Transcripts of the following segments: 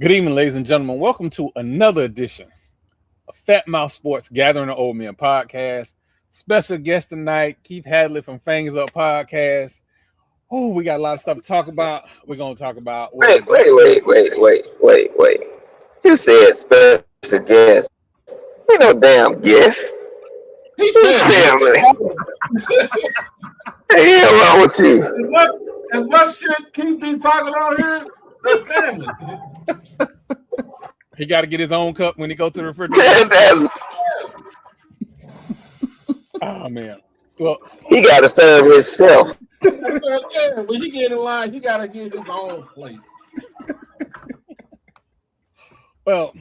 Good evening, ladies and gentlemen. Welcome to another edition of Fat Mouth Sports Gathering the Old Men podcast. Special guest tonight, Keith Hadley from Fangs podcast. Oh, we got a lot of stuff to talk about. We're going to talk about... Wait. You said special guest. You no damn guest. He family. Hey, hell wrong with you? As much shit Keith be talking on here, that's family. He got to get his own cup when he go to the refrigerator. Oh, man. Well, he got to serve himself. Yeah, when he get in line, he got to get his own plate. Well,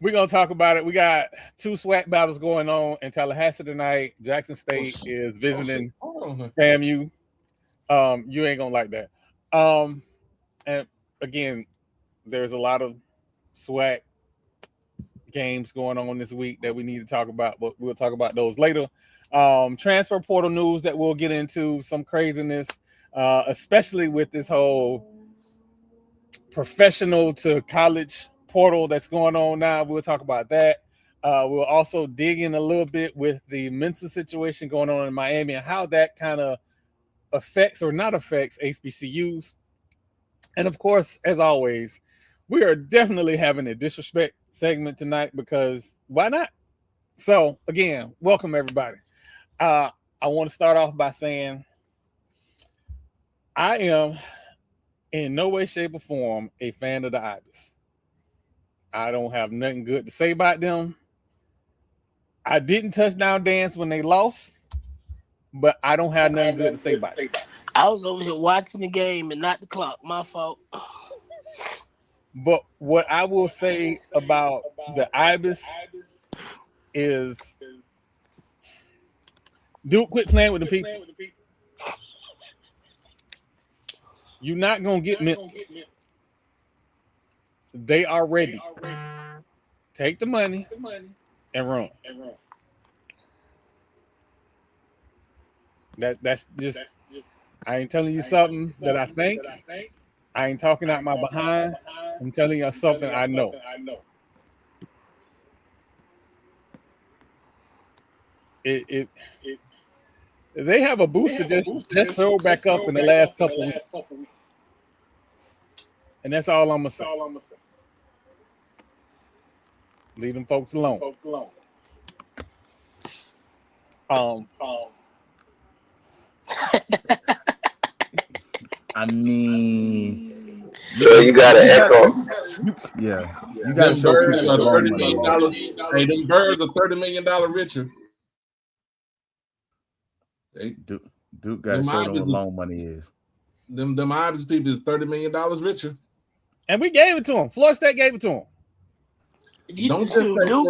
we're going to talk about it. We got two SWAC battles going on in Tallahassee tonight. Jackson State is visiting FAMU. You ain't going to like that. And again, there's a lot of SWAC games going on this week that we need to talk about, but we'll talk about those later. Transfer portal news that we'll get into, some craziness, especially with this whole professional to college portal that's going on now. We'll talk about that. We'll also dig in a little bit with the mental situation going on in Miami and how that kind of affects or not affects HBCUs. And of course, as always, we are definitely having a disrespect segment tonight because why not? So again, welcome everybody. I want to start off by saying I am in no way, shape, or form a fan of the Ibis. I don't have nothing good to say about them. I didn't touchdown dance when they lost, but I don't have nothing good to say about it. I was over here watching the game and not the clock. My fault. But what I will say about the Ibis is Duke, quit playing with the people. You're not going to get mints. They are ready. Take the money and run. That's just I ain't telling you something that I think. I ain't talking out my behind. I'm telling you something I know. They have a booster just sold back up in the last couple of weeks. And that's all I'm going to say. Leave them folks alone. I mean, So you got to echo. Yeah, you got to show people $30 $30 million. Hey, them birds are $30 million richer. Duke got to show them what loan money is. Them Ibis people is $30 million richer. And we gave it to them. Florida State gave it to them. Don't just say Duke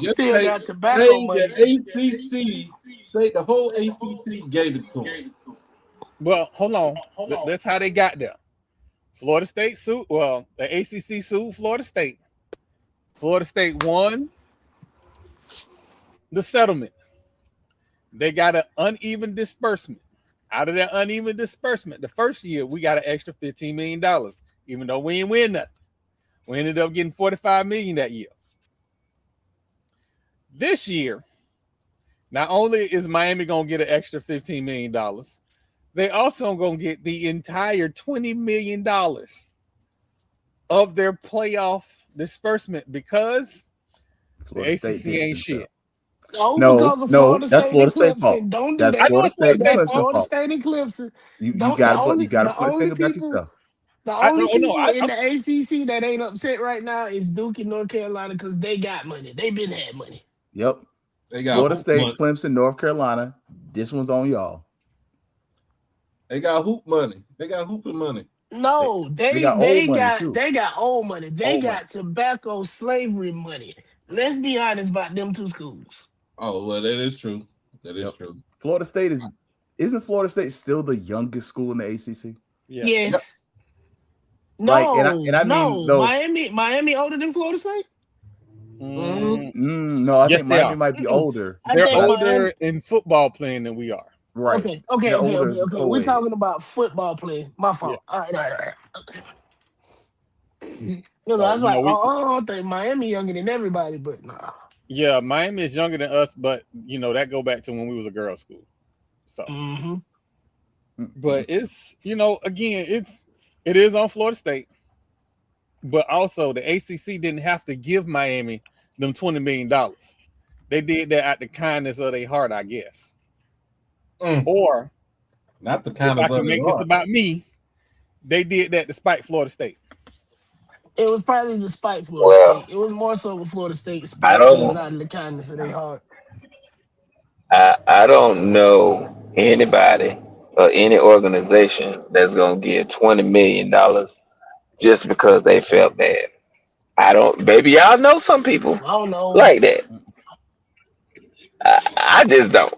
just still say, got tobacco money. The ACC, say the whole ACC gave it to them. Well, hold on. That's how they got there. Florida State sued. Well, the ACC sued Florida State. Florida State won the settlement. They got an uneven disbursement. Out of that uneven disbursement, the first year we got an extra $15 million, even though we didn't win nothing. We ended up getting $45 million that year. This year, not only is Miami going to get an extra $15 million, they also going to get the entire $20 million of their playoff disbursement because Florida the ACC ain't shit. No, that's Florida State fault. Don't do that's that. Florida State That's Florida State and Clemson. You got to put a finger back yourself. The only people in the ACC that ain't upset right now is Duke and North Carolina because they got money. They been had money. Yep. They got Florida State, Clemson, North Carolina. This one's on y'all. They got hoop money. They got hooping money. No, they got old money. They got tobacco slavery money. Let's be honest about them two schools. Oh, well, that is true. That is true. Florida State isn't Florida State still the youngest school in the ACC? Yeah. Yes. Yep. No, and I mean, though, Miami older than Florida State? No, I think Miami might be older. They're older in football playing than we are. Right. Okay. We're talking about football playing. My fault. Yeah. All right. Because I was You like, know, I think Miami younger than everybody, but nah. yeah, Miami is younger than us, but you know that go back to when we was a girls' school. So, but it's again, it is on Florida State, but also the ACC didn't have to give Miami them $20 million. They did that out the kindness of their heart, I guess. Or not the kind if of I can make this about me, they did that despite Florida State. It was probably despite Florida State. It was more so with Florida State spite than not in the kindness of their heart. I don't know anybody or any organization that's gonna give $20 million just because they felt bad. I don't, baby. Y'all know some people I don't know. like that. I just don't.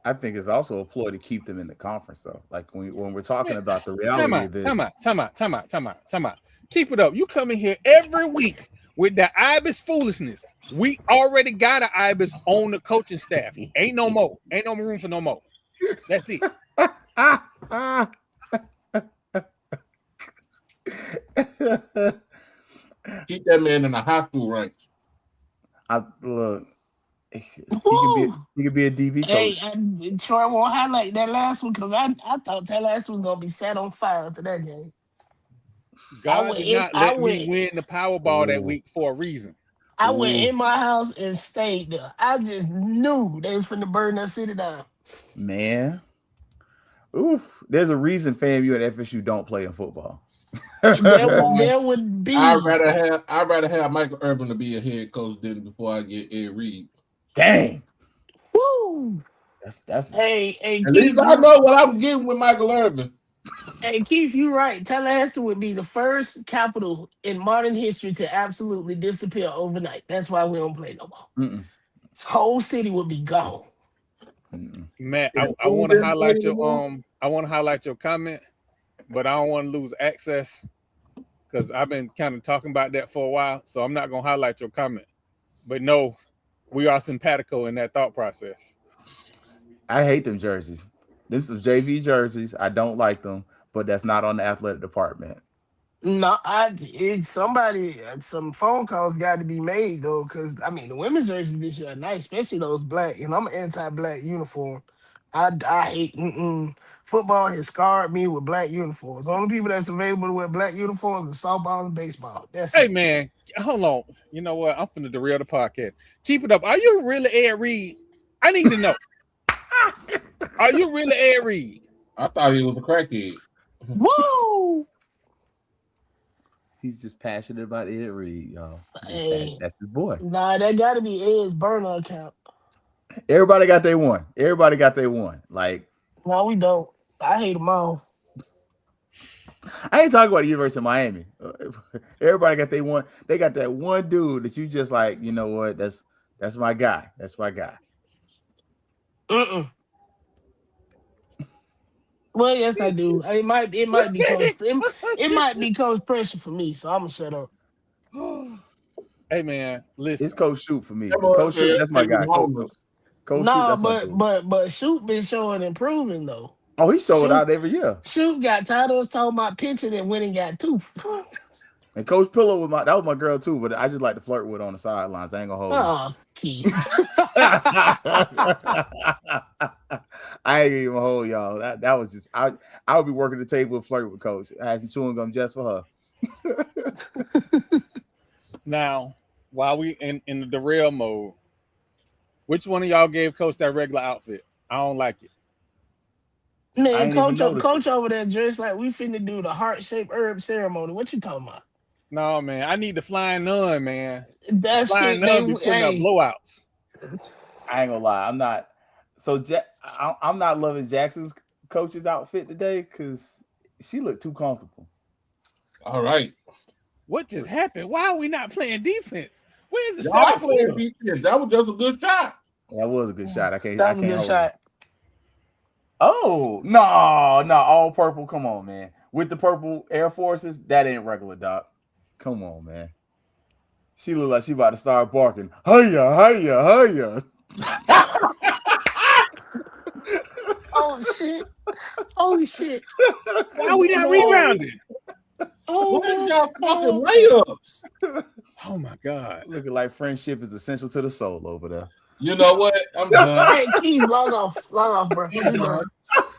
I think it's also a ploy to keep them in the conference, though. Like when we're talking about the reality of this. Time out. Keep it up. You come in here every week with the Ibis foolishness. We already got an Ibis on the coaching staff. Ain't no more. Ain't no room for no more. That's it. Keep that man in the high school ranks. Look, he could be a DB coach. Hey, Troy won't highlight that last one because I thought Tallahassee was gonna be set on fire after that game. God did not let me win the Powerball that week for a reason. I went in my house and stayed there. I just knew they was finna burn that city down. Man. Ooh, there's a reason FAMU and FSU don't play in football. There would be. I'd rather have Michael Irvin to be a head coach than before I get Ed Reed. Dang. Woo. That's hey, at least I know what I'm getting with Michael Irvin. Hey, Keith, you're right. Tallahassee would be the first capital in modern history to absolutely disappear overnight. That's why we don't play no more. This whole city would be gone. Man, I want to highlight your comment, but I don't want to lose access because I've been kind of talking about that for a while. So I'm not gonna highlight your comment. But no, we are simpatico in that thought process. I hate them jerseys. Them some JV jerseys. I don't like them, but that's not on the athletic department. No, some phone calls got to be made though, because I mean the women's jerseys this year are nice, especially those black. And I'm an anti-black uniform. I hate football has scarred me with black uniforms. The only people that's available to wear black uniforms is softball and baseball. That's Hey it. man, hold on. You know what? I'm finna derail the podcast. Keep it up. Are you really Ed Reed? I need to know. Are you really Ed Reed? I thought he was a crackhead. Woo! He's just passionate about Ed Reed, y'all. Hey, that's his boy. Nah, that got to be Ed's burner account. Everybody got their one. Like, no, we don't. I hate them all. I ain't talking about the University of Miami. Everybody got their one. They got that one dude that you just like, you know what? That's my guy. That's my guy. Well, yes, I do. It might be coach. It might be coach pressure for me, so I'm gonna shut up. Hey man, listen. It's Coach Shoot for me. Coach Shoot, that's my guy. Coach Shoot, that's my dude. but Shoot been showing improving though. Oh, he showed out every year. Shoot got tired of us talking about pitching and went and got two. And Coach Pillow was my girl too, but I just like to flirt with her on the sidelines. I ain't gonna hold you. Oh, Keith. I ain't even hold y'all. That was just I would be working the table and flirting with Coach. I had some chewing gum just for her. Now, while we in the derail mode, which one of y'all gave Coach that regular outfit? I don't like it. Man, Coach over there dressed like we finna do the heart-shaped herb ceremony. What you talking about? No, man. I need the flying nun, man. That flying nun be putting up blowouts. I ain't gonna lie. I'm not. So I'm not loving Jackson's coach's outfit today because she looked too comfortable. All right. What just happened? Why are we not playing defense? Where's the y'all playing defense? That was just a good shot. That was a good shot. That was a good shot. Oh, no, all purple. Come on, man. With the purple Air Forces, that ain't regular, Doc. Come on, man. She look like she about to start barking. Hiya. Oh, shit. Holy shit. Why are we not rebounding? Where's y'all fucking God. layups? Oh my God. Looking like friendship is essential to the soul over there. You know what? I'm done. Hey, Keith, log off, bro. You done.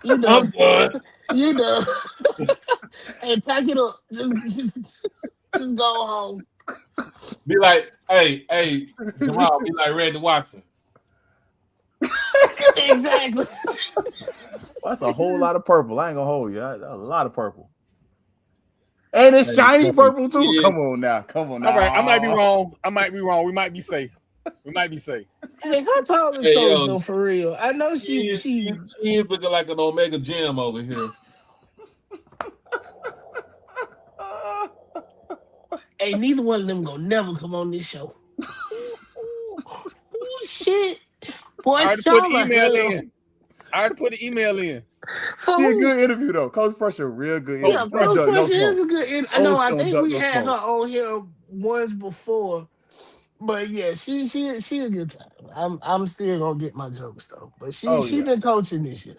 You I'm done. done. You done. Hey, pack it up. Just go home. Be like, hey, Jamal, be like Randy Watson. Exactly. Well, that's a whole lot of purple. I ain't gonna hold you. A lot of purple. And it's shiny purple too. Yeah. Come on now. All right, I might be wrong. We might be safe. Hey, how tall is Hey, Coach yo. though? For real, I know she. She is looking like an Omega Gym over here. Hey, neither one of them gonna never come on this show. Oh shit, boy, I already put the email in. For Be a who? good interview though. Coach Pressure, real good interview. Yeah, She Coach duck no Pressure is smoke. a good. I know. I Coach think don't we duck no had smoke. her on here once before, but yeah, she a good time. I'm still gonna get my jokes though, but she Oh yeah, been coaching this year.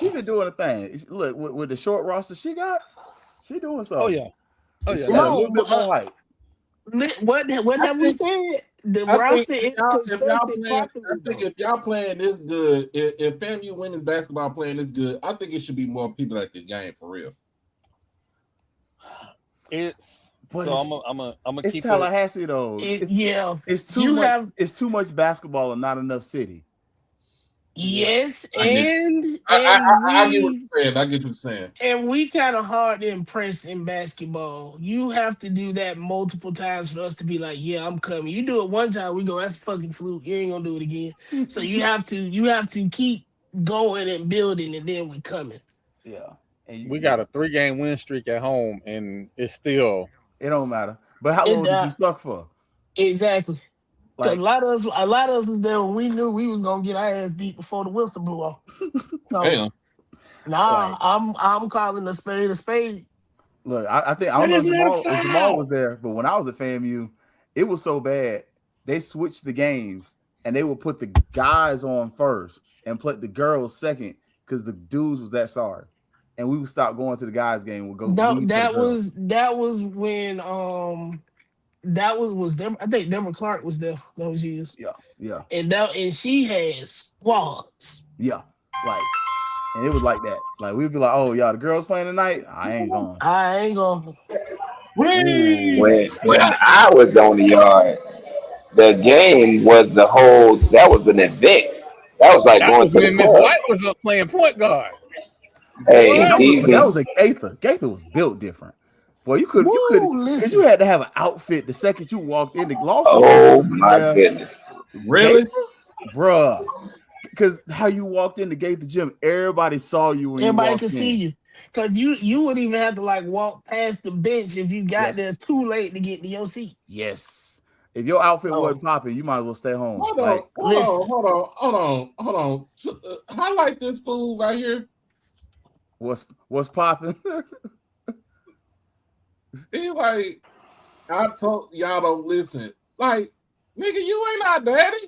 she been doing a thing. Look with the short roster she got, she doing something. Oh yeah. She got a little bit more height. What have we said? The I think roster if is y'all constructed playing, properly. I think though. if y'all playing this good, if FAMU women's basketball playing this good, I think it should be more people at the game for real. It's But so I'm gonna it's keep Tallahassee though. It's too much. It's too much basketball and not enough city. Yes, I get and what you're saying. I get what you're saying. And we kind of hard to impress in basketball. You have to do that multiple times for us to be like, yeah, I'm coming. You do it one time, we go, that's fucking fluke. You ain't gonna do it again. So you have to keep going and building, and then we coming. Yeah. And we got a 3-game win streak at home, and it's still it don't matter. But how long did you suck for? Exactly. Because Like a lot of us was there when we knew we was gonna get our ass beat before the whistle blew off. So, Damn. nah, I'm calling a spade a spade. Look, I think I don't know if Jamal was there, but when I was at FAMU, it was so bad they switched the games and they would put the guys on first and put the girls second because the dudes was that sorry, and we would stop going to the guys game. We'd go. No, that was when that was them. I think Deborah Clark was there those years. Yeah. And she has squads. Yeah, like, and it was like that. Like we'd be like, "Oh, y'all, the girls playing tonight? I ain't going." When I was on the yard, the game was that was an event. That was like going was to the when Miss club. White was up playing point guard. Hey, that was a Gaither. Gaither was built different. Boy, you could because you had to have an outfit the second you walked in the Lawson. Oh my goodness. Really? Gaither? Bruh. Because how you walked in the Gaither gym, everybody saw you when everybody you walked could in. see you. Because you would even have to like walk past the bench if you got there too late to get to your seat. Yes. If your outfit wasn't popping, you might as well stay home. Hold on. Highlight this fool right here. What's popping? He like, I told y'all don't listen. Like, nigga, you ain't our daddy.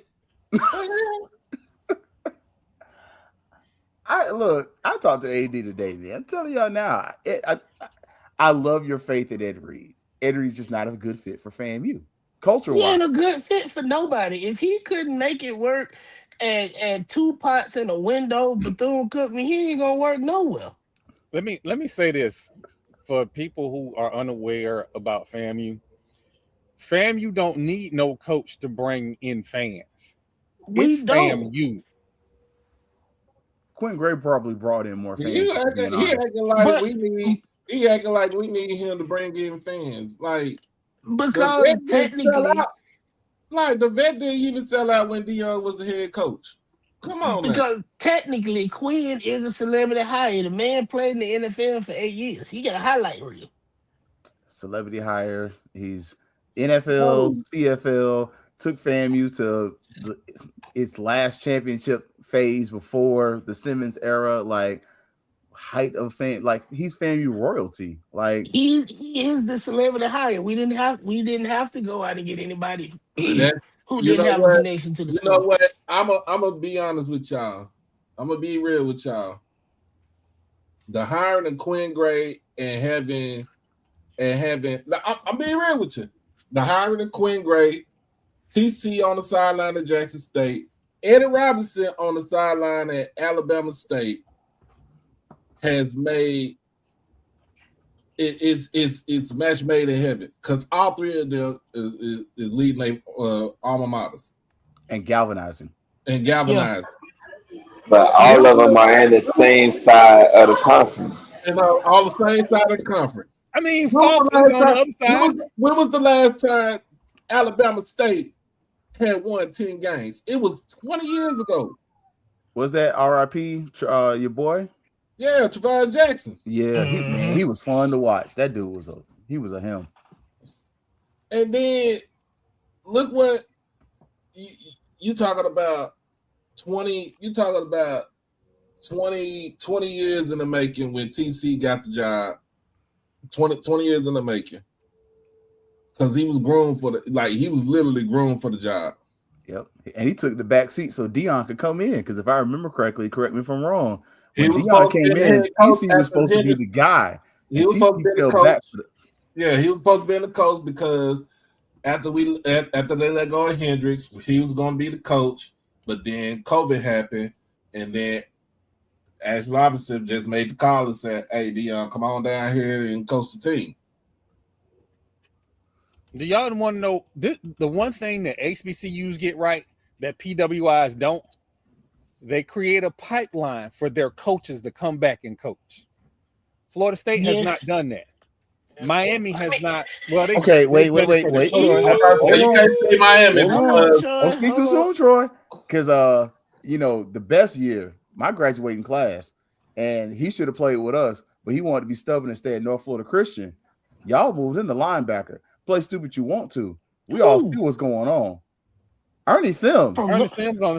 I talked to AD today, man. I'm telling y'all now. I love your faith in Ed Reed. Ed Reed's just not a good fit for FAMU. Culture-wise. He ain't a good fit for nobody. If he couldn't make it work and 2 pots in a window, Bethune-Cookman, he ain't gonna work nowhere. Let me say this for people who are unaware about FAMU. FAMU don't need no coach to bring in fans. We don't. FAMU. Quentin Gray probably brought in more fans. He acting like we need him to bring in fans. Like, because technically, the vet didn't even sell out when Dion was the head coach. Come on, because technically, Quinn is a celebrity hire. The man played in the NFL for 8 years. He got a highlight reel. Celebrity hire. He's NFL, CFL. Took FAMU to its last championship phase before the Simmons era. Like height of fame. Like he's FAMU royalty. Like he is the celebrity hire. We didn't have to go out and get anybody who didn't have a connection to the school. You know what? I'm gonna be honest with y'all. I'm gonna be real with y'all. The hiring of Quinn Gray and having and having. I'm being real with you. The hiring of Quinn Gray, TC on the sideline at Jackson State, Eddie Robinson on the sideline at Alabama State has made it's match made in heaven because all three of them is leading their alma maters And galvanizing. But all of them are in the same side of the conference. And all the same side of the conference. I mean, Falcons on the other side. When was the last time Alabama State had won 10 games? It was 20 years ago. Was that RIP, your boy? Yeah, Travaris Jackson. Yeah, he was fun to watch. That dude was a him. And then look what you talking about 20 years in the making when TC got the job. 20 years in the making. Because he was groomed he was literally groomed for the job. Yep. And he took the back seat so Dion could come in. Because if I remember correctly, correct me if I'm wrong, when Dion came in, TC was supposed to be the guy. He was supposed to be the coach. Yeah, he was supposed to be the coach because after they let go of Hendricks, he was going to be the coach. But then COVID happened, and then Ash Robinson just made the call and said, "Hey, Dion, come on down here and coach the team." Do y'all want to know the one thing that HBCUs get right that PWIs don't? They create a pipeline for their coaches to come back and coach. Florida State has not done that. Miami has not. Well, wait. You can't say Miami. Don't speak too soon, Troy. Because the best year, my graduating class, and he should have played with us, but he wanted to be stubborn and stay at North Florida Christian. Y'all moved into linebacker. Play stupid you want to. We all see what's going on. Ernie Sims on the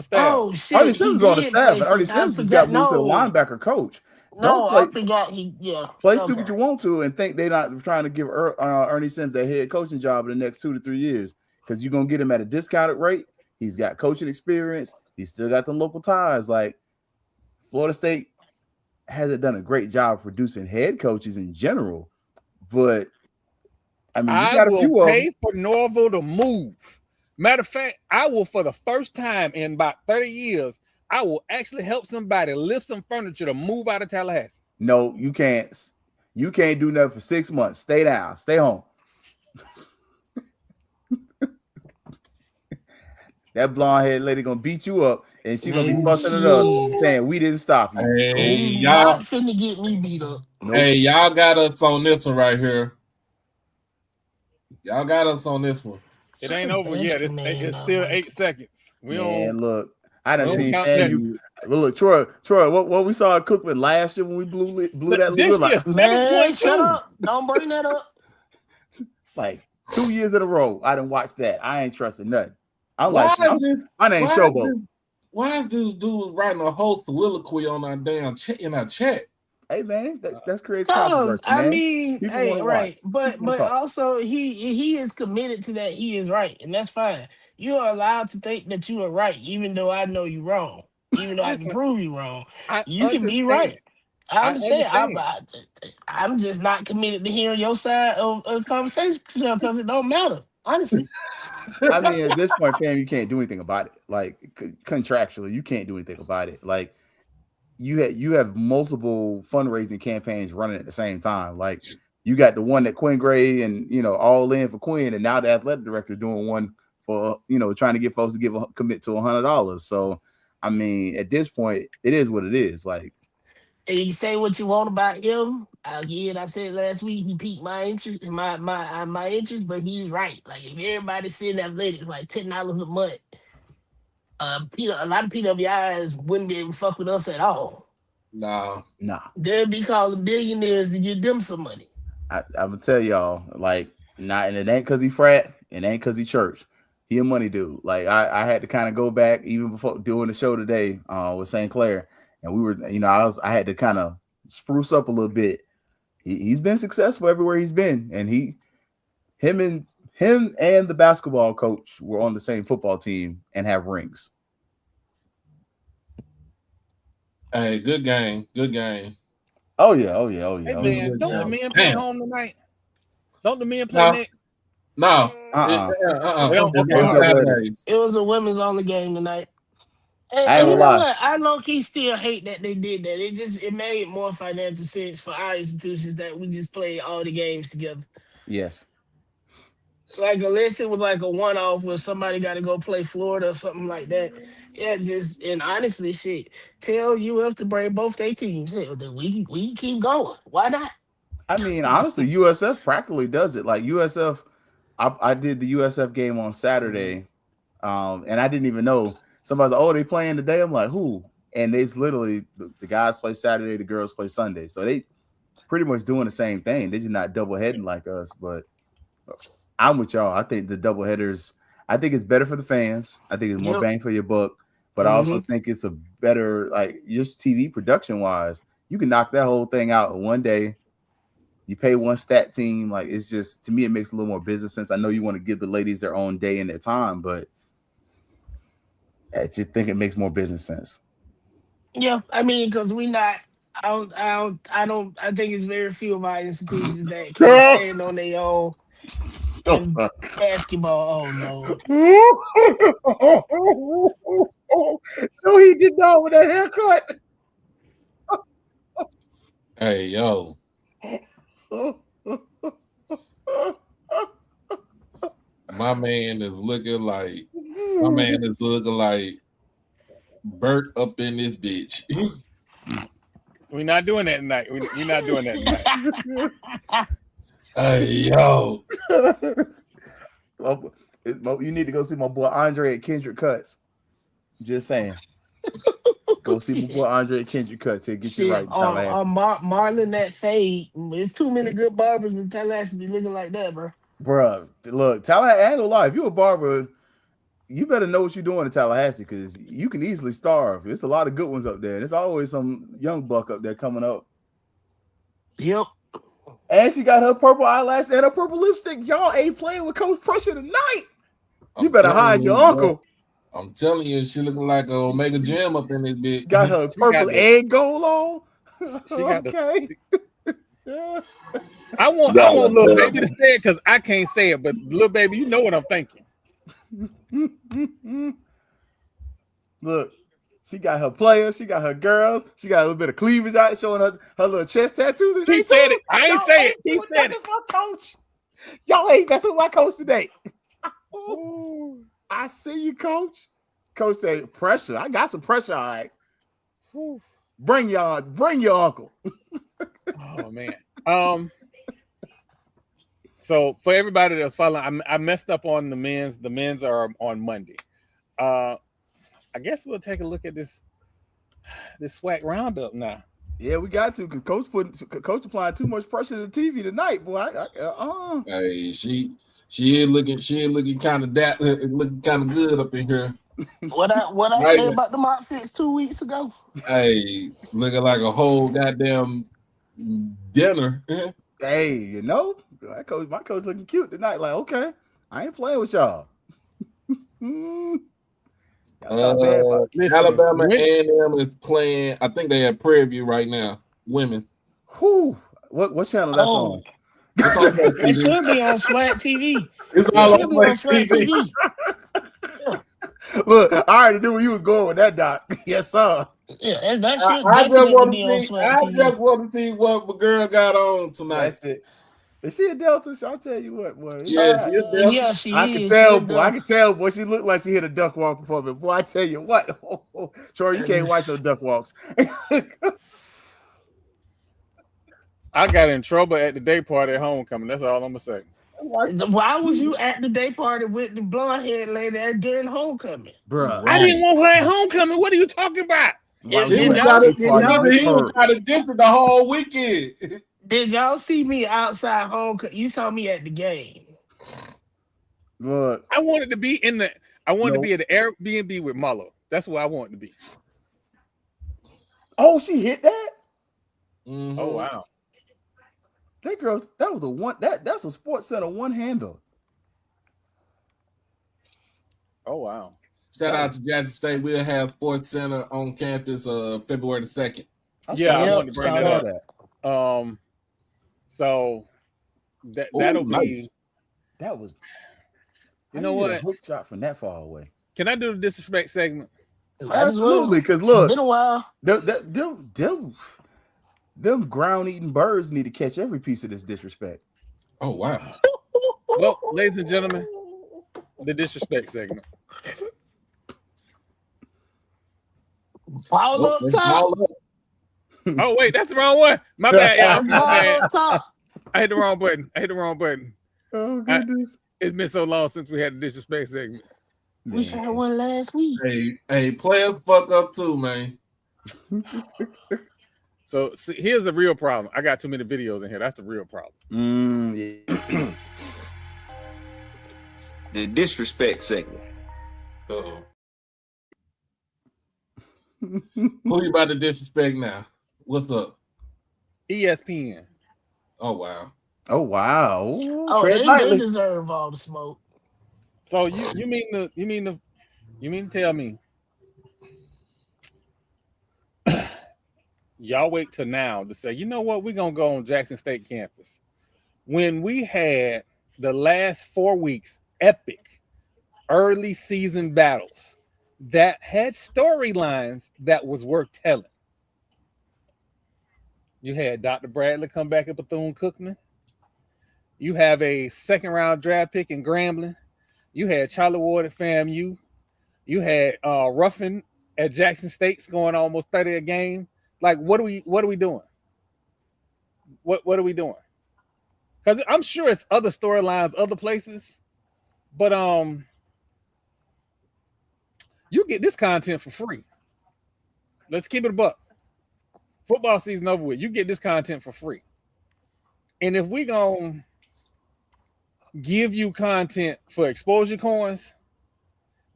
staff. Oh shit! Ernie Sims on the staff, and Ernie Sims just got moved to the linebacker coach. I forgot play stupid you want to, and think they're not trying to give Ernie Sims a head coaching job in the next 2 to 3 years because you're gonna get him at a discounted rate. He's got coaching experience. He's still got the local ties. Like Florida State hasn't done a great job producing head coaches in general, but I mean, you got a few pay for Norville to move. Matter of fact, I will, for the first time in about 30 years, I will actually help somebody lift some furniture to move out of Tallahassee. No, you can't. You can't do nothing for 6 months. Stay down. Stay home. That blonde-headed lady gonna beat you up, and she gonna be fussing it up, saying we didn't stop you. Hey, y'all finna get me beat up. Nope. Hey, y'all got us on this one right here. Y'all got us on this one. It ain't over yet. It's still 8 seconds. Look, I done seen you. Well, look, Troy, what we saw at Cookman last year when we blew that lead, like, man, shut up! Don't bring that up. Like 2 years in a row, I done watched that. I ain't trusting nothing. I'm like, my name's Showboat. Why is this dude writing a whole soliloquy on our damn in our chat? Hey man, that's creative controversy, man. I mean, hey, right, but also he is committed to that. He is right, and that's fine. You are allowed to think that you are right, even though I know you're wrong. Even though I can prove you wrong, you can be right. I understand. I'm just not committed to hearing your side of the conversation because it don't matter. Honestly, I mean, at this point, fam, you can't do anything about it. Like contractually, you can't do anything about it. Like you have multiple fundraising campaigns running at the same time. Like you got the one that Quinn Gray and all in for Quinn, and now the athletic director doing one for trying to get folks to commit to $100. So I mean, at this point, it is what it is. Like, and you say what you want about him. Again, I said last week he piqued my interest, my interest, but he's right. Like if everybody's sitting athletic like $10 a month, a lot of PWIs wouldn't be able to fuck with us at all. Nah. They'd be calling billionaires to get them some money. I'm gonna tell y'all, like, and it ain't because he frat, it ain't because he church. He a money dude. Like I had to kind of go back even before doing the show today with St. Clair, and we were, I had to kind of spruce up a little bit. He's been successful everywhere he's been, and him and the basketball coach were on the same football team and have rings. Hey, good game. Oh yeah. Hey man, don't the men play home tonight? Don't the men play next? No. They don't. It was a women's only game tonight. And I ain't you gonna know lie. what? I low-key still hate that they did that. It made more financial sense for our institutions that we just play all the games together. Yes. Like unless it was like a one-off where somebody got to go play Florida or something like that. Yeah, just and honestly, shit, tell UF to bring both their teams. Hell, then we keep going. Why not? I mean, honestly, USF practically does it. Like USF, I did the USF game on Saturday, and I didn't even know. Somebody's like, "Oh, they playing today." I'm like, "Who?" And it's literally the guys play Saturday, the girls play Sunday. So they pretty much doing the same thing. They're just not double heading like us. But I'm with y'all. I think the double headers. I think it's better for the fans. I think it's more bang for your buck. But I also think it's a better, like, just TV production wise. You can knock that whole thing out in one day. You pay one stat team. Like, it's just, to me, it makes a little more business sense. I know you want to give the ladies their own day and their time, but I just think it makes more business sense. Yeah, I mean, because we not. I think it's very few of our institutions that can stand on their own. And basketball, oh Lord. No, he did not with that haircut. Hey, yo. My man is looking like Bert up in this bitch. We're not doing that tonight. We're not doing that tonight. Hey, yo. You need to go see my boy Andre at Kendrick Cuts. Just saying. Go see my boy Andre at Kendrick Cuts. He'll get you right. Marlon that fade. There's too many good barbers in Tallahassee be looking like that, bro. Bruh, look, Tallahassee, I ain't gonna lie. If you're a barber, you better know what you're doing in Tallahassee because you can easily starve. There's a lot of good ones up there. There's always some young buck up there coming up. Yep. And she got her purple eyelash and her purple lipstick. Y'all ain't playing with Coach Pressure tonight. You better hide your uncle. I'm telling you, she looking like a Omega Jam up in this bitch. Got her purple and gold on. She got okay. I want little baby to say it because I can't say it, but little baby, you know what I'm thinking. Look, she got her players, she got her girls, she got a little bit of cleavage out, showing her little chest tattoos. He said it. I ain't say it. He said it. Coach. Y'all ain't messing with my coach today. I see you, coach. Coach said, pressure. I got some pressure, all right. Bring your uncle. Oh man. So for everybody that's following, I messed up on the men's. The men's are on Monday. I guess we'll take a look at this SWAC roundup now. Yeah, we got to because coach applying too much pressure to the TV tonight, boy. Hey, she is looking kind of looking kind of good up in here. What I say about the outfits 2 weeks ago? Hey, looking like a whole goddamn dinner. Hey, you know, my coach looking cute tonight. Like, okay, I ain't playing with y'all. Alabama A&M is playing. I think they have Prairie View right now. Women. Who? What channel that's on? It should be on SWAC TV. It's all on SWAC TV. Look, I already knew where you was going with that, Doc. Yes, sir. Yeah, that should definitely be on SWAC TV. I just want to see what the girl got on tonight. That's it. Is she a Delta? I'll tell you what, boy. Yeah, she is Delta. Yeah, she I is. can tell, boy. I can tell, boy. She looked like she hit a duck walk before me. Boy, I tell you what. Sure, you can't watch those duck walks. I got in trouble at the day party at homecoming. That's all I'm gonna say. Why was you at the day party with the blonde head lady there during homecoming? Bruh. I didn't want her at homecoming. What are you talking about? He was out of district the whole weekend. Did y'all see me outside homecoming? You saw me at the game. Look, I wanted to be at the Airbnb with Marlo. That's where I wanted to be. Oh, she hit that? Mm-hmm. Oh wow. That girl, that was a one. That's a Sports Center one handle. Oh wow. Shout out to Jackson State. We'll have Sports Center on campus February the 2nd. I wanted to bring that up. So That'll be. That was. You know what? A hook shot from that far away. Can I do the disrespect segment? Absolutely, because look, it's been a while. Them ground eating birds need to catch every piece of this disrespect. Oh wow. Well, ladies and gentlemen, the disrespect segment. All up top. Oh wait, that's the wrong one. My bad, y'all. My bad. Up top. I hit the wrong button. Oh goodness. It's been so long since we had the disrespect segment. We had one last week. Hey, players fuck up too, man. So see, here's the real problem. I got too many videos in here. That's the real problem. Yeah. The disrespect segment. Uh-oh. Who you about to disrespect now? What's up? ESPN. Oh wow. Oh wow. Oh, they deserve all the smoke. So you mean to tell me y'all wait till now to say, you know what, we're gonna go on Jackson State campus when we had the last 4 weeks epic early season battles that had storylines that was worth telling. You had Dr. Bradley come back at Bethune-Cookman. You have a second round draft pick in Grambling. You had Charlie Ward at FAMU. You had Ruffin at Jackson State scoring almost 30 a game. Like, what are we doing? What are we doing? Because I'm sure it's other storylines, other places, but you get this content for free. Let's keep it a buck. Football season over with. You get this content for free. And if we gonna give you content for exposure coins,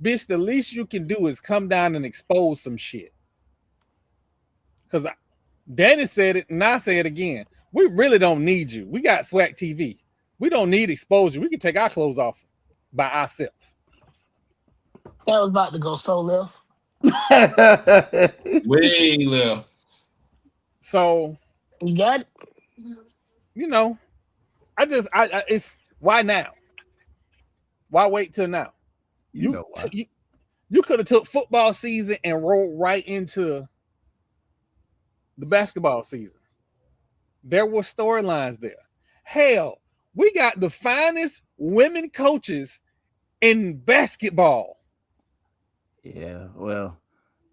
bitch, the least you can do is come down and expose some shit. Because Danny said it, and I say it again. We really don't need you. We got SWAC TV. We don't need exposure. We can take our clothes off by ourselves. That was about to go so left. Way left. So you got it. You know, it's why now? Why wait till now? You know why. You could have took football season and rolled right into the basketball season. There were storylines there. Hell, we got the finest women coaches in basketball. Yeah, well,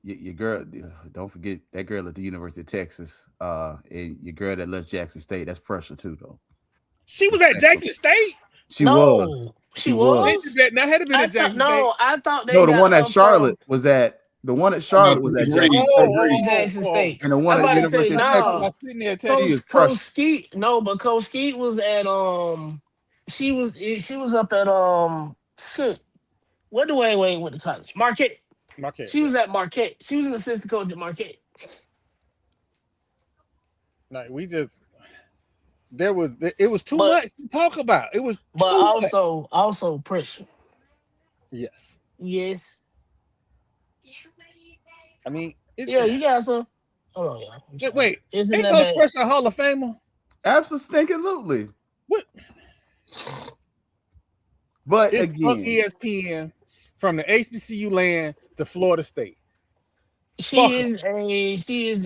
your girl, don't forget that girl at the University of Texas, and your girl that left Jackson State. That's pressure too, though. She was at Jackson State? She was. Now had to be at Jackson State. No, I thought they the one at Charlotte was at Jackson State. And the one at University of Texas. Coach Skeet. No, but Coach Skeet was at she was up at shit. What Dwayne Wade went to college? Marquette. She was at Marquette. She was an assistant coach at Marquette. Like it was too much to talk about. It was also pressure. Yes. I mean, you got some. Oh yeah. Wait, ain't Coach Pressure a Hall of Famer? Absolutely. What? But it's again, on ESPN from the HBCU land to Florida State. She is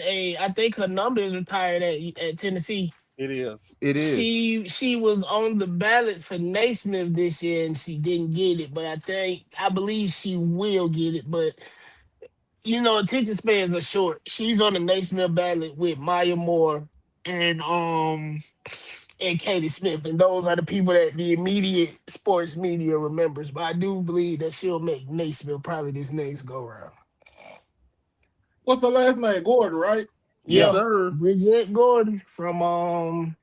a. I think her number is retired at Tennessee. It is. She was on the ballot for Naismith this year and she didn't get it, but I believe she will get it. But attention spans are short. She's on the Naismith ballot with Maya Moore and Katie Smith, and those are the people that the immediate sports media remembers. But I do believe that she'll make Naismith probably this next go round. What's her last name? Gordon, right? Yes, sir. Bridget Gordon from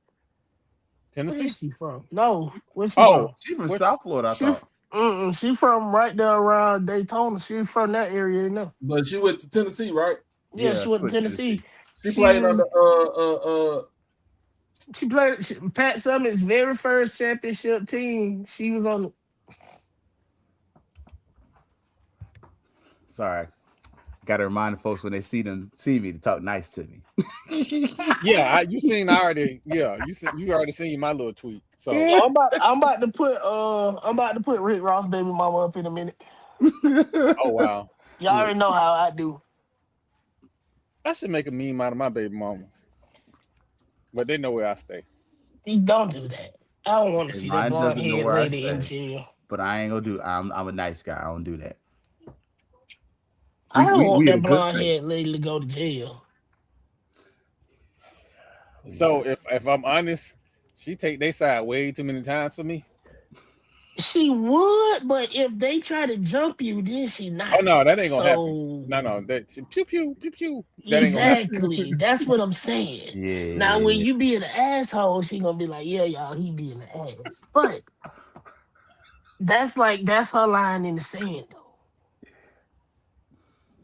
Tennessee. Where's she from? No, where's she from? She's from South Florida. I thought. She from right there around Daytona. She's from that area, But she went to Tennessee, right? Yeah, she went to Tennessee. She played on the She played Pat Summitt's very first championship team. She was on. Sorry. Gotta remind the folks when they see me to talk nice to me. Yeah, you seen already. Yeah, you already seen my little tweet. So I'm about to put Rick Ross baby mama up in a minute. oh wow. Y'all already know how I do. I should make a meme out of my baby mamas. But they know where I stay. You don't do that. I don't want to see that Mine blonde doesn't know head where I lady in stay, jail. but I ain't gonna do. I'm a nice guy. I don't do that. I don't want We in a that good blonde space. head lady to go to jail. So if I'm honest, she take their side way too many times for me. She would, but if they try to jump you, then she not. Oh no, that ain't gonna happen. So No, that pew pew pew pew. That ain't gonna happen. exactly, that's what I'm saying. Now, when Yeah. you be an asshole, she gonna be like, "Yeah, y'all, he being an ass." But that's her line in the sand, though.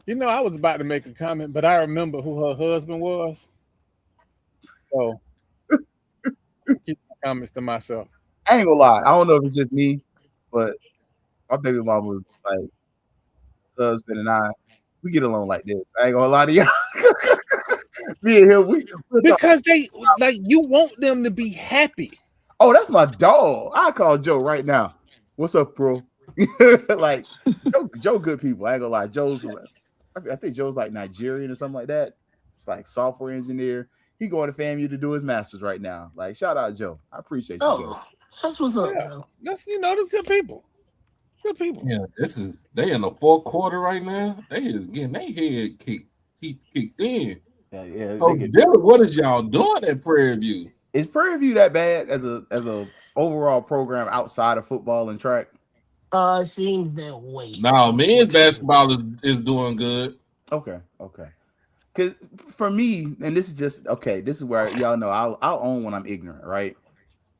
You know, I was about to make a comment, but I remember who her husband was. So keep my comments to myself. I ain't gonna lie. I don't know if it's just me, but my baby mama was like husband and we get along like this. I ain't gonna lie to y'all. Me and him, we'll talk. Because they like you want them to be happy. Oh, that's my dog. I call Joe right now. What's up, bro? Like Joe, good people. I ain't gonna lie. I think Joe's like Nigerian or something like that. It's like software engineer. He going to FAMU to do his master's right now. Like, shout out Joe. I appreciate you, Joe. Oh, that's what's up, Yeah, Joe. that's that's good people. Good people. Yeah, they in the fourth quarter right now. They is getting their head kicked in. Yeah. Oh, Dylan, what is y'all doing at Prairie View? Is Prairie View that bad as a overall program outside of football and track? Seems that way. No, men's basketball is doing good. Okay. Because for me, and this is just okay. This is where y'all know I'll own when I'm ignorant, right?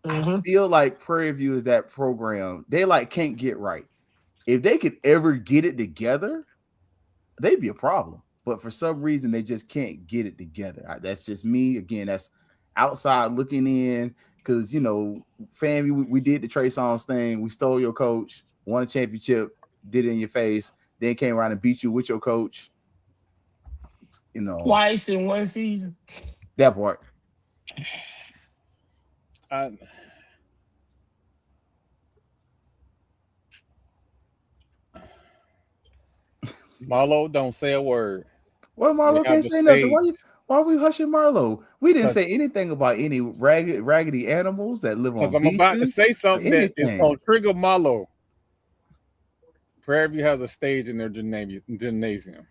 Mm-hmm. I feel like Prairie View is that program they like can't get right. If they could ever get it together, they'd be a problem. But for some reason, they just can't get it together. That's just me. Again, that's outside looking in. Because FAMU, we did the Trey Songz thing. We stole your coach, won a championship, did it in your face, then came around and beat you with your coach. Twice in one season. That part. Marlo, don't say a word. Well, Marlo can't say nothing. Why are we hushing Marlo? We didn't say anything about any raggedy animals that live on beaches. I'm about to say something that is going to trigger Marlo. Prairie View has a stage in their gymnasium.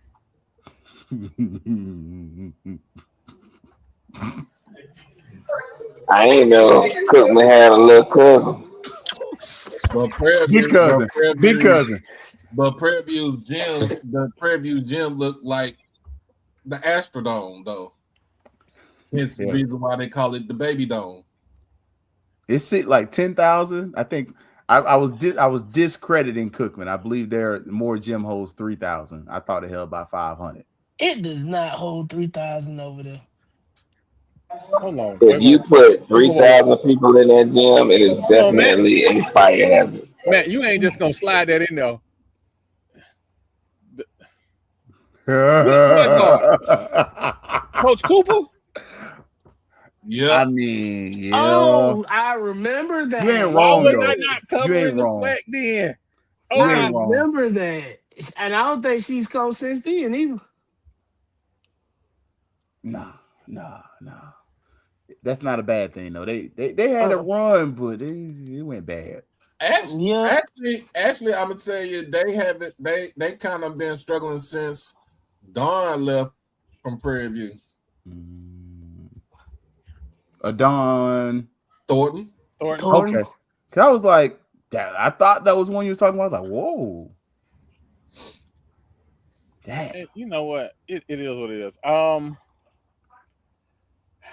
I ain't know Cookman had a little cousin. But Prairie View, big cousin. But Prairie View's gym, the Prairie View gym looked like the Astrodome, though. Hence the reason why they call it the Baby Dome. It's like 10,000. I think I was discrediting Cookman. I believe there more gym holds 3,000. I thought it held about 500. It does not hold 3,000 over there. Hold on. If you put 3,000 people in that gym, it is definitely a fire hazard. Matt, you ain't just gonna slide that in there. Coach Cooper? Yeah. I mean, yeah. Oh, I remember that. You ain't wrong, Why was though. I not covering the SWAC then? Oh, I remember that. And I don't think she's coached since then either. Nah. That's not a bad thing, though. They had a run, but it went bad. Actually, I'm gonna tell you, they kind of been struggling since Dawn left from Prairie View. Dawn Thornton. Okay. Cause I was like, I thought that was one you was talking about. I was like, whoa. Damn. You know what? It is what it is.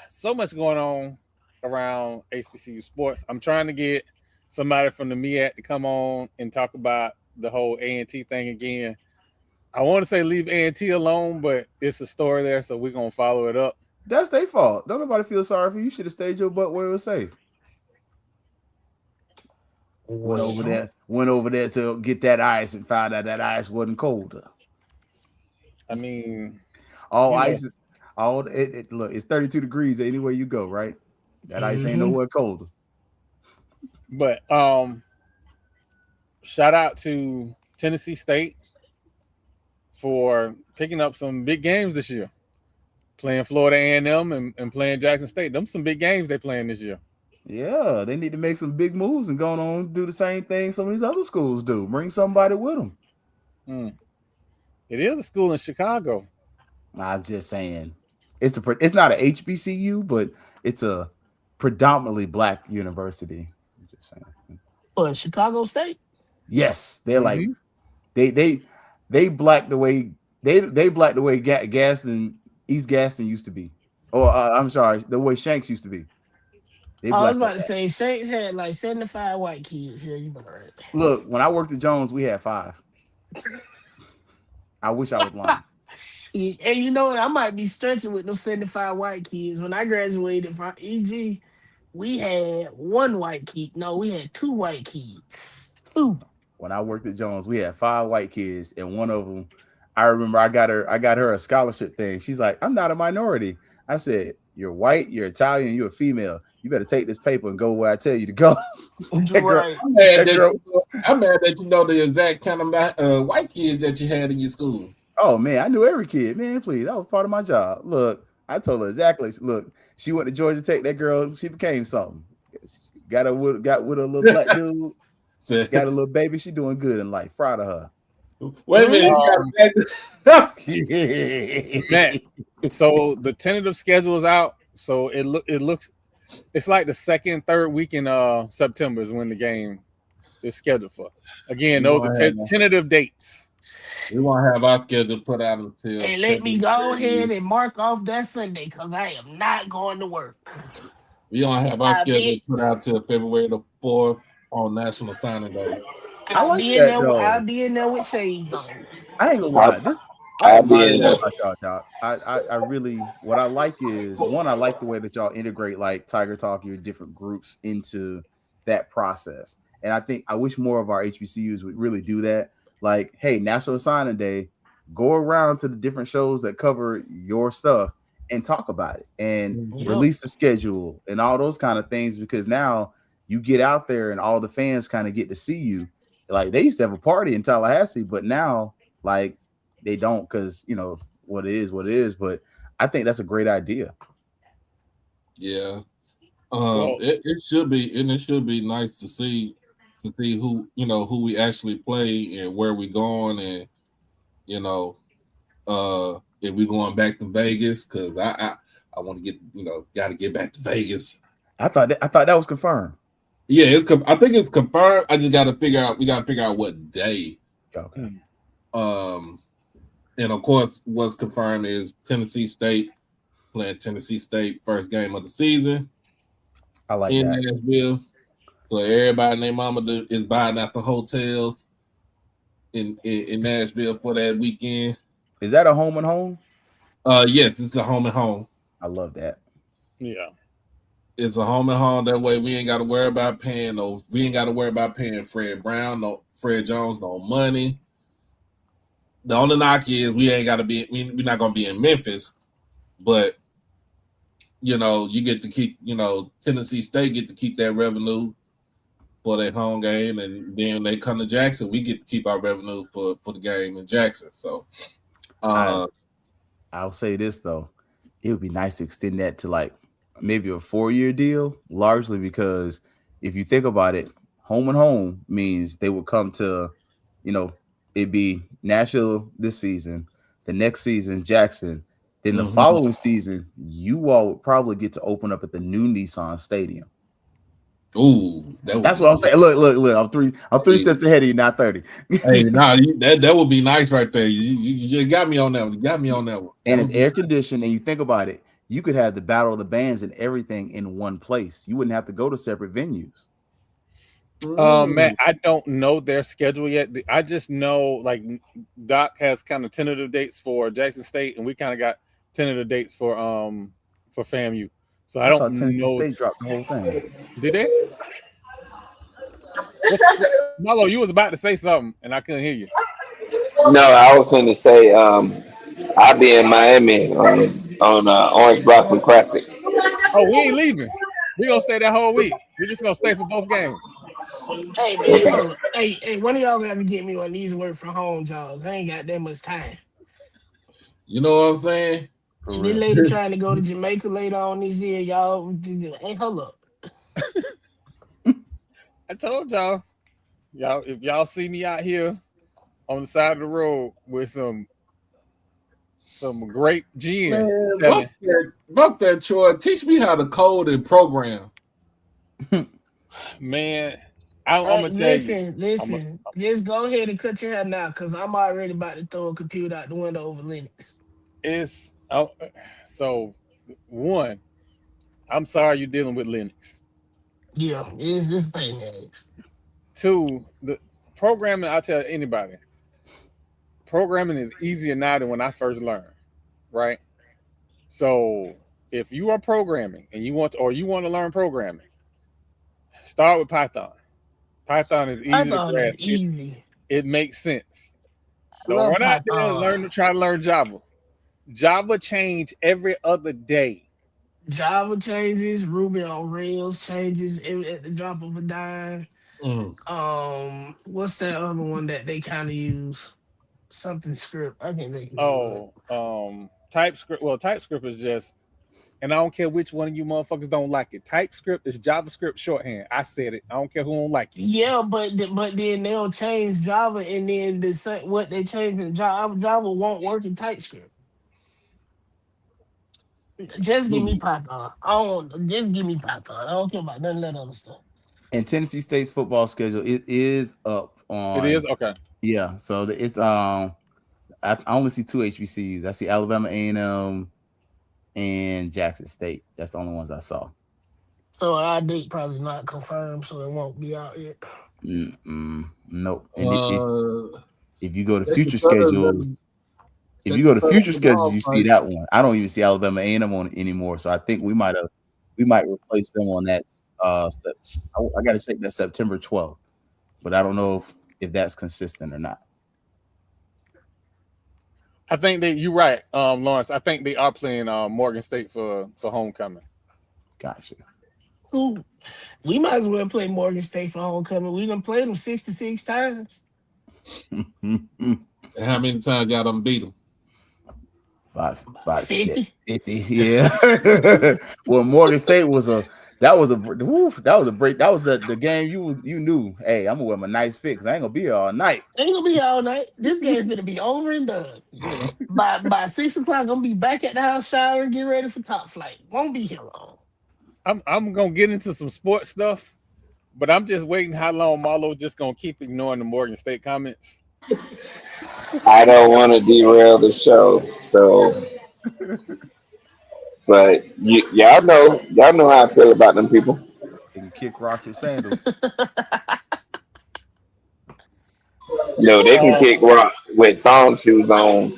So much going on around HBCU sports. I'm trying to get somebody from the MEAC to come on and talk about the whole A&T thing again. I want to say leave A&T alone, but it's a story there, so we're gonna follow it up. That's their fault. Don't nobody feel sorry for you. You should have stayed your butt where it was safe. Went over there to get that ice and found out that ice wasn't colder. I mean, all ice. Look, it's 32 degrees anywhere you go, right? That ice ain't nowhere colder. But shout out to Tennessee State for picking up some big games this year. Playing Florida A&M and playing Jackson State. Them some big games they playing this year. Yeah, they need to make some big moves and go on do the same thing some of these other schools do. Bring somebody with them. It is a school in Chicago. I'm just saying, it's not a HBCU, but it's a predominantly black university. I'm just saying. What, Chicago State? Yes, they're like they black the way they black the way Gaston East Gaston used to be. Or I'm sorry, the way Shanks used to be. I was about to say Shanks had like 75 white kids. Yeah, you better right. Look, when I worked at Jones, we had 5. I wish I was lying. And you know what? I might be stretching with those 75 white kids. When I graduated from EG, we had 1 white kid. No, we had 2 white kids. 2. When I worked at Jones, we had 5 white kids, and one of them, I remember I got her a scholarship thing. She's like, I'm not a minority. I said, you're white, you're Italian, you're a female. You better take this paper and go where I tell you to go. Right. I'm mad that you know the exact kind of white kids that you had in your school. Oh man, I knew every kid. Man, please, that was part of my job. Look, I told her exactly. Look, she went to Georgia Tech. That girl, she became something. Got with a little black dude. Got a little baby. She doing good in life. Proud of her. Wait a minute. Matt, so the tentative schedule is out. So it looks it's like the second, third week in September is when the game is scheduled for. Again, those are tentative dates. We won't have our schedule put out until. And let me go ahead and mark off that Sunday because I am not going to work. We don't have our schedule put out till February the 4th on National Signing Day. I'll be in there with shades on. I ain't gonna lie. I really, what I like is, one, I like the way that y'all integrate like Tiger Talk, your different groups into that process. And I think I wish more of our HBCUs would really do that. Like, hey, National Signing Day, go around to the different shows that cover your stuff and talk about it and release the schedule and all those kind of things, because now you get out there and all the fans kind of get to see you. Like, they used to have a party in Tallahassee, but now like they don't, because you know what it is. But I think that's a great idea. Yeah. It should be, and it should be nice to see who we actually play and where we going, and if we going back to Vegas, because I want to get got to get back to Vegas. I thought that was confirmed. Yeah, I think it's confirmed. I just got to figure out. We got to figure out what day. Okay. And of course, what's confirmed is Tennessee State playing Tennessee State first game of the season. I like in that. Nashville. So everybody and their mama is buying out the hotels in Nashville for that weekend. Is that a home and home? Yes, it's a home and home. I love that. Yeah. It's a home and home. That way we ain't got to worry about paying Fred Jones no money. The only knock is we're not gonna be in Memphis, but you get to keep, Tennessee State get to keep that revenue for their home game, and then they come to Jackson, we get to keep our revenue for the game in Jackson. So I'll say this though, it would be nice to extend that to like maybe a 4-year deal, largely because if you think about it, home and home means they would come to, it'd be Nashville this season, the next season Jackson, then the following season you all would probably get to open up at the new Nissan Stadium. Ooh, that's what I'm saying. Look, I'm three steps ahead of you, not 30. Hey, that would be nice right there. You got me on that one. You got me on that one. And it's air conditioned, and you think about it, you could have the battle of the bands and everything in one place. You wouldn't have to go to separate venues. Matt, I don't know their schedule yet. I just know like Doc has kind of tentative dates for Jackson State, and we kind of got tentative dates for FAMU. So I don't know. State dropped the whole thing. Did they? Marlo, you was about to say something, and I couldn't hear you. No, I was going to say I'll be in Miami on Orange Blossom Classic. Oh, we ain't leaving. We gonna stay that whole week. We just gonna stay for both games. Hey man, hold up. Hey, one of y'all gotta get me one of these work from home jobs. I ain't got that much time. You know what I'm saying? And this lady trying to go to Jamaica later on this year, y'all. Hey, hold up. I told y'all, if y'all see me out here on the side of the road with some great gin, Man, fuck that, Troy. Teach me how to code and program. man, I'm gonna tell you. Listen. Just go ahead and cut your hair now, cause I'm already about to throw a computer out the window over Linux. It's so one. I'm sorry you're dealing with Linux. Yeah, it's just pain eggs. Two, the programming. I tell anybody, programming is easier now than when I first learned. Right. So if you are programming and you want to learn programming, start with Python. Python is easy to Python is grasp. easy. It makes sense. I Don't love run out there and Python. try to learn Java. Java change every other day. Java changes, Ruby on Rails changes at the drop of a dime. What's that other one that they kind of use? Something script. I can't think of it. TypeScript. Well, TypeScript is just, and I don't care which one of you motherfuckers don't like it. TypeScript is JavaScript shorthand. I said it. I don't care who don't like it. Yeah, but then they'll change Java, and then what they change in Java won't work in TypeScript. Just give me Python. Just give me Python. I don't care about none of that other stuff. And Tennessee State's football schedule, it is up on. It is okay. Yeah, so it's I only see 2 HBCUs. I see Alabama A&M and Jackson State. That's the only ones I saw. So our date probably not confirmed, so it won't be out yet. Nope. And if you go to future schedules, you see that one. I don't even see Alabama A&M on it anymore. So I think we might replace them on that. I got to check that September 12th, but I don't know if that's consistent or not. I think that you're right, Lawrence. I think they are playing Morgan State for homecoming. Gotcha. Ooh, we might as well play Morgan State for homecoming. We done played them 66 times. And how many times y'all done beat them? About 50. 50. Yeah. Well, Morgan State was a break. That was the game you knew. Hey, I'm gonna wear my nice fit because I ain't gonna be here all night. Ain't gonna be here all night. This game's gonna be over and done. By 6 o'clock, I'm gonna be back at the house showering, get ready for top flight. Won't be here long. I'm gonna get into some sports stuff, but I'm just waiting how long Marlo's just gonna keep ignoring the Morgan State comments. I don't want to derail the show, so. But y'all know how I feel about them people. They can kick rocks with sandals. No, they can kick rocks with thong shoes on,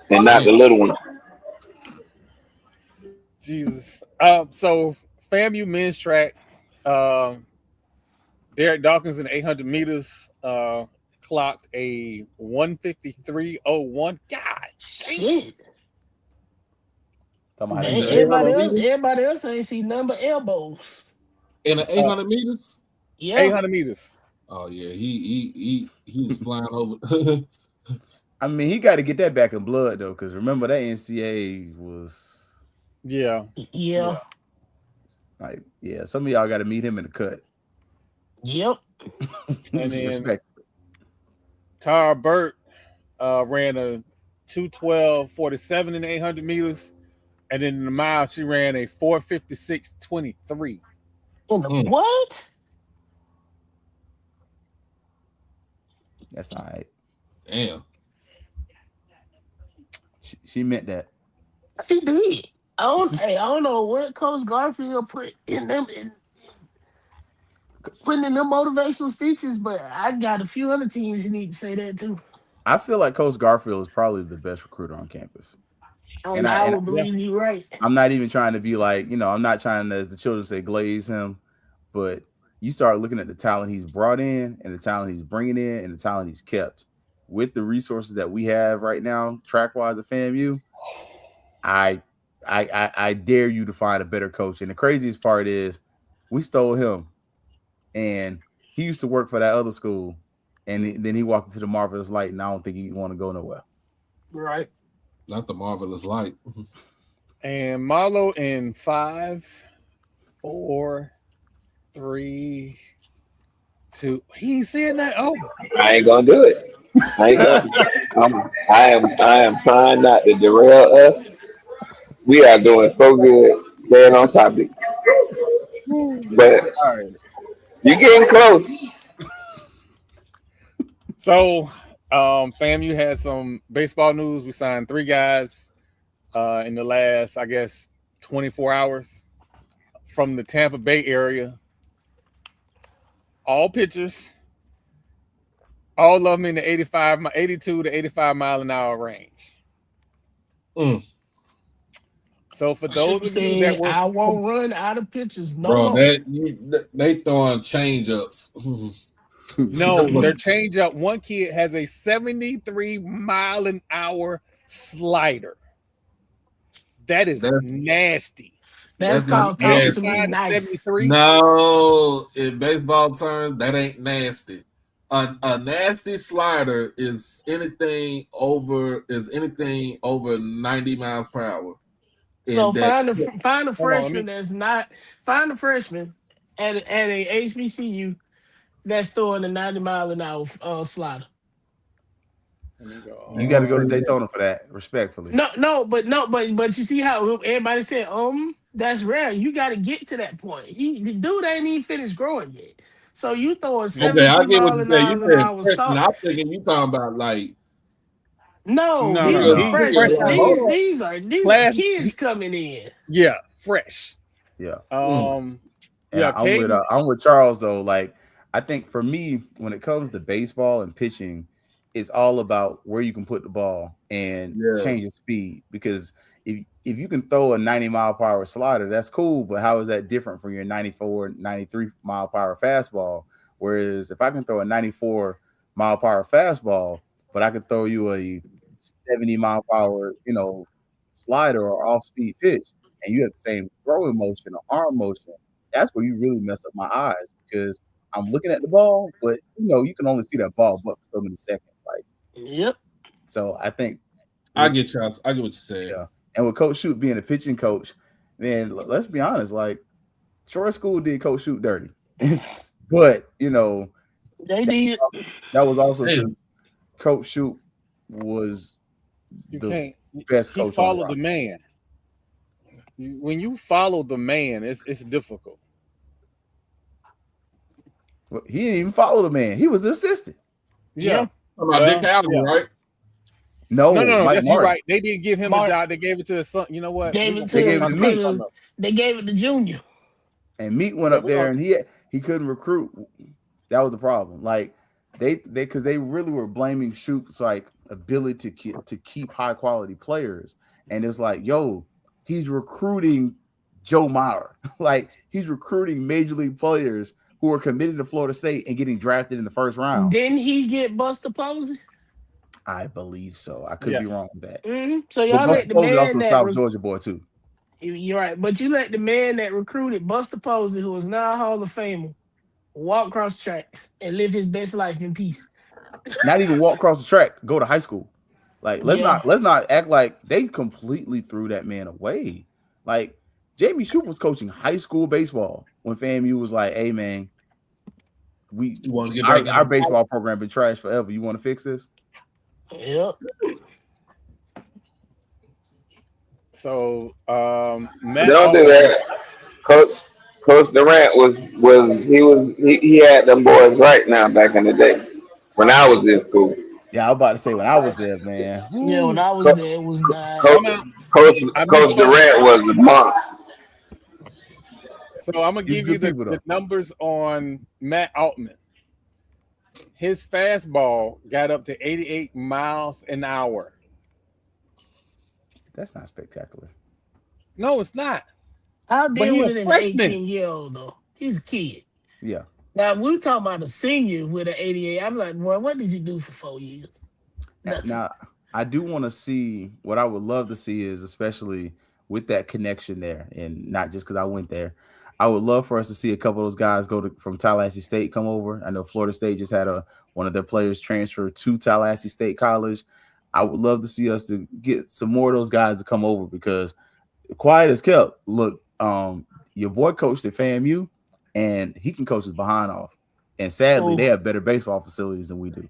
and not the little one. Jesus. So FAMU men's track, Derek Dawkins in 800 meters clocked a 1:53.01. God, shit. Man, everybody else ain't see nothing but elbows. In the 800 meters? Yeah. 800 meters. Oh yeah, he was flying over. I mean, he got to get that back in blood though, because remember that NCAA was. Yeah. Like, yeah, some of y'all got to meet him in the cut. Yep. And then Tara Burt ran a 2:12.47 in the 800 meters, and then in the mile she ran a 4:56.23. What? That's all right. Damn. She meant that. She did. I don't know what Coach Garfield put in them putting in them motivational speeches, but I got a few other teams who need to say that too. I feel like Coach Garfield is probably the best recruiter on campus. I would believe you're right. I'm not even trying to be like, I'm not trying to, as the children say, glaze him, but you start looking at the talent he's brought in and the talent he's bringing in and the talent he's kept. with the resources that we have right now, track wise at FAMU, I dare you to find a better coach. And the craziest part is we stole him, and he used to work for that other school, and then he walked into the Marvelous Light, and I don't think he want to go nowhere. Right. Not the Marvelous Light. And Marlo in 5, 4, 3, 2. He ain't saying that. Oh, I ain't gonna do it. I am trying not to derail us. We are doing so good, staying on topic. But all right. you're getting close. So, FAMU had some baseball news. We signed 3 guys in the last, I guess, 24 hours from the Tampa Bay area. All pitchers. All of them in the 82 to 85 mile an hour range. So for those of you that were, I won't run out of pitches no Bro, more. they throwing change ups. no, their change up. One kid has a 73 mile an hour slider. That is nasty. That's called talking to me nice. 73? No, in baseball terms, that ain't nasty. A nasty slider is anything over 90 miles per hour. So find a freshman find a freshman at a HBCU that's throwing a 90 mile an hour slider. You got to go to Daytona for that, respectfully. But you see how everybody said, that's rare. You got to get to that point. The dude ain't even finished growing yet. So you throwing 73 mile an hour salt. I'm thinking you talking about like no, these are freshmen. These are kids coming in. Yeah, fresh. Yeah. I'm with Charles though. Like, I think for me, when it comes to baseball and pitching, it's all about where you can put the ball and change your speed. Because if you can throw a 90 mile per hour slider, that's cool. But how is that different from your 94, 93 mile per hour fastball? Whereas if I can throw a 94 mile per hour fastball, but I could throw you a 70 mile per hour, slider or off speed pitch, and you have the same throwing motion or arm motion, that's where you really mess up my eyes, because I'm looking at the ball, but you can only see that ball but for so many seconds. Like, yep. So I think I get what you're saying. Yeah. And with Coach Shute being a pitching coach, man, let's be honest, like Troy School did Coach Shute dirty. But they did. That was also because Coach Shute was the best coach. He followed the man. When you follow the man, it's difficult. Well, he didn't even follow the man. He was the assistant. Yeah. About Dick Allen, right? No, that's right. They didn't give him a job. They gave it to his son. You know what? They gave it to Junior. And Meek went up there, and he couldn't recruit. That was the problem. Like because they really were blaming Shute's like ability to keep high quality players, and it's like, yo, he's recruiting Joe Mauer. Like, he's recruiting major league players who are committed to Florida State and getting drafted in the first round. Didn't he get Buster Posey? I believe so. I could be wrong with that. Mm-hmm. So y'all let the man also South Georgia boy too. You're right, but you let the man that recruited Buster Posey, who is now a Hall of Famer, walk across the tracks and live his best life in peace. Not even walk across the track, go to high school. Like, let's not act like they completely threw that man away. Like, Jamie Shoup was coaching high school baseball when FAMU was like, "Hey man, our baseball program been trash forever. You want to fix this?" Yep. So, Matt, don't do that. Coach Durant he had them boys right now back in the day when I was in school. Yeah, I was about to say when I was there, man. Yeah, when I was there, it was not. Coach Durant was the monk. So I'm gonna give you the numbers on Matt Altman. His fastball got up to 88 miles an hour. That's not spectacular. No, it's not. I'll deal with an 18-year-old though. He's a kid. Yeah. Now, if we're talking about a senior with an 88, I'm like, boy, what did you do for 4 years? Now, I do want to see what I would love to see is, especially with that connection there, and not just because I went there. I would love for us to see a couple of those guys from Tallahassee State come over. I know Florida State just had one of their players transfer to Tallahassee State College. I would love to see us to get some more of those guys to come over because quiet as kept. Look, your boy coached at FAMU, and he can coach his behind off. And sadly, they have better baseball facilities than we do.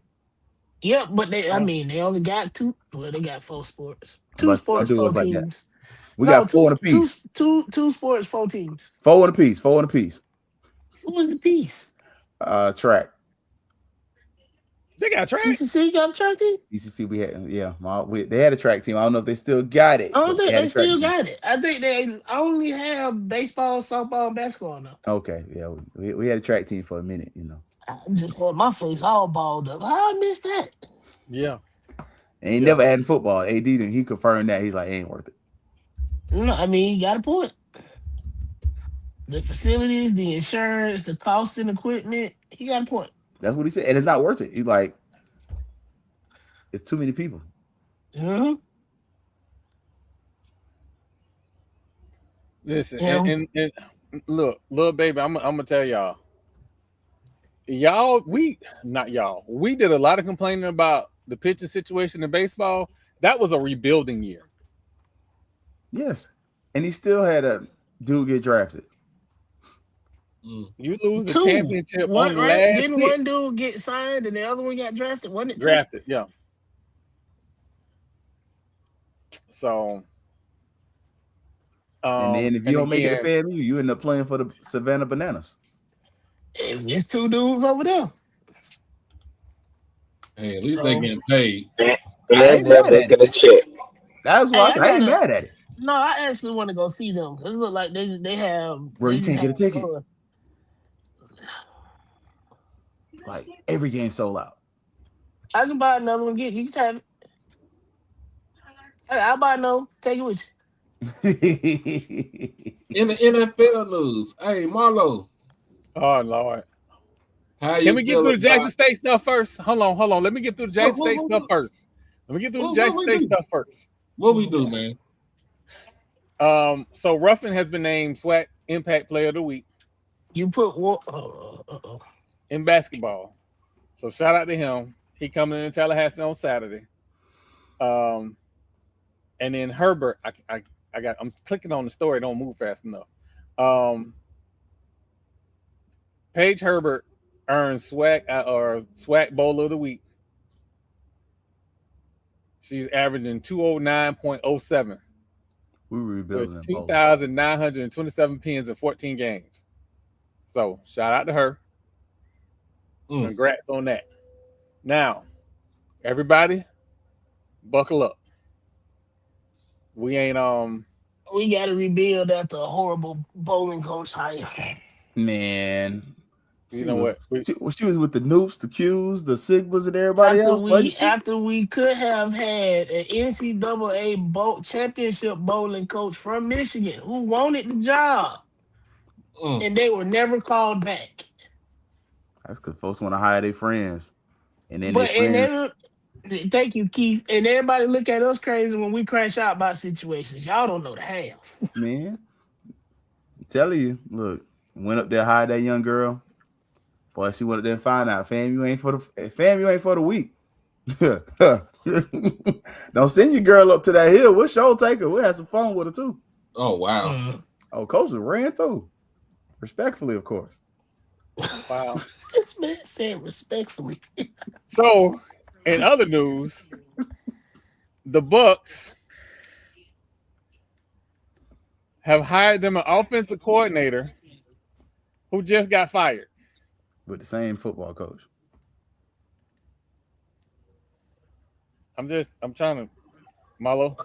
Yeah, but they only got two. Well, they got 4 sports. 2 sports, 4 teams. We got 4 in a piece. Two sports, 4 teams. 4 in a piece. 4 in a piece. Who was the piece? Track. They got a track. TCC got a track team. TCC, they had a track team. I don't know if they still got it. I don't think they still got it. I think they only have baseball, softball, and basketball now. Okay, yeah, we had a track team for a minute, I just had my face all balled up. How I missed that? Yeah. And he never added football. AD, and he confirmed that. He's like, it ain't worth it. No, I mean, he got a point. The facilities, the insurance, the cost and equipment, he got a point. That's what he said. And it's not worth it. He's like, it's too many people. Mm-hmm. Listen, and look, little baby, I'm gonna tell y'all, we did a lot of complaining about the pitching situation in baseball. That was a rebuilding year. Yes. And he still had a dude get drafted. You lose the championship on the last Didn't one dude get signed and the other one got drafted? Wasn't it drafted? Yeah. So, and then if you don't make it to FAMU, you end up playing for the Savannah Bananas. And there's 2 dudes over there. Hey, at least they getting paid. And they get a check. That's why I ain't mad at it. No, I actually want to go see them because it look like they have. Bro, you can't get a ticket. Like every game sold out. I can buy another one. You can have it. Hey, I'll buy no. Take it with you. In the NFL news, hey Marlo. Oh Lord. Can we get through the Jackson State stuff first? Hold on. Let me get through the Jackson State stuff first. Let me get through the Jackson State stuff first. What we do, man? So Ruffin has been named SWAC Impact Player of the Week. You put what? In basketball. So shout out to him. He coming in Tallahassee on Saturday. And then Herbert, I'm clicking on the story, don't move fast enough. Paige Herbert earned SWAC Bowler of the Week. She's averaging 209.07. We were rebuilding 2,927 pins in 14 games. So shout out to her. Congrats on that. Now, everybody, buckle up. We ain't We got to rebuild after a horrible bowling coach hire. Man, you know what? She was with the Noops, the Qs, the Sigmas, and everybody else. After we could have had an NCAA championship bowling coach from Michigan who wanted the job, and they were never called back. That's because folks want to hire their friends, and then thank you, Keith. And everybody look at us crazy when we crash out about situations. Y'all don't know the half. Man, I'm telling you, look, went up there, hired that young girl. Boy, she went up there and find out FAMU ain't for the week. Don't send your girl up to that hill. We'll show take her. We'll have some fun with her too. Oh wow. Coach ran through. Respectfully, of course. Wow. This man said respectfully. So, in other news, the Bucks have hired them an offensive coordinator who just got fired. With the same football coach. I'm trying to, Marlo.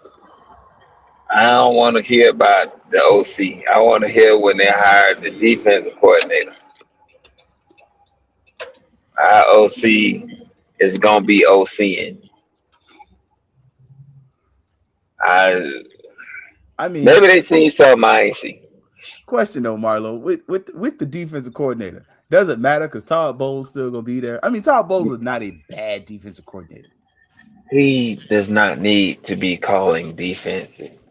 I don't want to hear about the OC. I want to hear when they hired the defensive coordinator. Our OC is going to be OCing. I mean, maybe they seen something I ain't see. Question though, Marlo, with the defensive coordinator, does it matter because Todd Bowles still gonna be there? I mean, Todd Bowles is not a bad defensive coordinator. He does not need to be calling defenses.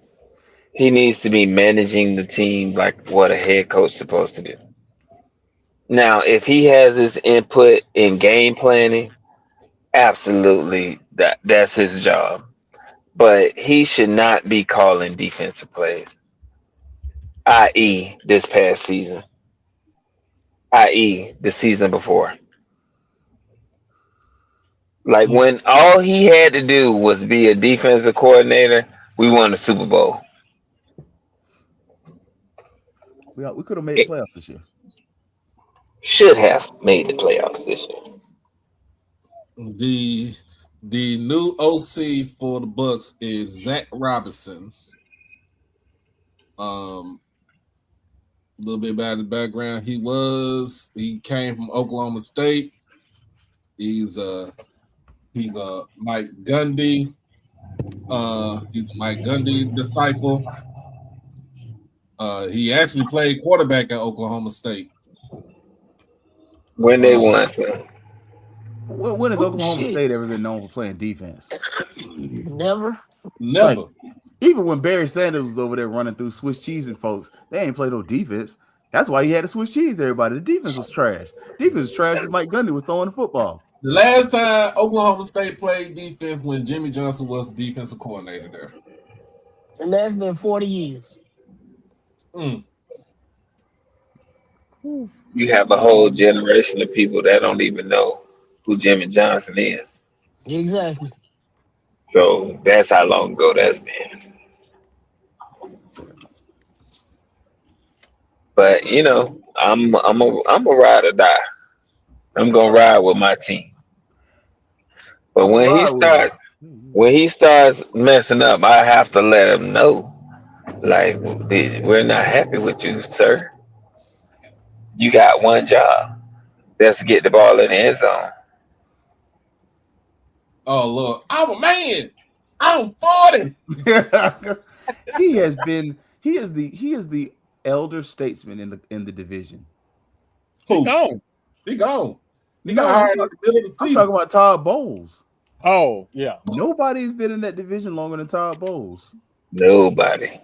He needs to be managing the team like what a head coach is supposed to do. Now, if he has his input in game planning, absolutely that's his job. But he should not be calling defensive plays, i.e., this past season, i.e., the season before. Like when all he had to do was be a defensive coordinator, we won the Super Bowl. We could have made the It playoffs this year. should have made the playoffs this year. The new OC for the Bucks is Zach Robinson. A little bit about his background. He came from Oklahoma State. He's a Mike Gundy. He's a Mike Gundy disciple. He actually played quarterback at Oklahoma State. When they won, so. When has Oklahoma State ever been known for playing defense? Never. Like, even when Barry Sanders was over there running through Swiss cheese and folks, they ain't played no defense. That's why he had to Swiss cheese everybody. The defense was trash. Defense was trash as Mike Gundy was throwing the football. The last time Oklahoma State played defense when Jimmy Johnson was the defensive coordinator there. And that's been 40 years. You have a whole generation of people that don't even know who Jimmy Johnson is. Exactly. So that's how long ago that's been. But you know, I'm a ride or die. I'm gonna ride with my team. But when he starts messing up, I have to let him know. Like, we're not happy with you, sir. You got one job. That's to get the ball in the end zone. Oh Lord, I'm a man. I'm 40. He is the elder statesman in the division. Who? He gone. I'm talking about Todd Bowles. Oh, yeah. Nobody's been in that division longer than Todd Bowles. Nobody.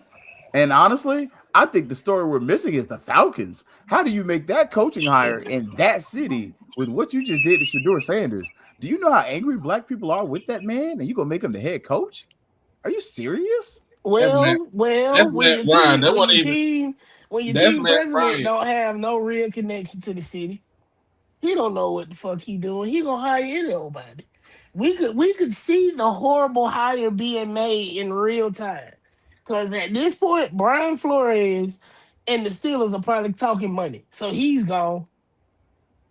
And honestly, I think the story we're missing is the Falcons. How do you make that coaching hire in that city with what you just did to Shedeur Sanders? Do you know how angry black people are with that man? And you gonna make him the head coach? Are you serious? When your team president don't have no real connection to the city, he don't know what the fuck he doing. He gonna hire anybody. We could see the horrible hire being made in real time. Because at this point, Brian Flores and the Steelers are probably talking money. So he's gone.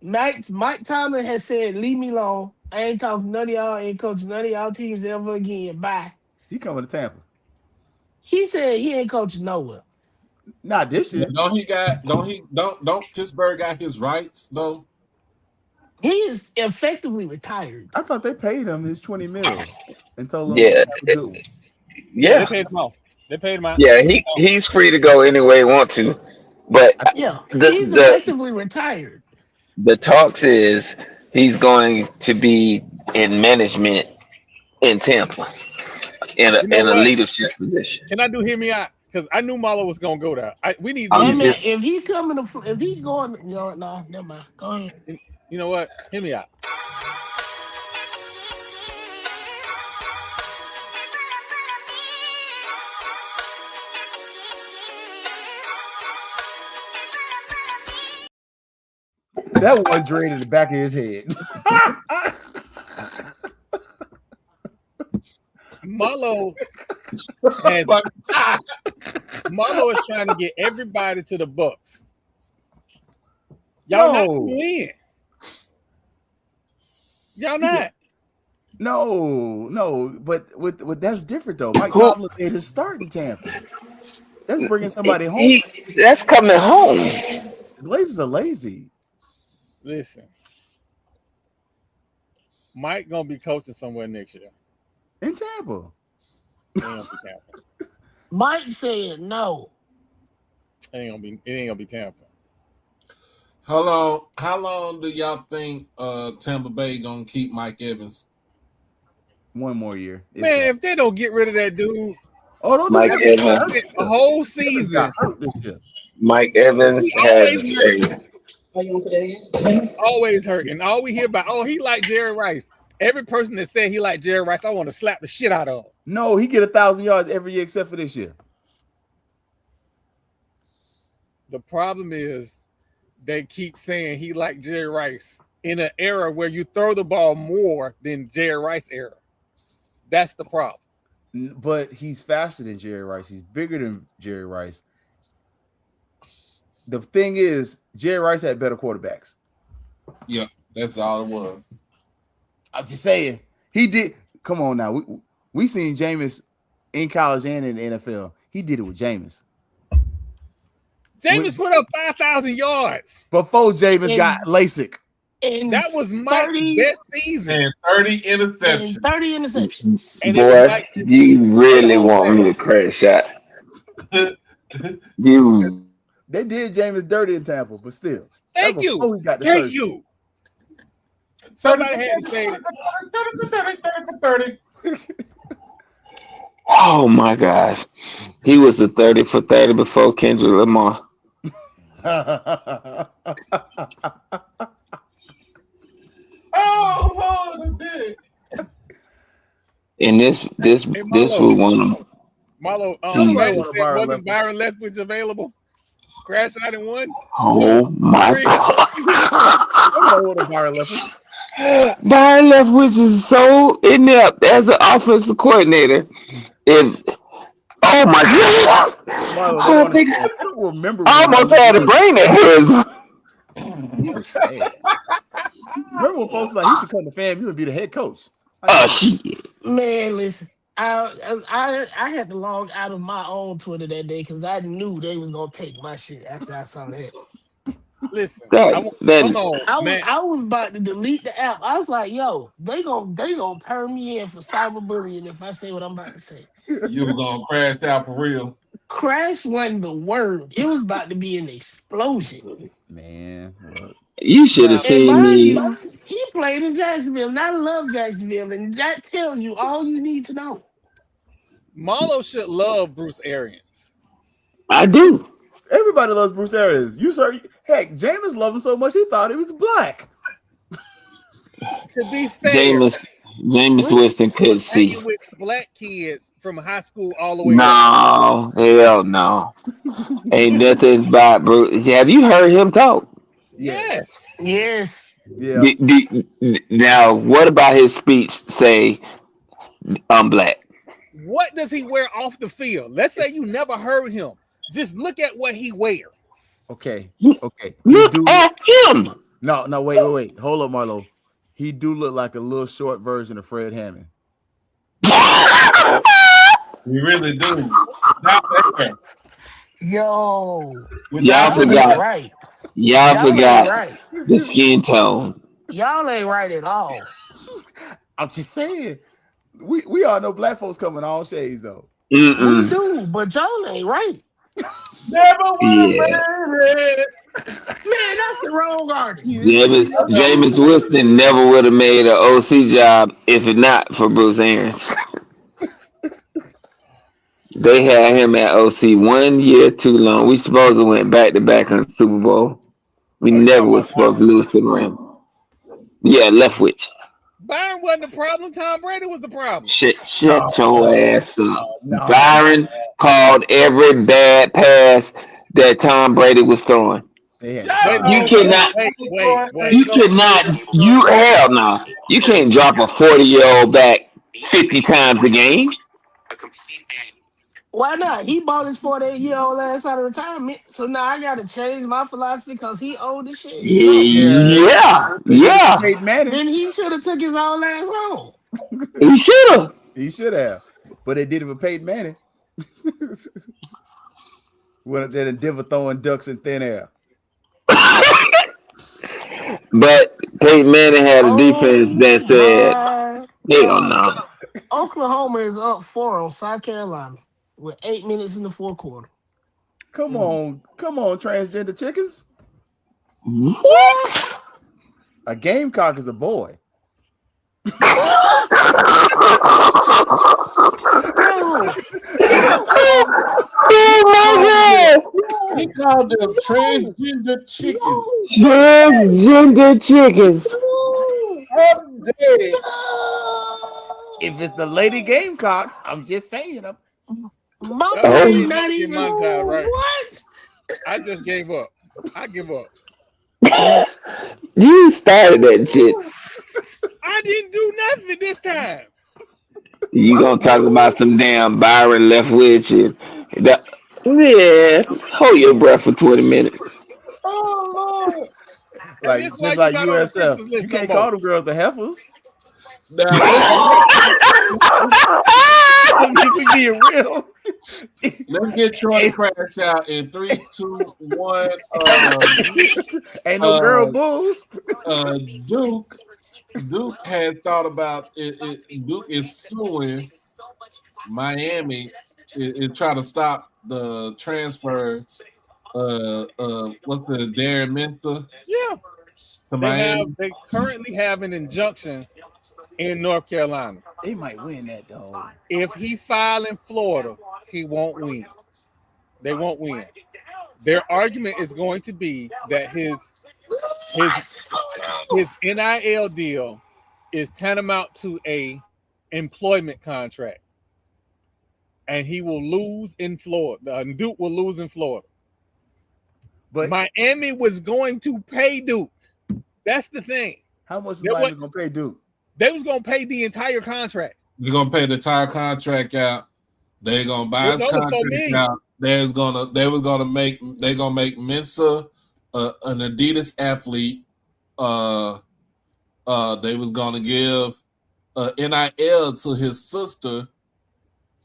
Mike Tomlin has said, leave me alone. I ain't talking none of y'all, ain't coaching none of y'all teams ever again. Bye. He coming to Tampa. He said he ain't coaching nowhere. Not this year. Don't Pittsburgh got his rights though? He is effectively retired. I thought they paid him his $20 million and told him they paid him off. They paid him out. Yeah, he's free to go any way he want to. But he's effectively retired. The talks is he's going to be in management in Tampa in a leadership position. Can I hear me out? Because I knew Marlo was gonna go there. We need. If he going, no, never mind. Go ahead. You know what? Hear me out. That one drained in the back of his head. Marlo is trying to get everybody to the Bucks. Y'all not win. Y'all not. No, but that's different though. Mike Tomlin made his start in Tampa. That's bringing somebody home. That's coming home. The Blazers are lazy. Listen, Mike gonna be coaching somewhere next year in Tampa. Mike said no. It ain't gonna be Tampa. How long do y'all think Tampa Bay gonna keep Mike Evans? 1 more year. Man, if they don't get rid of that dude, don't Mike do that. Evans. a whole season. This year. Mike Evans He has always hurt. And all we hear about, he liked Jerry Rice. Every person that said he liked Jerry Rice, I want to slap the shit out of him. No, he get 1,000 yards every year except for this year. The problem is they keep saying he liked Jerry Rice in an era where you throw the ball more than Jerry Rice era. That's the problem. But he's faster than Jerry Rice. He's bigger than Jerry Rice. The thing is, Jerry Rice had better quarterbacks. Yeah, that's all it was. I'm just saying. He did. Come on now. We seen Jameis in college and in the NFL. He did it with Jameis. Jameis put up 5,000 yards. Before Jameis got LASIK. That was Mike's best season. And 30 interceptions. And 30 interceptions. And boy, you really want me to crash out. They did Jameis dirty in Tampa, but still. Thank you. Thank you. Somebody had to say 30 for 30. Oh my gosh. He was the 30 for 30 before Kendrick Lamar. Oh, Lord, did. And this was one of them. Marlo, wasn't Byron Leftwich available? Crash out in one. Oh my God. Byron Leftwich. Byron Leftwich is so inept as an offensive coordinator. Oh my God. Marlo, I don't remember. I almost had a brain aneurysm. Remember when folks like he should come to FAMU and be the head coach? Oh shit. Man, listen. I had to log out of my own Twitter that day because I knew they was gonna take my shit after I saw that. Listen, I was about to delete the app. I was like, "Yo, they gonna turn me in for cyberbullying if I say what I'm about to say." You were gonna crash out for real. Crash wasn't the word. It was about to be an explosion. Man, you should have seen me. He played in Jacksonville, and I love Jacksonville, and that tells you all you need to know. Marlo should love Bruce Arians. I do. Everybody loves Bruce Arians. Heck, Jameis loved him so much he thought he was black. To be fair, Jameis Winston could see with black kids from high school all the way. No, hell no. Ain't nothing about Bruce. Have you heard him talk? Yes. Yeah. Now, what about his speech say, I'm black? What does he wear off the field? Let's say you never heard him. Just look at what he wear. Okay. Look at him. No, wait. Hold up, Marlo. He do look like a little short version of Fred Hammond. We really do. Yo. Y'all forgot. Right. Y'all forgot the skin tone. Y'all ain't right at all. I'm just saying. We all know black folks come in all shades, though. We do, but y'all ain't right. Never would have Man, that's the wrong artist. Jameis Winston never would have made an OC job if it not for Bruce Arians. They had him at OC 1 year too long. We supposed to went back to back on the Super Bowl. We never was supposed to lose to the Rams. Yeah, Leftwich. Byron wasn't the problem. Tom Brady was the problem. Shut your ass up. Byron called every bad pass that Tom Brady was throwing. You cannot. Hell no. You can't drop a 40-year-old back 50 times a game. Why not? He bought his 48-year-old ass out of retirement. So now I got to change my philosophy because he old as shit. Yeah. Then he should have took his old ass home. He should have. But they did it for Peyton Manning. When they're in Denver throwing ducks in thin air. But Peyton Manning had a defense that said, hell no. Oklahoma is up 4 on South Carolina with 8 minutes in the fourth quarter. Come on, transgender chickens. What? A gamecock is a boy. He called them transgender chickens. Transgender chickens. I'm dead. If it's the Lady Gamecocks, I'm just saying them. My Y'all boy ain't not never get even monetized, right? what? I just gave up. I give up. You started that shit. I didn't do nothing this time. You gonna talk about some damn Byron Leftwich and that? Yeah, hold your breath for 20 minutes. Oh Lord. And this Just why you like not on the USF. Christmas You list no can't more. call them girls the heifers. Now let's We being real. get Troy to crash out in 3, 2, 1. Ain't no girl bulls. Duke has thought about it. Duke is suing Miami. Is trying to stop the transfer. What's the Darren Minster Yeah. to Miami? They currently have an injunction in North Carolina. They might win that though. If he file in Florida, he won't win. They won't win. Their argument is going to be that his NIL deal is tantamount to a employment contract, and he will lose in Florida. Duke will lose in Florida. But Miami was going to pay Duke. That's the thing. How much was Miami going to pay Duke? They was going to pay the entire contract. They're going to pay the entire contract out. They're going to buy his contract out. They're going to make Mensa an Adidas athlete. They was going to give NIL to his sister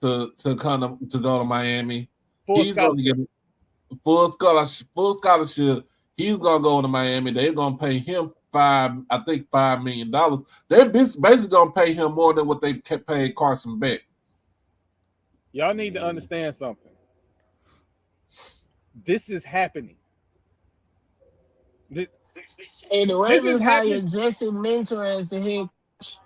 to go to Miami. He's going to get full scholarship. He's going to go to Miami. They're going to pay him $5 million. They're basically going to pay him more than what they paid Carson Beck. Y'all need to understand something. This is happening. The Ravens hired Jesse Mentor as the head coach.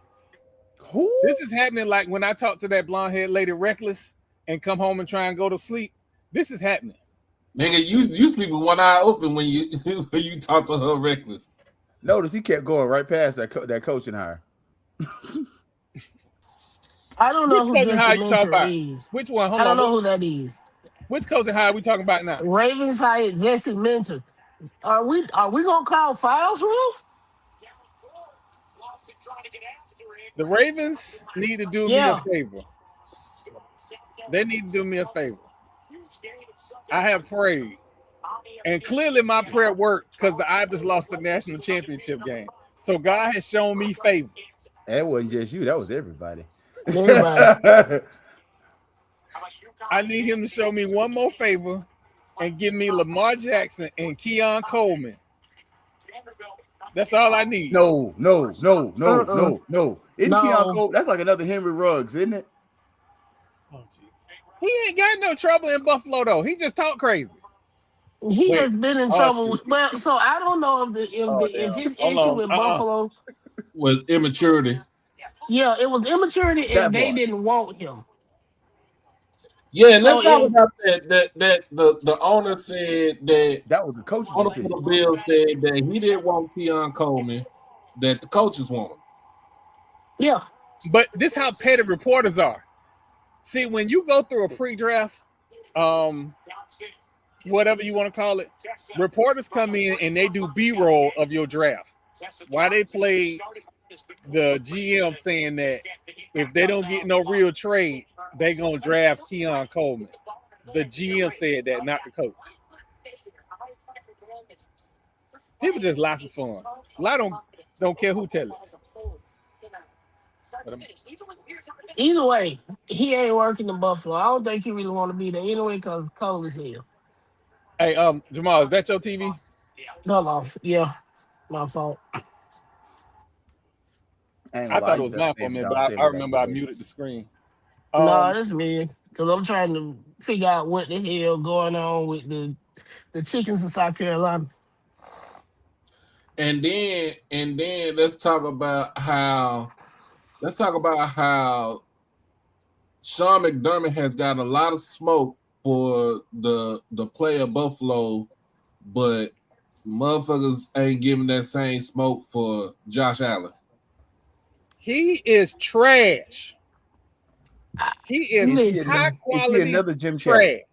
Who? This is happening like when I talk to that blonde haired lady Reckless and come home and try and go to sleep. This is happening. Nigga, you sleep with one eye open when you talk to her Reckless. Notice he kept going right past that coaching hire. I don't know who Jesse Mentor is. Which one? I don't know who that is. Which coaching hire are we talking about now? Ravens hired Jesse Mentor. Are we gonna call fouls, Roof? The Ravens need to do me a favor. They need to do me a favor. I have prayed, and clearly my prayer worked because the Ibis lost the national championship game. So God has shown me favor. That wasn't just you; that was everybody. Everybody. I need him to show me one more favor and give me Lamar Jackson and Keon Coleman. That's all I need. No. Keon Coleman, that's like another Henry Ruggs, isn't it? Oh, geez. He ain't got no trouble in Buffalo though. He just talk crazy. He has been in trouble. Well, so I don't know if his issue with Buffalo was immaturity. Yeah, it was immaturity, and they didn't want him. Yeah, let's talk about that. The owner said that was the coach's decision. The Bill said that he didn't want Keon Coleman, that the coaches want him. Yeah, but this how petty reporters are. See, when you go through a pre-draft, whatever you want to call it, reporters come in and they do B-roll of your draft. Why they play the GM saying that if they don't get no real trade, they gonna draft Keon Coleman. The GM said that, not the coach. People just lie for fun. A lot don't care who tell it. Either way, he ain't working in Buffalo. I don't think he really want to be there anyway because cold as hell. Hey, Jamal, is that your TV? No, yeah, my fault. I thought it was my fault, man, but I remember I muted the screen. No, that's me because I'm trying to figure out what the hell going on with the chickens in South Carolina. And then let's talk about how let's talk about how Sean McDermott has got a lot of smoke for the play of Buffalo, but motherfuckers ain't giving that same smoke for Josh Allen. He is trash. He is high quality. Is he another Jim trash. Kelly?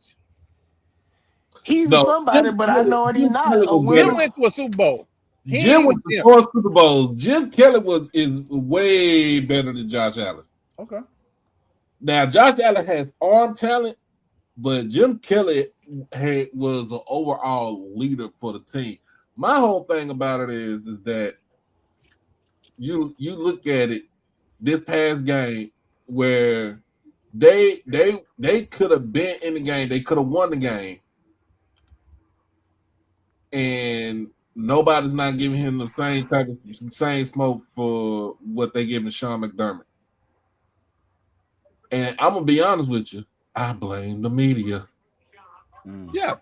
He's somebody, but I know he's not a winner. Jim went to a Super Bowl. Jim went to 4 Super Bowls. Jim Kelly is way better than Josh Allen. Okay. Now Josh Allen has arm talent, but Jim Kelly was the overall leader for the team. My whole thing about it is that you look at it this past game where they could have been in the game, they could have won the game, and nobody's not giving him the same smoke for what they giving Sean McDermott. And I'm gonna be honest with you, I blame the media. Yeah.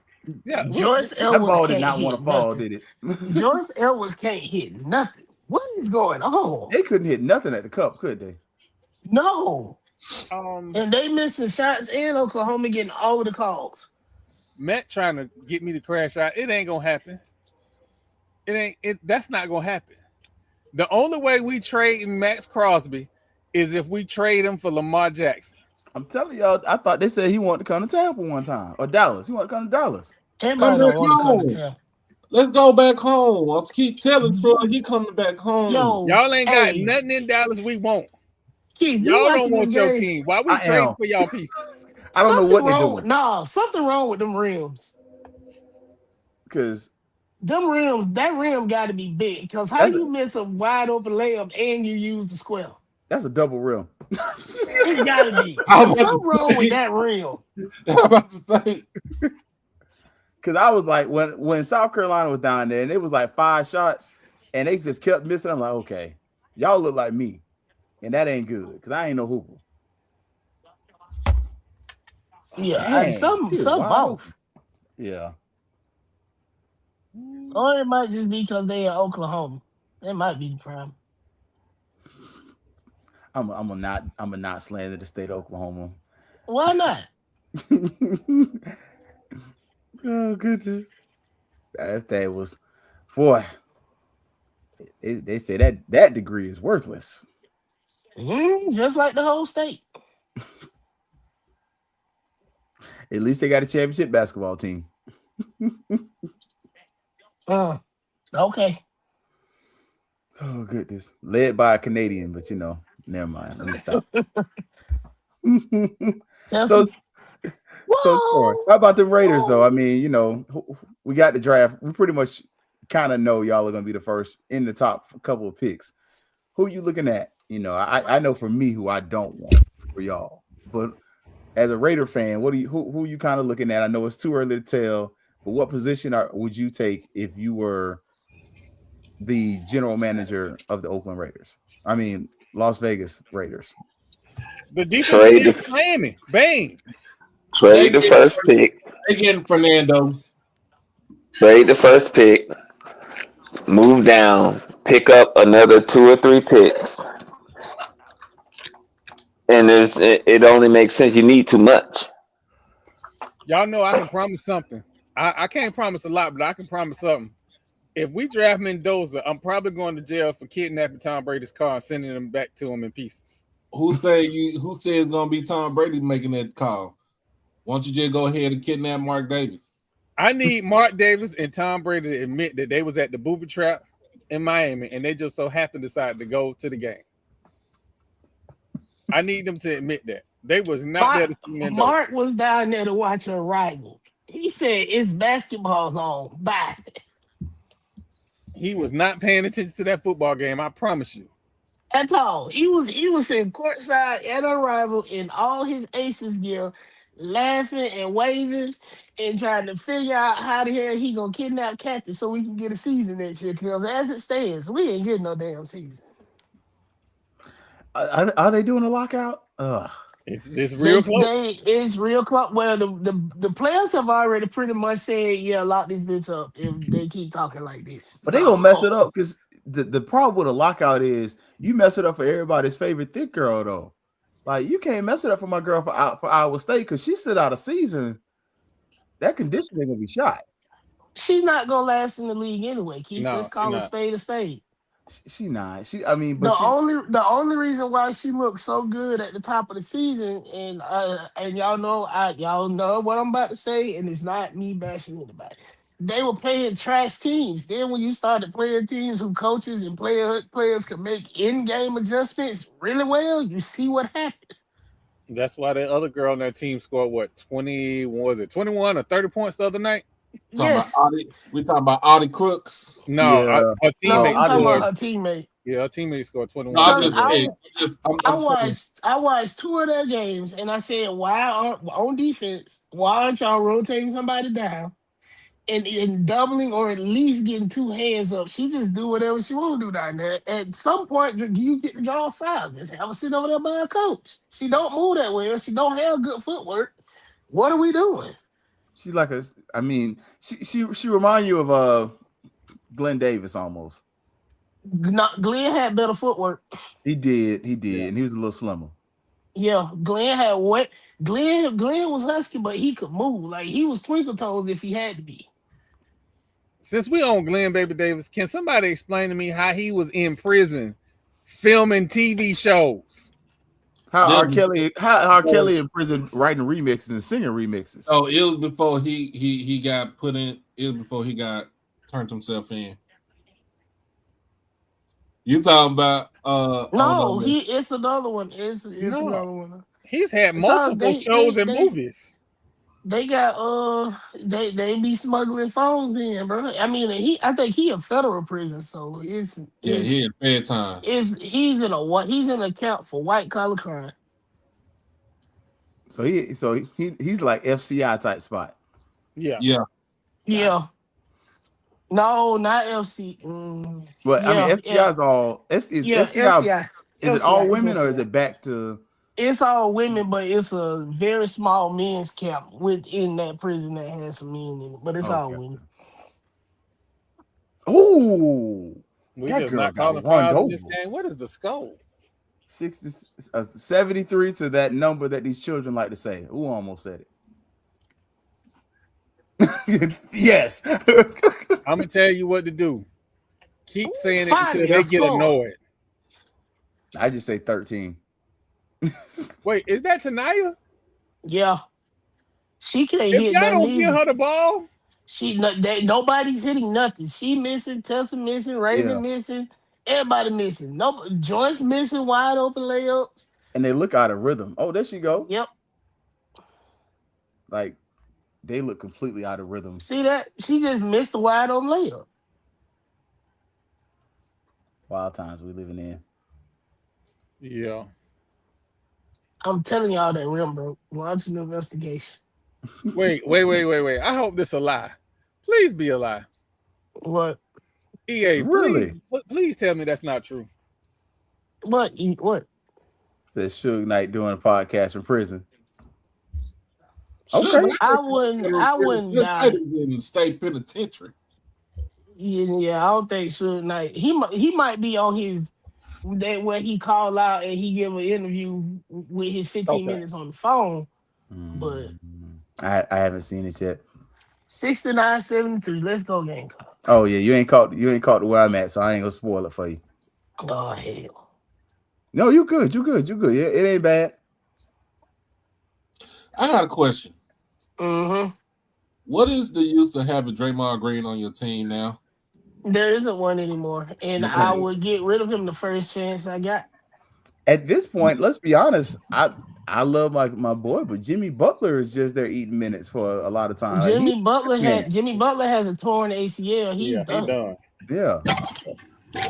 Joyce Elwes did not want to fall, did it? Joyce Elwes can't hit nothing. What is going on? They couldn't hit nothing at the Cup, could they? No. And they missing shots in Oklahoma getting all of the calls. Matt trying to get me to crash out. It ain't gonna happen. That's not gonna happen. The only way we trade Max Crosby is if we trade him for Lamar Jackson. I'm telling y'all, I thought they said he wanted to come to Tampa one time. Or Dallas. He wanted to come to Dallas. Let's go back home. I'll keep telling Troy he coming back home. Y'all ain't got nothing in Dallas we want. Keith, y'all don't want your team. Why we trade for y'all pieces? I don't know what they're doing. No, something wrong with them rims. Because them rims, that rim got to be big. Because how you miss a wide open layup and you use the square? That's a double rim. It got to be. Something wrong with that rim. I'm about to say. Because I was like, when South Carolina was down there and it was like 5 shots and they just kept missing, I'm like, okay, y'all look like me. And that ain't good because I ain't no hooper. Yeah, some both. Yeah. Or it might just be because they are Oklahoma. That might be the problem. I'm a not slander the state of Oklahoma. Why not? Oh goodness! If that was, boy, they say that degree is worthless. Just like the whole state. At least they got a championship basketball team. Okay. Oh goodness! Led by a Canadian, but never mind. Let me stop. So how about the Raiders, though? I mean, we got the draft. We pretty much kind of know y'all are going to be the first in the top couple of picks. Who are you looking at? I know for me who I don't want for y'all. But as a Raider fan, who are you kind of looking at? I know it's too early to tell, but what position would you take if you were the general manager of the Oakland Raiders? I mean, Las Vegas Raiders. The defense is Miami. Bang. Trade the first pick. Again, Fernando. Trade the first pick. Move down. Pick up another 2 or 3 picks. And it only makes sense. You need too much. Y'all know I can promise something. I can't promise a lot, but I can promise something. If we draft Mendoza, I'm probably going to jail for kidnapping Tom Brady's car and sending him back to him in pieces. Who said it's gonna be Tom Brady making that call? Why don't you just go ahead and kidnap Mark Davis? I need Mark Davis and Tom Brady to admit that they was at the booby trap in Miami and they just so happened to decide to go to the game. I need them to admit that. They was not there to see Mendoza. Mark was down there to watch a rival. He said, it's basketball on. Bye. He was not paying attention to that football game, I promise you. At all. He was in courtside at a rival in all his Aces gear, laughing and waving and trying to figure out how the hell he gonna kidnap Kathy so we can get a season next year. Because as it stands, we ain't getting no damn season. Are they doing a lockout? It's real close. It's real close. Well, the players have already pretty much said, yeah, lock this bitch up if they keep talking like this. But they gonna mess it up because the problem with a lockout is you mess it up for everybody's favorite thick girl though. Like you can't mess it up for my girl for Iowa State because she sit out a season. That conditioning gonna be shot. She's not gonna last in the league anyway. Keith, let's No, she call a not. spade a spade. She not. I mean, The but she. only reason why she looked so good at the top of the season, and y'all know what I'm about to say, and it's not me bashing anybody. They were playing trash teams. Then when you started playing teams who coaches and players could make in-game adjustments really well, you see what happened. That's why the other girl on that team scored what 20? Was it 21 or 30 points the other night? Yes. We talking about Audie Crooks. No, Yeah. her No, teammate I'm talking scored. about her teammate. Yeah, her teammate scored 21. No, I'm Because just, I I'm saying. watched two of their games, and I said, why aren't on defense? Why aren't y'all rotating somebody down and doubling or at least getting two hands up? She just do whatever she want to do down there. At some point, you get to draw a foul. Just have her sit over there by a coach. She don't move that well. She don't have good footwork. What are we doing? She like a. I mean, she remind you of Glenn Davis almost. Glenn had better footwork. He did, Yeah. and he was a little slimmer. Yeah, Glenn had what? Glenn was husky, but he could move. Like he was twinkle toes if he had to be. Since we on Glenn Baby Davis, can somebody explain to me how he was in prison filming TV shows? How R. Kelly in prison writing remixes and singing remixes. Oh, it was before he got put in. It was before he got turned himself in. You talking about? No, it's another one. It's another one. He's had multiple shows and movies. They got they be smuggling phones in, bro. I mean, I think he in federal prison, so he in fair time. He's in a camp for white collar crime. So he's like FCI type spot. Yeah. No, not FC. But I mean, FCI is all. FCI. Is it all women or is it back to? It's all women, but it's a very small men's camp within that prison that has some men in it. But it's all women. Ooh, We that just girl not got calling run fouls in over. this game. What is the score? 73 to that number that these children like to say. Who almost said it? Yes. I'm gonna tell you what to do. Keep saying it until they get annoyed. I just say 13. Wait, is that Tanaya? Yeah, she can't if hit. Y'all don't give her the ball. Nobody's hitting nothing. She missing. Tessa missing. Raven missing. Everybody missing. No, Joyce missing wide open layups. And they look out of rhythm. Oh, there she go. Yep. Like they look completely out of rhythm. See that? She just missed the wide open layup. Wild times we living in. Yeah. I'm telling y'all that rim broke. Launch an investigation. Wait. I hope this a lie. Please be a lie. What? EA, really? Please tell me that's not true. What? Says Suge Knight doing a podcast from prison. Okay. I wouldn't die in state penitentiary. Yeah, I don't think Suge Knight. He might be on his that where he call out and he give an interview with his 15 minutes on the phone. But I haven't seen it yet. 69-73. Let's go, Gamecocks. Oh yeah, you ain't caught the where I'm at, so I ain't gonna spoil it for you. Oh hell. No, you good. Yeah, it ain't bad. I got a question. Mm-hmm. What is the use of having Draymond Green on your team now? There isn't one anymore, and I would get rid of him the first chance I got. At this point, let's be honest. I love my boy, but Jimmy Butler is just there eating minutes for a lot of time. Jimmy Butler has a torn ACL. He's done. Yeah,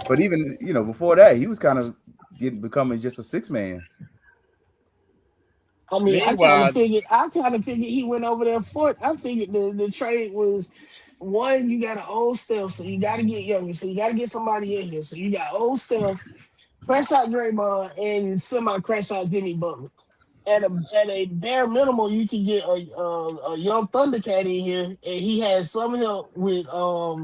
but even before that, he was kind of becoming just a six man. I mean, I kind of figured he went over there for. I figured the trade was. One, you got an old Steph, so you got to get younger. So you got to get somebody in here. So you got old Steph, crash out Draymond, and semi-crash out Jimmy Butler. at a bare minimum, you can get a young Thundercat in here, and he has some help with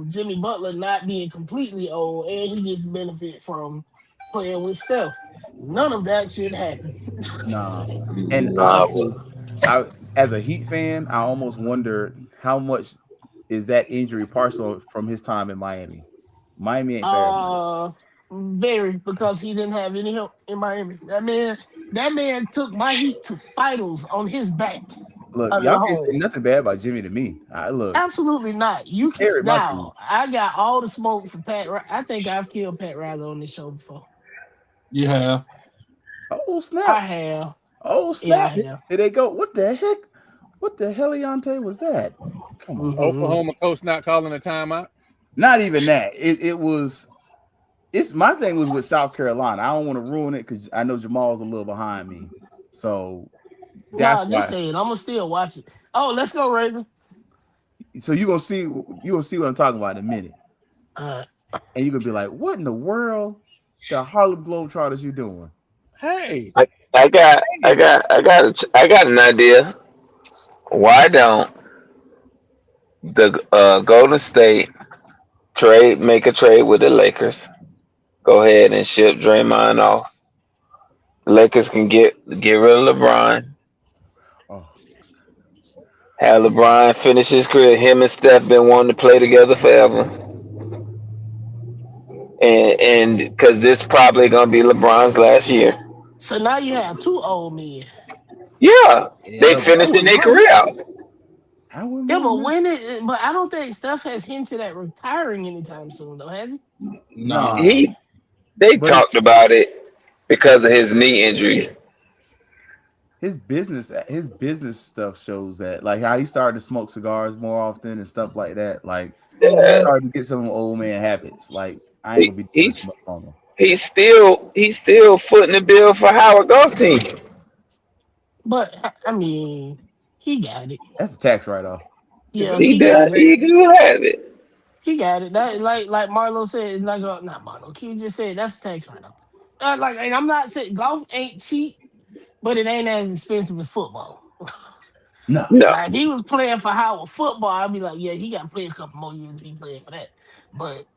Jimmy Butler not being completely old, and he gets benefit from playing with Steph. None of that should happen. Nah. And Nah, honestly, I as a Heat fan, I almost wonder how much is that injury partial from his time in Miami. Miami ain't fair, man. Very, because he didn't have any help in Miami. That man took my Heat to finals on his back Look, at y'all the can't say home. nothing bad about Jimmy to me. I look, Absolutely not. You he can carried my team. now. I got all the smoke for I think I've killed Pat Riley on this show before. You have. Oh I snap! have. Oh Yeah, I snap! have. Here they go. What the heck? What the heliante was that? Come on. Hmm. Oklahoma coach not calling a timeout. Not even that. It was. It's my thing was with South Carolina. I don't want to ruin it because I know Jamal's a little behind me, so that's Nah, just why. say it. I'm gonna still watch it. Oh, let's go, Raven. So you gonna see what I'm talking about in a minute, Uh, and you're gonna be like, "What in the world, the Harlem Globetrotters you doing?" Hey, I got an idea. Why don't the Golden State make a trade with the Lakers? Go ahead and ship Draymond off. Lakers can get rid of LeBron. Oh, Have LeBron finish his career. Him and Steph been wanting to play together forever. And because this probably gonna be LeBron's last year. so now you have two old men. Yeah, they Yeah, well, I finishing wouldn't their mind career that. out. I wouldn't yeah, but mind that. when it, but I don't think Steph has hinted at retiring anytime soon, though, has he? No. Nah, They but talked about it because of his knee injuries. his business stuff shows that, like how he started to smoke cigars more often and stuff like that. Like he Hmm. Yeah, started to get some old man habits. Like I ain't he, gonna be doing this he's much longer. he's still footing the bill for Howard golf team. But I mean, he got it. That's a tax write-off. is Yeah, this He a he safe does. got it. space? He do have it. He got it. That like Marlo said, like not Marlo. He just said that's a tax right now. Like, and I'm not saying golf ain't cheap, but it ain't as expensive as football. No, No, Like if he was playing for Howard football, I'd be like, yeah, he got to play a couple more years to be playing for that. But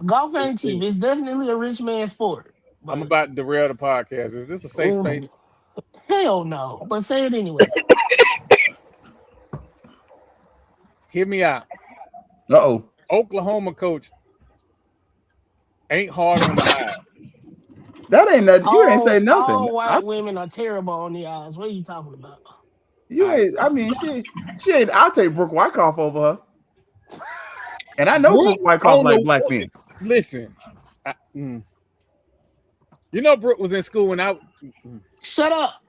golf ain't cheap. It's definitely a rich man sport. I'm But about to derail the podcast. Is this a safe space? hell no. But say it anyway. Hear me out. oh, Oklahoma coach ain't hard on the eye. that ain't nothing. You ain't say nothing. All white women are terrible on the eyes. What are you talking about? You ain't. I mean, she ain't. I'll take Brooke Wyckoff over her, and I know Brooke, Brooke I Wyckoff don't like know. black men. Listen, you know Brooke was in school when I. Shut up.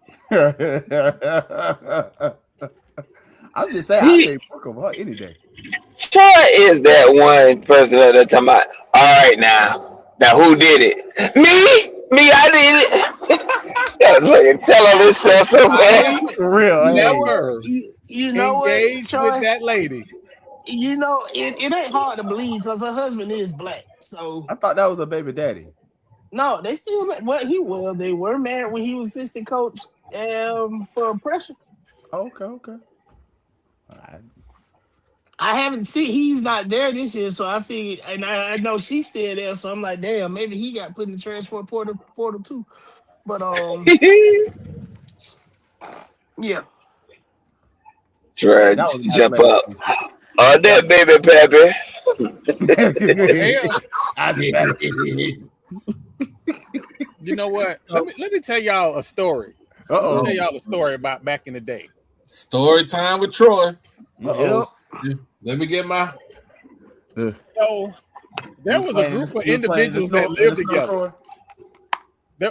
I'm just saying, I'll he take Brooke over her any day. Troy is that one person that they're talking about. All right, now who did it? Me, I did it. That's fucking telling himself so I fast. For real, You know hey. what? never You know what, engaged with Troy? that lady. You know it ain't hard to believe because her husband is black. So I thought that was a baby daddy. no, they still they were married when he was assistant coach for pressure. Okay, okay. All right. I haven't seen he's not there this year, so I figured, and I know she's still there, so I'm like, damn, maybe he got put in the transfer portal too. But yeah. Troy, That was an jump athletic up. piece. Oh, that baby Peppy. Damn. I'll be back. You know what? Let me tell y'all a story. Let me Uh-oh. tell y'all a story about back in the day. Story time with Troy. Uh-oh. Let me get my. So there was a group of individuals that lived together.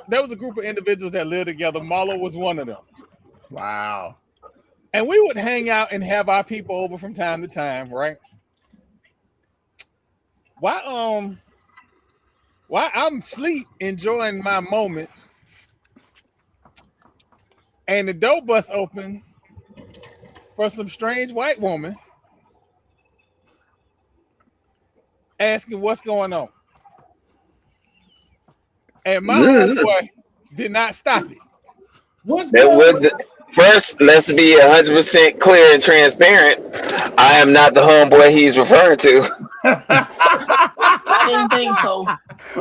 There was a group of individuals that lived together. Marlo was one of them. Wow. And we would hang out and have our people over from time to time, right? While I'm asleep enjoying my moment, and the door bust open for some strange white woman asking what's going on. And my homeboy did not stop it. That was first. Let's be 100% clear and transparent. I am not the homeboy he's referring to. I didn't think so.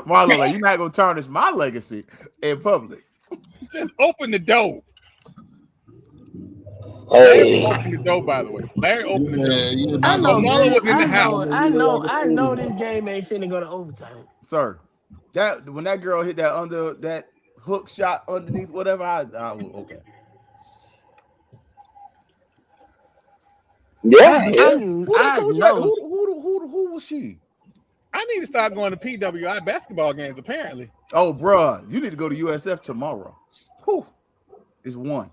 Marlo, like, you're not gonna tarnish my legacy in public. Just open the door. Hey. Larry opened the door, by the way. Larry opened the door. I know. Marlo was in the house. I know this game ain't finna go to overtime. Sir, that when that girl hit that hook shot underneath whatever, okay. Yeah. Who was she? I need to start going to PWI basketball games, apparently. Oh, bruh, you need to go to USF tomorrow. Whew. It's one.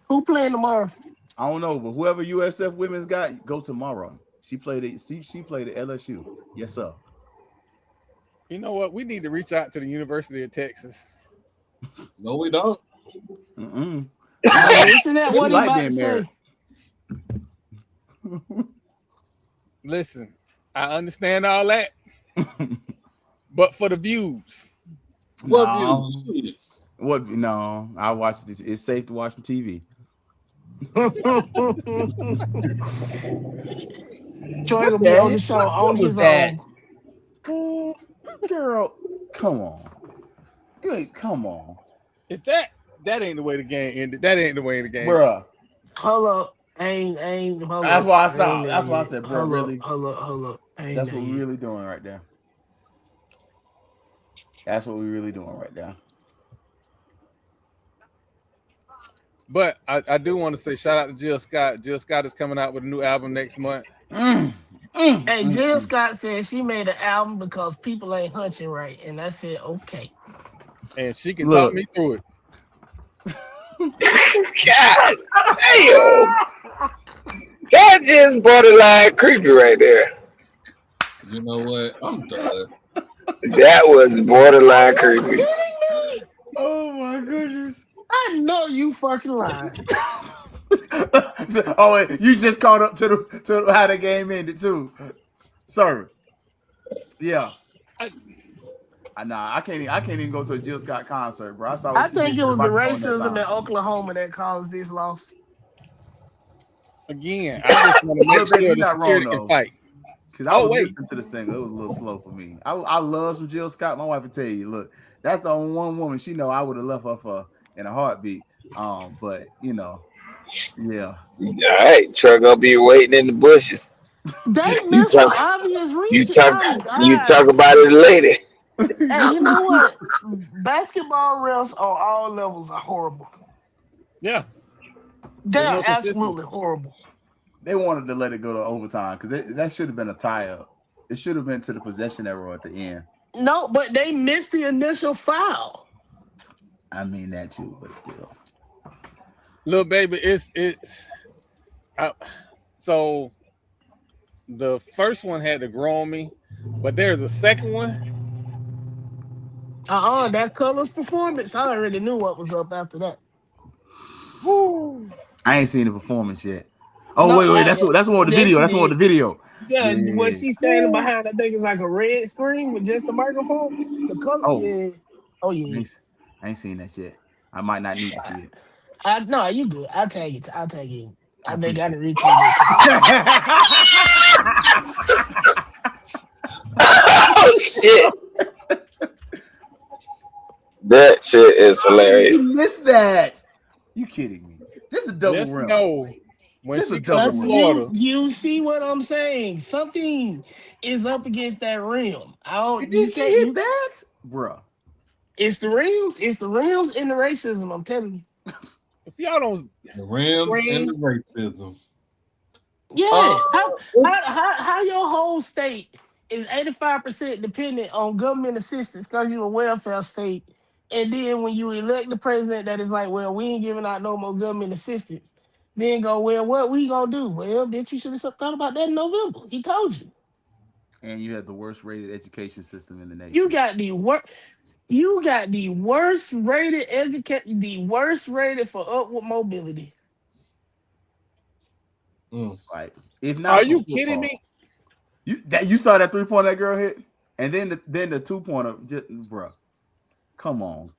Who playing tomorrow? I don't know, but whoever USF women's got, go tomorrow. She played at LSU. Yes, sir. You know what? We need to reach out to the University of Texas. No, we don't. Isn't that what he about to say? Listen, I understand all that, but for the views. What views? What? No, I watch this. It's safe to watch on TV. Troy will be on the show on his own. Girl, come on. Come on. Is that ain't the way the game ended? That ain't the way the game. Bruh. Hold up. Ain't That's why I stopped. That's why I said, bro, really? Hold up. That's what we're really doing right there. That's what we're really doing right there. But I do want to say shout out to Jill Scott. Jill Scott is coming out with a new album next month. Hey, Jill Scott said she made an album because people ain't hunching right. And I said, okay. And she can talk me through it. God damn. That just borderline creepy right there. You know what? I'm done. That was borderline creepy. Oh my goodness. I know you fucking lying. Oh, wait, you just caught up to how the game ended too, sir. Yeah. I can't even go to a Jill Scott concert, bro. I think it was the racism in Oklahoma that caused this loss. Again, I just want to make sure the security can fight. Because I was listening to the single, it was a little slow for me. I love some Jill Scott. My wife would tell you, look, that's the only one woman she know I would have left her for in a heartbeat. But you know, yeah. All right, Truck gonna be waiting in the bushes. They missed an obvious reason. You talk about it later. Hey, you know what? Basketball refs on all levels are horrible. Yeah. They're absolutely horrible. They wanted to let it go to overtime because that should have been a tie-up. It should have been to the possession arrow at the end. No, but they missed the initial foul. I mean that too, but still. Little baby, so the first one had to grow on me, but there's a second one. That Colors performance, I already knew what was up after that. Woo. I ain't seen the performance yet. Oh, no, wait, that's one with the video. That's one with the video. Yeah, when she's standing behind, I think it's like a red screen with just the microphone. The color, yeah. Oh, yeah. I ain't seen that yet. I might not need to see it. No, you good. I'll tag it. I think I didn't retweet it. Oh, shit. That shit is hilarious. You missed that. You kidding me? This is a double rim. No. When this is a double rim. You see what I'm saying? Something is up against that rim. Did you hit that, bro? It's the rims. It's the rims and the racism. I'm telling you. If y'all don't, the rims and the racism. Yeah. How your whole state is 85% dependent on government assistance because you're a welfare state, and then when you elect the president that is like, well, we ain't giving out no more government assistance. Then go, well, what we gonna do? Well, bitch, you should have thought about that in November. He told you. And you had the worst rated education system in the nation. You got the worst rated education, the worst rated for upward mobility. Like, if not, are you kidding me? You saw that 3-pointer that girl hit, and then the 2-pointer, bro. Come on.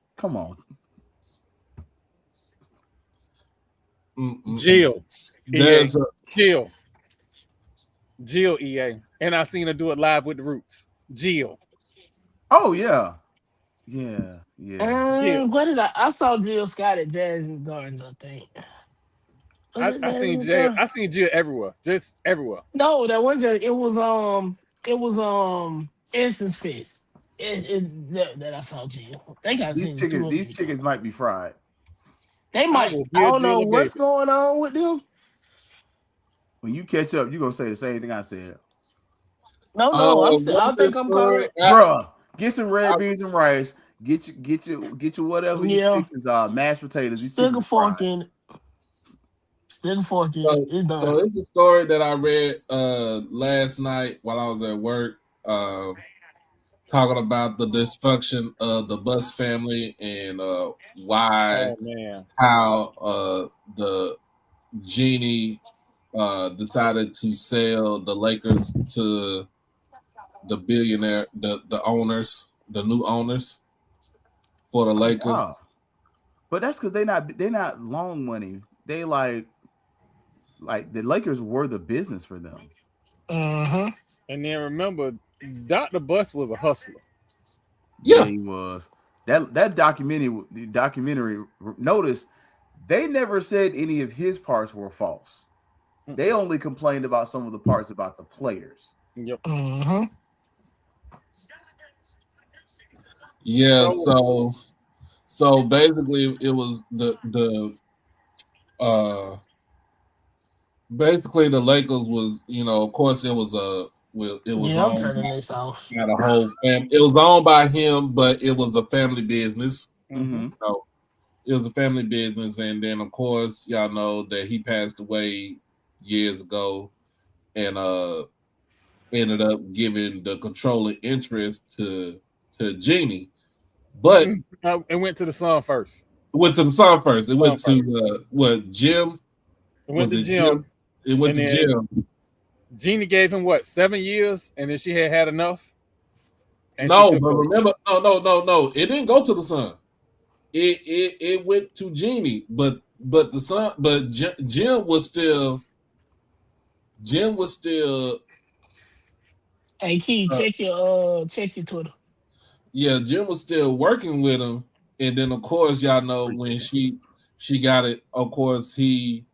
Jill. There's Jill EA. And I seen her do it live with the Roots. Jill. Oh yeah. Yeah. What did I saw Jill Scott at Jazz Gardens, I think. I seen Jill. I seen Jill everywhere. Just everywhere. No, that one just it was Essence Fest. That I saw Jill. I think I seen These chickens might be fried. They might. I don't know what's going on with them. When you catch up, you're gonna say the same thing I said. No, I think I'm calling it. Bruh, get some red beans and rice. Get your whatever you fixes mashed potatoes. Stick a fork in it. Stick a fork in it. It's done. So it's a story that I read last night while I was at work, talking about the dysfunction of the Bus family and why how the Genie decided to sell the Lakers to the billionaire, the owners, the new owners for the Lakers. Wow. But that's because they're not loan money. They like the Lakers were the business for them. Uh-huh. And then remember, Dr. Bus was a hustler. Yeah, he was. That documentary. Notice they never said any of his parts were false. They only complained about some of the parts about the players. Yep. Uh-huh. Yeah, so basically it was basically the Lakers was, of course it was I'm turning this off. Had a whole family. It was owned by him, but it was a family business. Mm-hmm. So it was a family business, and then of course y'all know that he passed away years ago, and ended up giving the controlling interest to Genie. But it went to the son first. It went to the son first. It went to Jim. It went to Jim. It went to Jim. Genie gave him 7 years, and then she had enough. No, but remember, no. It didn't go to the son. It went to Genie, but the son, but Jim was still. Hey, Key, check your Twitter. Yeah, Jim was still working with him, and then of course y'all know when she got it. Of course she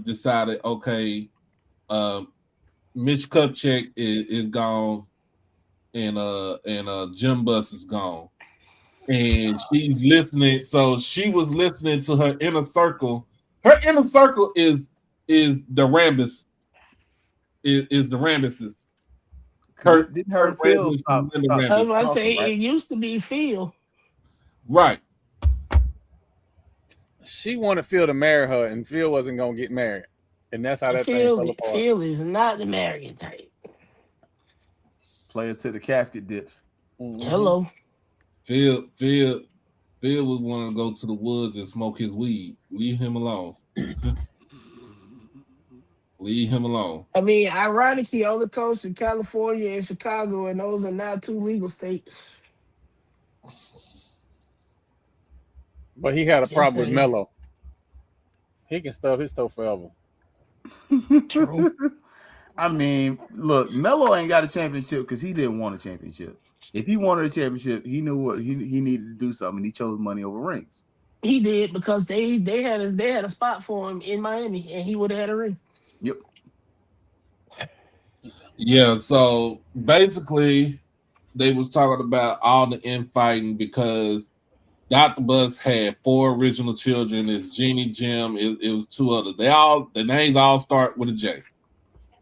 decided, okay, Mitch Kupchak is gone, and Jim Bus is gone, and she's listening. So she was listening to her inner circle. Her inner circle is the Rambis. Is the Rambises. Didn't her Phil stop? I was about to say it used to be Phil. Right. She wanted Phil to marry her, and Phil wasn't gonna get married, and that's how that thing fell apart. Phil is not the marrying type. Play it till the casket dips. Mm-hmm. Hello. Phil would want to go to the woods and smoke his weed. Leave him alone. Leave him alone. I mean, ironically, on the coast in California and Chicago, and those are not two legal states. But he had a problem with Melo. He can stuff his toe forever. True. I mean, look, Melo ain't got a championship because he didn't want a championship. If he wanted a championship, he knew what he needed to do something. He chose money over rings. He did because they had a spot for him in Miami, and he would have had a ring. Yep. Yeah, so basically they was talking about all the infighting because Dr. Bus had 4 original children. It's Genie, Jim, it was 2 others. The names all start with a J.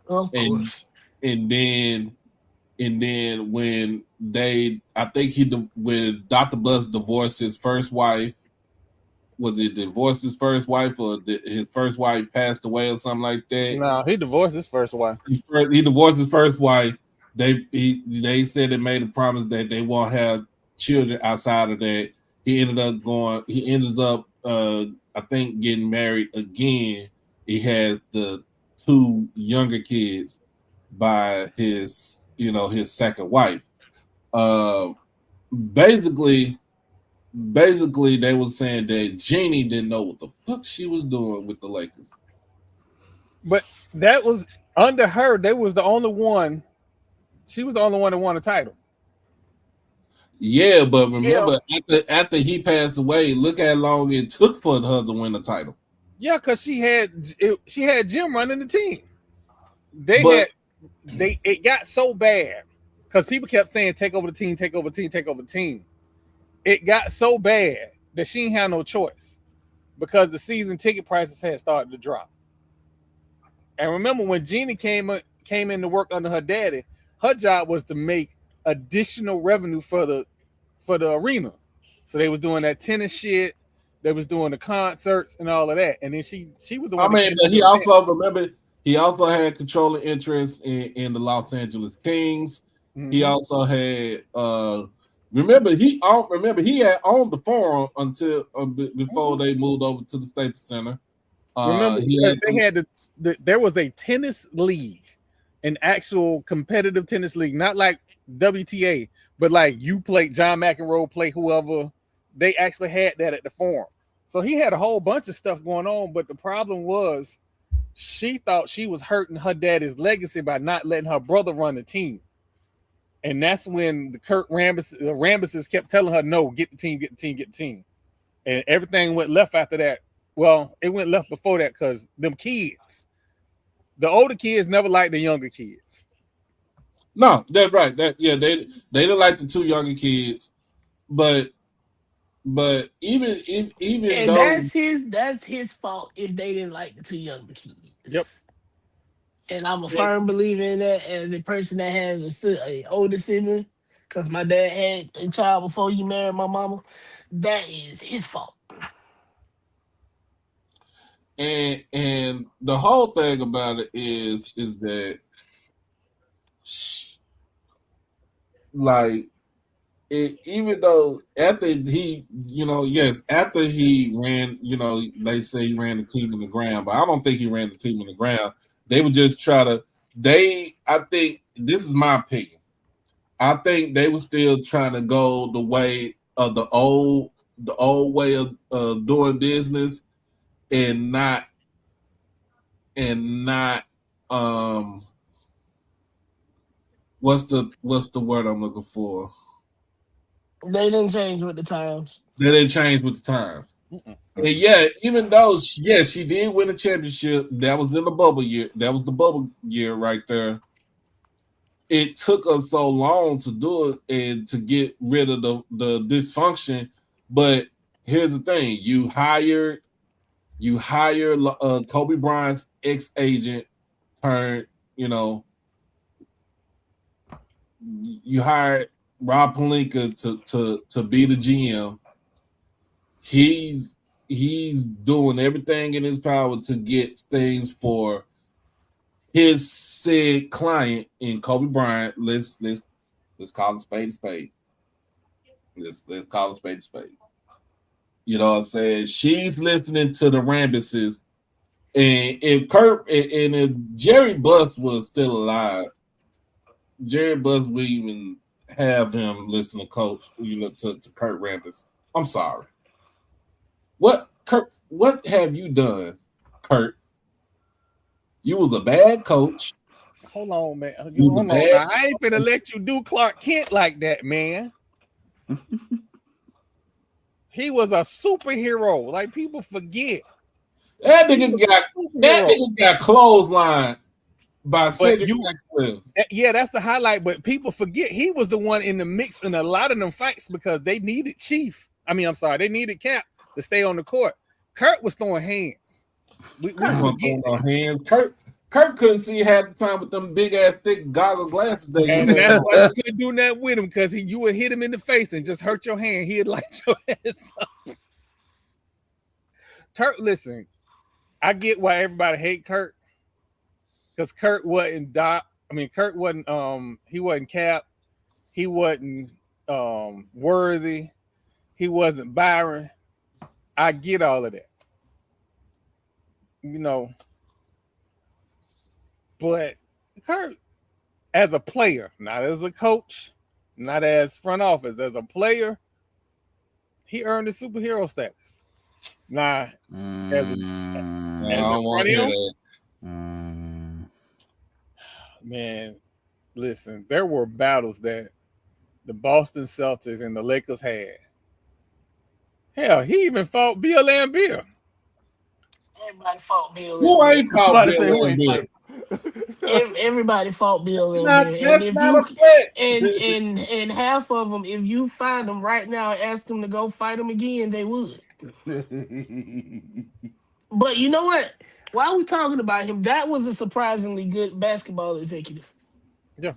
Of course. And then when when Dr. Bus divorced his first wife, was it divorced his first wife or his first wife passed away or something like that? No, he divorced his first wife. He divorced his first wife. They said they made a promise that they won't have children outside of that. He ended up I think getting married again. He had the 2 younger kids by his second wife. Basically basically they were saying that Jeannie didn't know what the fuck she was doing with the Lakers. But that was under her. They was the only one. She was the only one that won a title. Yeah, but remember, after he passed away, look how long it took for her to win the title. Yeah, because she had Jim running the team. It got so bad because people kept saying take over the team, take over the team, take over the team. It got so bad that she didn't have no choice because the season ticket prices had started to drop. And remember when Jeannie came in to work under her daddy, her job was to make additional revenue for the arena. So they was doing that tennis shit, they was doing the concerts and all of that. And then she was the one. But he also had controlling interest in the Los Angeles Kings. Mm-hmm. He also had remember he had owned the Forum until before they moved over to the Staples Center. Remember, there was a tennis league, an actual competitive tennis league, not like WTA, but like you play John McEnroe, play whoever. They actually had that at the Forum. So he had a whole bunch of stuff going on, but the problem was she thought she was hurting her daddy's legacy by not letting her brother run the team. And that's when the Kurt Rambuses kept telling her, no, get the team, get the team, get the team. And everything went left after that. Well, it went left before that because them kids, the older kids never liked the younger kids. No, that's right. They didn't like the two younger kids, but even and though that's his fault if they didn't like the two younger kids. Yep. And I'm a firm believer in that as a person that has a older sibling, because my dad had a child before he married my mama. That is his fault. And the whole thing about it is that like even though after he ran, they say he ran the team in the ground, but I don't think he ran the team in the ground. They would just I think this is my opinion. I think they were still trying to go the way of the old way of doing business and not what's the word I'm looking for? They didn't change with the times. They didn't change with the times. Mm-mm. And yeah, even though she did win a championship, that was in the bubble year. That was the bubble year right there. It took us so long to do it and to get rid of the dysfunction. But here's the thing: you hire Kobe Bryant's ex-agent, you hired Rob Pelinka to be the GM. He's doing everything in his power to get things for his said client in Kobe Bryant. Let's call it spade a spade. Let's call it spade a spade. You know what I'm saying? She's listening to the Rambuses. And if Jerry Buss was still alive, Jerry Buss would even have him listen to Coach, to Kurt Rambis. I'm sorry. What have you done, Kurt? You was a bad coach. Hold on, man. Hold on. I ain't finna let you do Clark Kent like that, man. He was a superhero. Like people forget. That nigga got clotheslined by Cedric Maxwell. Yeah, that's the highlight. But people forget he was the one in the mix in a lot of them fights because they needed they needed Cap to stay on the court. Kurt was throwing hands. We throwing hands. Kurt couldn't see half the time with them big ass thick goggle glasses. And that's why you couldn't do that with him because you would hit him in the face and just hurt your hand. He'd light your head up. Kurt, listen, I get why everybody hate Kurt because Kurt wasn't Kurt wasn't he wasn't Cap, he wasn't Worthy, he wasn't Byron. I get all of that. But Kurt, as a player, not as a coach, not as front office, as a player, he earned the superhero status. Now, as I don't want to hear that. Man, listen, there were battles that the Boston Celtics and the Lakers had. Hell, he even fought Bill Laimbeer. Everybody fought Bill Who Laimbeer. ain't fought Bill Laimbeer? Everybody fought Bill Laimbeer. That's not a fact. And half of them, if you find them right now and ask them to go fight them again, they would. But you know what? While we're talking about him, that was a surprisingly good basketball executive. Yeah.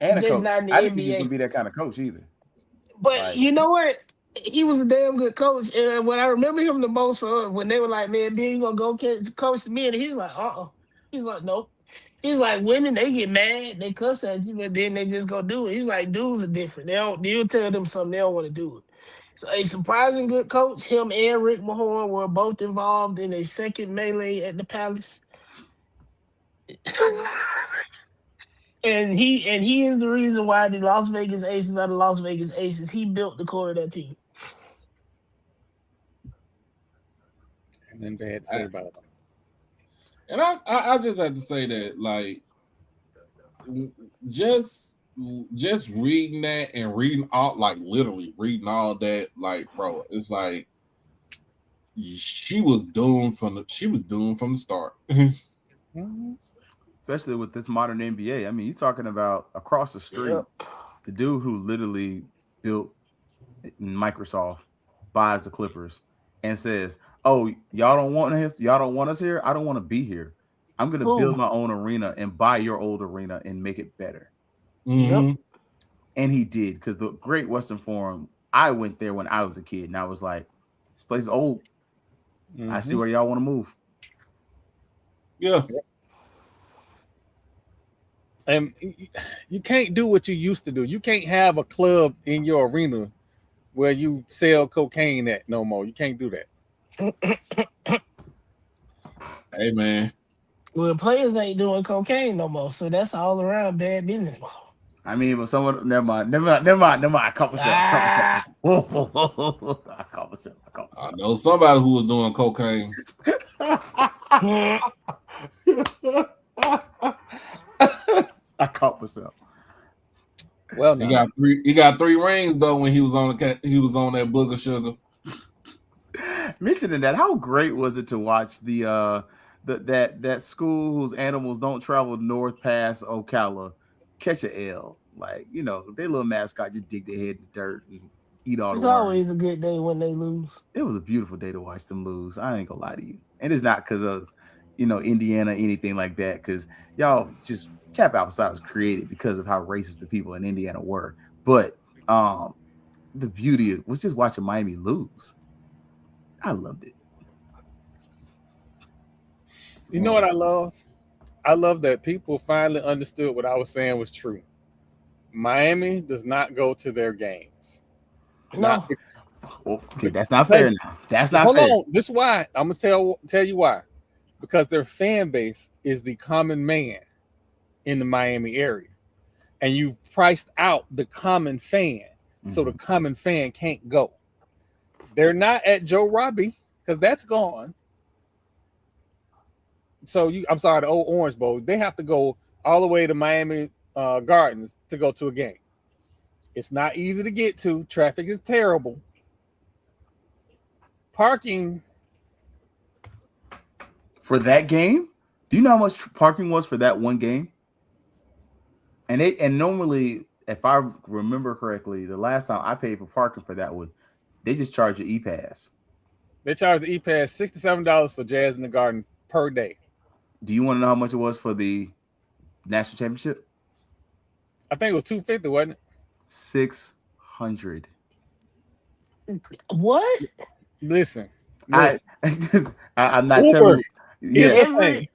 And just not in the I didn't think he NBA. could be that kind of coach either. But you know what? He was a damn good coach. And what I remember him the most for when they were like, man, Ben, you gonna go coach the men? And he's like, He's like, no. He's like, women, they get mad, they cuss at you, but then they just go do it. He's like, dudes are different. You'll tell them something, they don't want to do it. So a surprising good coach. Him and Rick Mahorn were both involved in a second melee at the Palace. And he is the reason why the Las Vegas Aces are the Las Vegas Aces. He built the core of that team. And then they had to say about it. And I just had to say that, like, just reading that and reading all, like, literally reading all that, like, bro, it's like she was doomed from the start. Especially with this modern NBA. I mean, you're talking about across the street, the dude who literally built Microsoft buys the Clippers and says, "Oh, y'all don't want us here. I don't want to be here. I'm gonna build my own arena and buy your old arena and make it better." Mm-hmm. And he did, because the Great Western Forum, I went there when I was a kid, and I was like, "This place is old. I see where y'all want to move." Yeah. And you can't do what you used to do. You can't have a club in your arena where you sell cocaine at no more. You can't do that. Hey, man. Well, players ain't doing cocaine no more, so that's all around bad business model. I mean, but someone, never mind. I caught myself. I caught myself. I know somebody who was doing cocaine. I caught myself. Well, he got three rings though when he was on that booger sugar. Mentioning that, how great was it to watch that school whose animals don't travel north past Ocala catch a L? Like, you know, their little mascot just dig their head in the dirt and eat all the worms. It's always a good day when they lose. It was a beautiful day to watch them lose. I ain't gonna lie to you. And it's not because of, Indiana, anything like that, because y'all just Cap Outside was created because of how racist the people in Indiana were. But the beauty was just watching Miami lose. I loved it. You know what I loved? I love that people finally understood what I was saying was true. Miami does not go to their games. No. Okay, that's not fair now. That's not fair. Hold on. This is why. I'm going to tell you why. Because their fan base is the common man in the Miami area. And you've priced out the common fan. So the common fan can't go. They're not at Joe Robbie because that's gone. So I'm sorry, the old Orange Bowl. They have to go all the way to Miami Gardens to go to a game. It's not easy to get to. Traffic is terrible. Parking for that game? Do you know how much parking was for that one game? And normally, if I remember correctly, the last time I paid for parking for that one, they just charge an e-pass. They charge the e-pass $67 for Jazz in the Garden per day. Do you want to know how much it was for the national championship? I think it was $250, wasn't it? $600. What? Listen. I'm not telling you.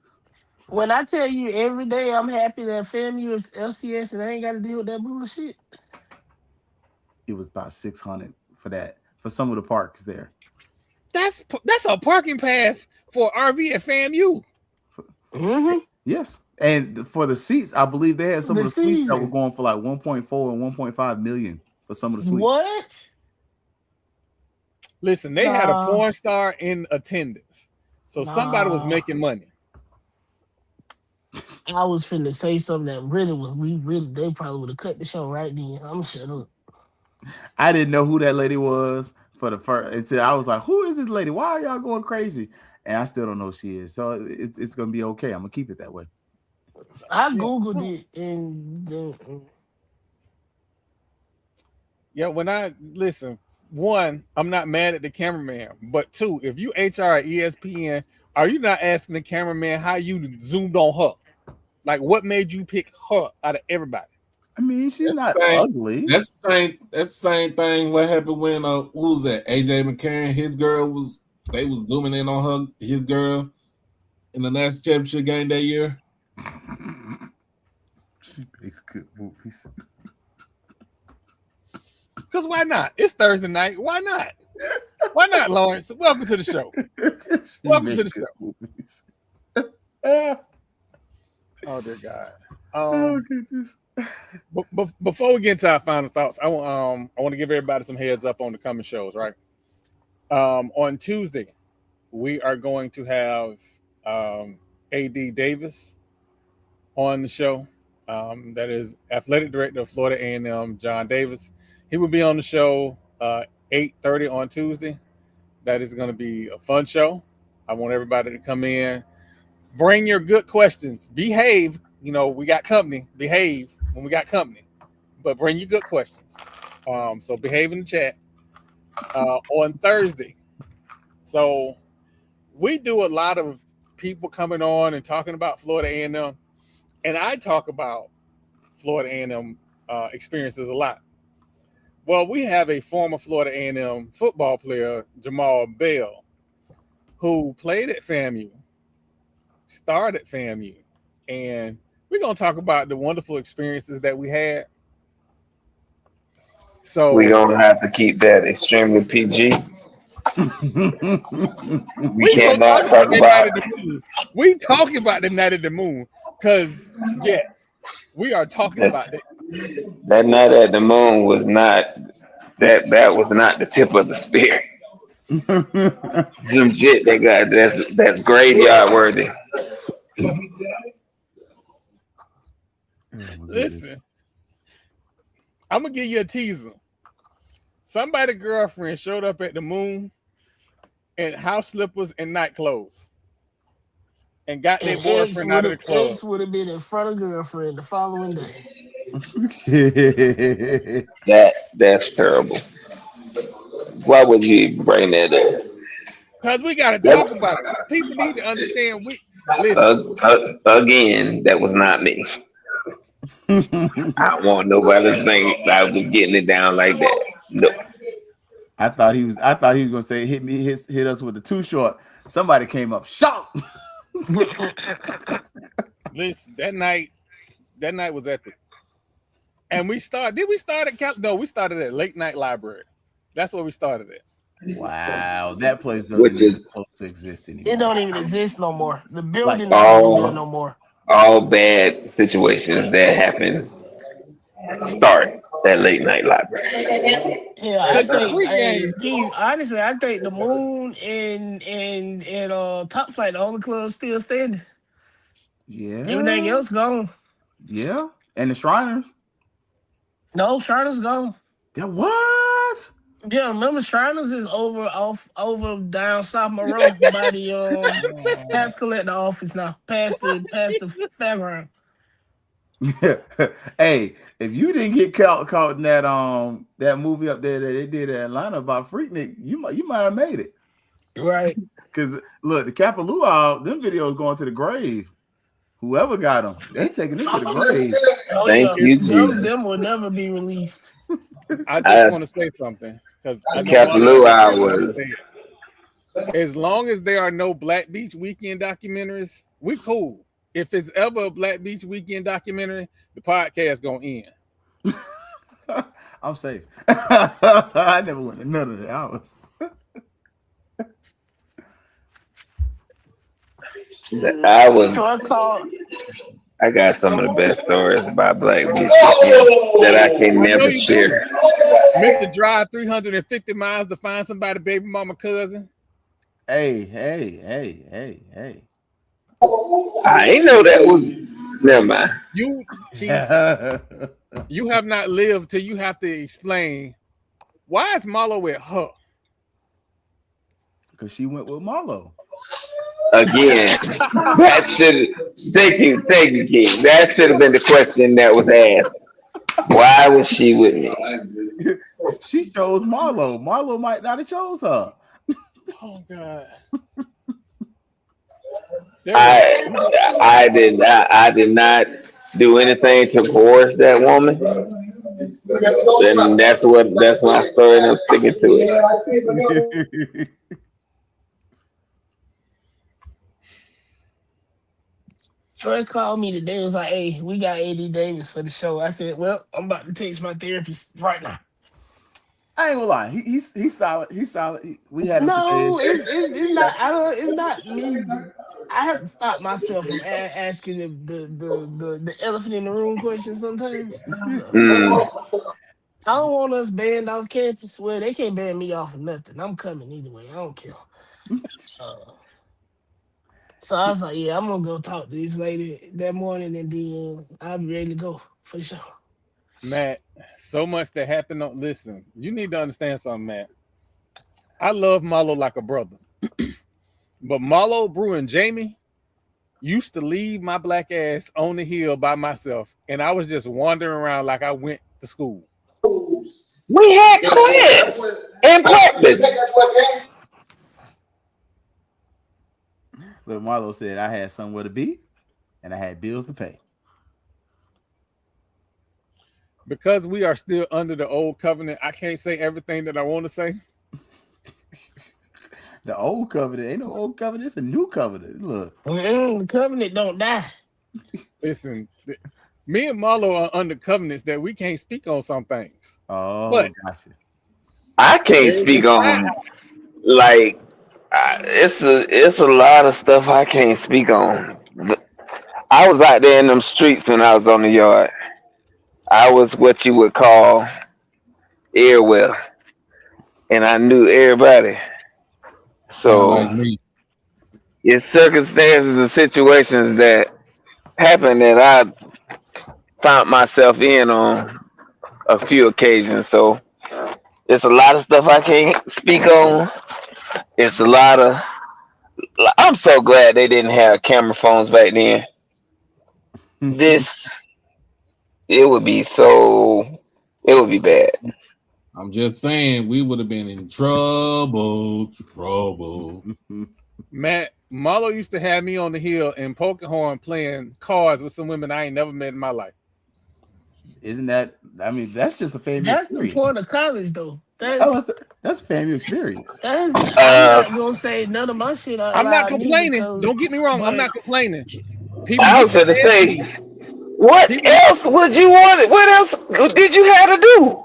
When I tell you every day I'm happy that FAMU is FCS and I ain't got to deal with that bullshit. It was about $600 for that, for some of the parks there. That's a parking pass for RV at FAMU. Mm-hmm. Yes. And for the seats, I believe they had some of the suites that were going for like 1.4 and 1.5 million for some of the suites. What? Listen, they had a porn star in attendance, so somebody was making money. I was finna say something that they probably would have cut the show right then. I'm shut up. I didn't know who that lady was for the first until I was like, "Who is this lady? Why are y'all going crazy?" And I still don't know who she is. So it's gonna be okay. I'm gonna keep it that way. I googled it and when I listen, one, I'm not mad at the cameraman, but two, if you HR at ESPN, are you not asking the cameraman how you zoomed on her? Like, what made you pick her out of everybody? I mean, she's not ugly. That's the same thing. What happened when who was that? AJ McCarron, his girl they was zooming in on his girl in the national championship game that year. She makes good movies. Because why not? It's Thursday night. Why not? Why not, Lawrence? Welcome to the show. Welcome to the show. Oh dear God. Oh goodness. But before we get into our final thoughts, I want to give everybody some heads up on the coming shows. Right. On Tuesday, we are going to have AD Davis on the show. That is athletic director of Florida A&M, John Davis. He will be on the show 8:30 on Tuesday. That is going to be a fun show. I want everybody to come in. Bring your good questions. Behave. We got company. Behave when we got company. But bring your good questions. So behave in the chat on Thursday. So we do a lot of people coming on and talking about Florida A&M. And I talk about Florida A&M experiences a lot. Well, we have a former Florida A&M football player, Jamal Bell, who played at FAMU, started at FAMU, and we're going to talk about the wonderful experiences that we had. So we're going to have to keep that extremely PG. We cannot talk about We talking about the night of the moon because, yes, we are talking about that. That night at the moon was not that was not the tip of the spear. Some shit that's graveyard worthy. Listen, I'm gonna give you a teaser. Somebody's girlfriend showed up at the moon in house slippers and night clothes. And got their boyfriend out of the club. Ex would have been in front of girlfriend the following day. That's terrible. Why would you bring that up? Because we got to talk about it. People need to understand. Again, that was not me. I don't want nobody to think I was getting it down like that. No. I thought he was gonna say hit us with the too short. Somebody came up shot. Listen, that night was epic. And we started at we started at Late Night Library. That's where we started at. Wow, that place doesn't even supposed to exist anymore. It don't even exist no more. The building not even there no more. All bad situations that happen start at Late Night Library. Yeah, I think honestly, I think the Moon and Top Flight, the only clubs still standing. Yeah. Everything else gone. Yeah. And the Shriners. No, Shriners gone. Yeah, what? Yeah, remember Shriners is over down South Monroe by the tax collector office now. Past the fairground. Hey, if you didn't get caught in that movie up there that they did in Atlanta about Freaknik, you might have made it. Right. Because look, the Kapalua, them videos going to the grave. Whoever got them, they taking them to the grave. Oh, Thank you, Jesus. Them will never be released. I just want to say something because as long as there are no Black Beach Weekend documentaries, we cool. If it's ever a Black Beach Weekend documentary, the podcast gonna end. I'm safe. I never went to none of the hours. I got some of the best stories about Black Beach that I can never share. Mr. Drive 350 miles to find somebody, baby mama cousin. Hey. I ain't know that was. Never mind. You, Keith, you have not lived till you have to explain why is Marlo with her? Because she went with Marlo. Again, that should. Thank you, King. That should have been the question that was asked. Why was she with me? She chose Marlo. Marlo might not have chose her. Oh God. I did not do anything to coerce that woman. And that's my story, and I'm sticking to it. Troy called me today. Was like, "Hey, we got AD Davis for the show." I said, "Well, I'm about to text my therapist right now." I ain't gonna lie. He's solid. He's solid. We had him No, today. it's not. I don't. It's not me. I have to stop myself from asking the elephant in the room question sometimes. So, I don't want us banned off campus. Well, they can't ban me off of nothing. I'm coming either way. I don't care. So I was like, yeah, I'm gonna go talk to this lady that morning, and then I'll be ready to go for sure. Matt, so much that happened. Listen, you need to understand something, Matt. I love Marlo like a brother. But Marlo, Brew, and Jamie used to leave my black ass on the hill by myself, and I was just wandering around like I went to school. We had class and practice. Look, Marlo said I had somewhere to be, and I had bills to pay. Because we are still under the old covenant, I can't say everything that I want to say. The old covenant ain't no old covenant. It's a new covenant. Look, the covenant don't die. Listen, me and Marlo are under covenants that we can't speak on some things. Oh, but gotcha. I can't speak on like it's a lot of stuff I can't speak on. I was out there in them streets when I was on the yard. I was what you would call airwell, and I knew everybody. So like me. it's circumstances and situations that happened that I found myself in on a few occasions. So it's a lot of stuff I can't speak on. It's a lot of. I'm so glad they didn't have camera phones back then. This it would be so. It would be bad. I'm just saying we would have been in trouble. Matt, Marlo used to have me on the hill in Pocahontas playing cards with some women I ain't never met in my life. Isn't that? I mean, that's just a family. That's experience. the point of college, though. That's family experience. I'm not gonna say none of my shit out I'm not loud complaining. Because, don't get me wrong. I'm not complaining. People I was going to say, what else would you want? What else did you have to do?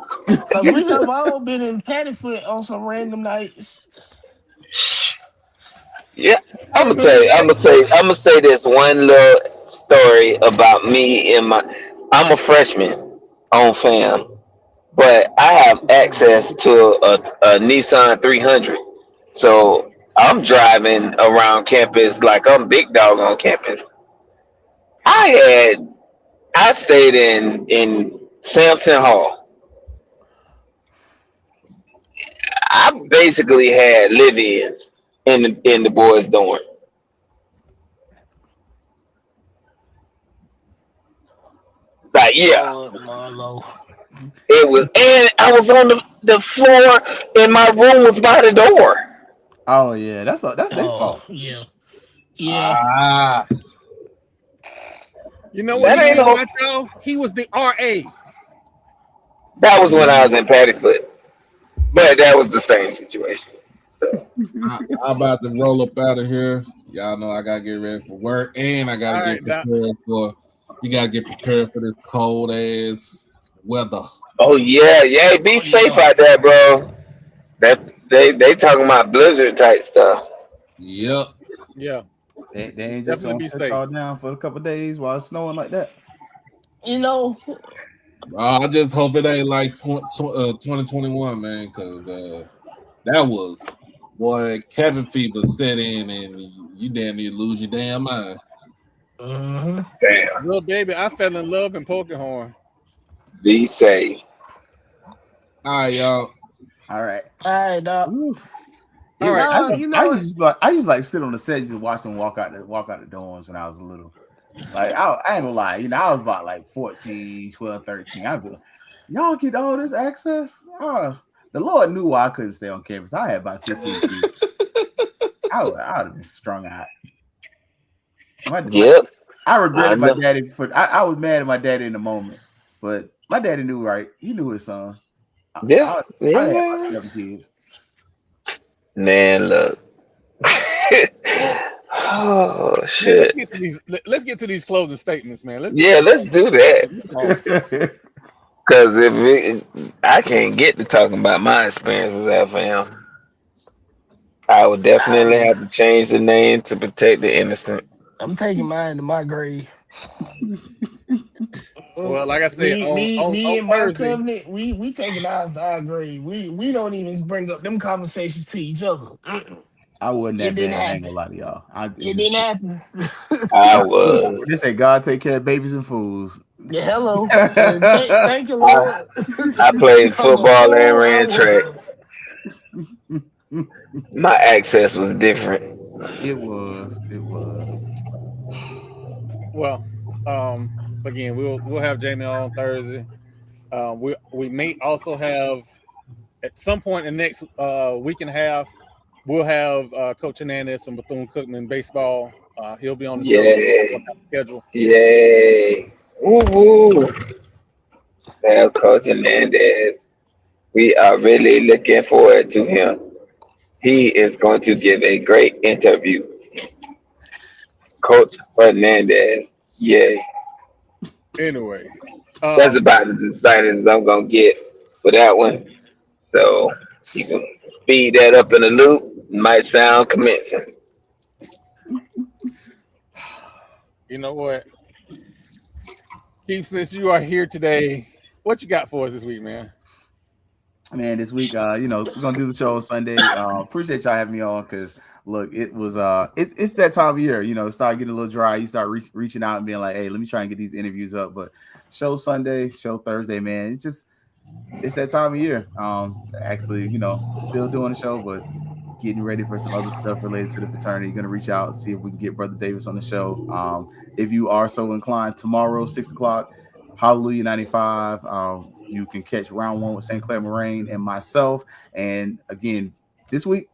We have all been in Pattyfoot on some random nights. Yeah, I'm gonna say this one little story about me and my. I'm a freshman on FAM, but I have access to a Nissan 300, so I'm driving around campus like I'm big dog on campus. I stayed in Sampson Hall. I basically had live-ins in the boys' dorm. Like, yeah. Marlo. It was, and I was on the floor, and my room was by the door. Oh yeah, that's their fault. Yeah. You know what he was, though? He was the RA. That was when I was in Pattyfoot, but that was the same situation. So. I'm about to roll up out of here. Y'all know I gotta get ready for work, and I gotta get prepared for. You gotta get prepared for this cold ass weather. Oh yeah. Be safe out there, bro. That they talking about blizzard type stuff. Yep. Yeah. They ain't just gonna shut y'all down for a couple of days while it's snowing like that. You know, I just hope it ain't like 2021, man, because that was, boy, cabin fever set in and you damn near lose your damn mind. Uh-huh. Damn. Little baby, I fell in love in Pokemon. Be safe. All right, y'all. All right. All right, dog. All right. I No, just, you know I what? just like, sit on the set, just watch them walk out the dorms when I was little. Like I ain't gonna lie, I was about like 14, 12, 13. I'd be like, y'all get all this access? The Lord knew why I couldn't stay on campus. I had about 15 kids. I would have been strung out. Yep. I regretted I my know. daddy I was mad at my daddy in the moment, but my daddy knew right. He knew his son. Yeah. I had Yeah. my 7 kids. Man, look. Well, Oh man, let's shit. get to these. Let's get to these closing statements, man. Let's get Yeah, these. let's do that. Cause I can't get to talking about my experiences at fam. I would definitely Hey, have to change the name to protect the innocent. I'm taking mine to my grave. Well, like I said, Me, on me, on, me, on and my Thursday. covenant, we taking ours to our grave. We don't even bring up them conversations to each other. I wasn't It that didn't bad. I ain't happen. gonna lie to y'all. It didn't happen. I was. They say God take care of babies and fools. Yeah, hello. And thank you, I, Lord. I played Because a football and fool I ran track. was. My access was different. It was. It was. Well, again, we'll have Jamie on Thursday. We may also have at some point in the next week and a half, we'll have Coach Hernandez from Bethune Cookman baseball. He'll be on the show. Yay. Work out the schedule. Yay. Woo woo. Well, Coach Hernandez, we are really looking forward to him. He is going to give a great interview. Coach Hernandez. Yay. Anyway, That's about as excited as I'm going to get for that one. So you can speed that up in a loop. Might sound convincing. you know what, Keith? Since you are here today, what you got for us this week, man? Man, this week, we're gonna do the show on Sunday. Appreciate y'all having me on because look, it was it's that time of year, it started getting a little dry. You start reaching out and being like, hey, let me try and get these interviews up. But show Sunday, show Thursday, man. It's that time of year. Actually, still doing the show, but getting ready for some other stuff related to the fraternity. Gonna reach out and see if we can get Brother Davis on the show. If you are so inclined, tomorrow, 6:00, Hallelujah 95. You can catch round 1 with St. Clair Moraine and myself. And again, this week,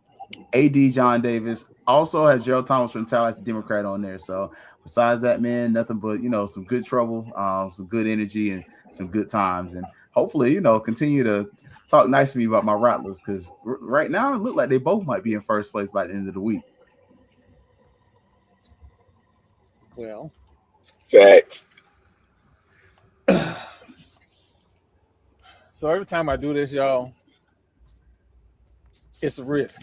AD John Davis also has Gerald Thomas from Tallahassee Democrat on there. So besides that, man, nothing but some good trouble, some good energy, and some good times. And hopefully, continue to talk nice to me about my Rattlers because right now it look like they both might be in first place by the end of the week. Well, Facts. so every time I do this, y'all, it's a risk.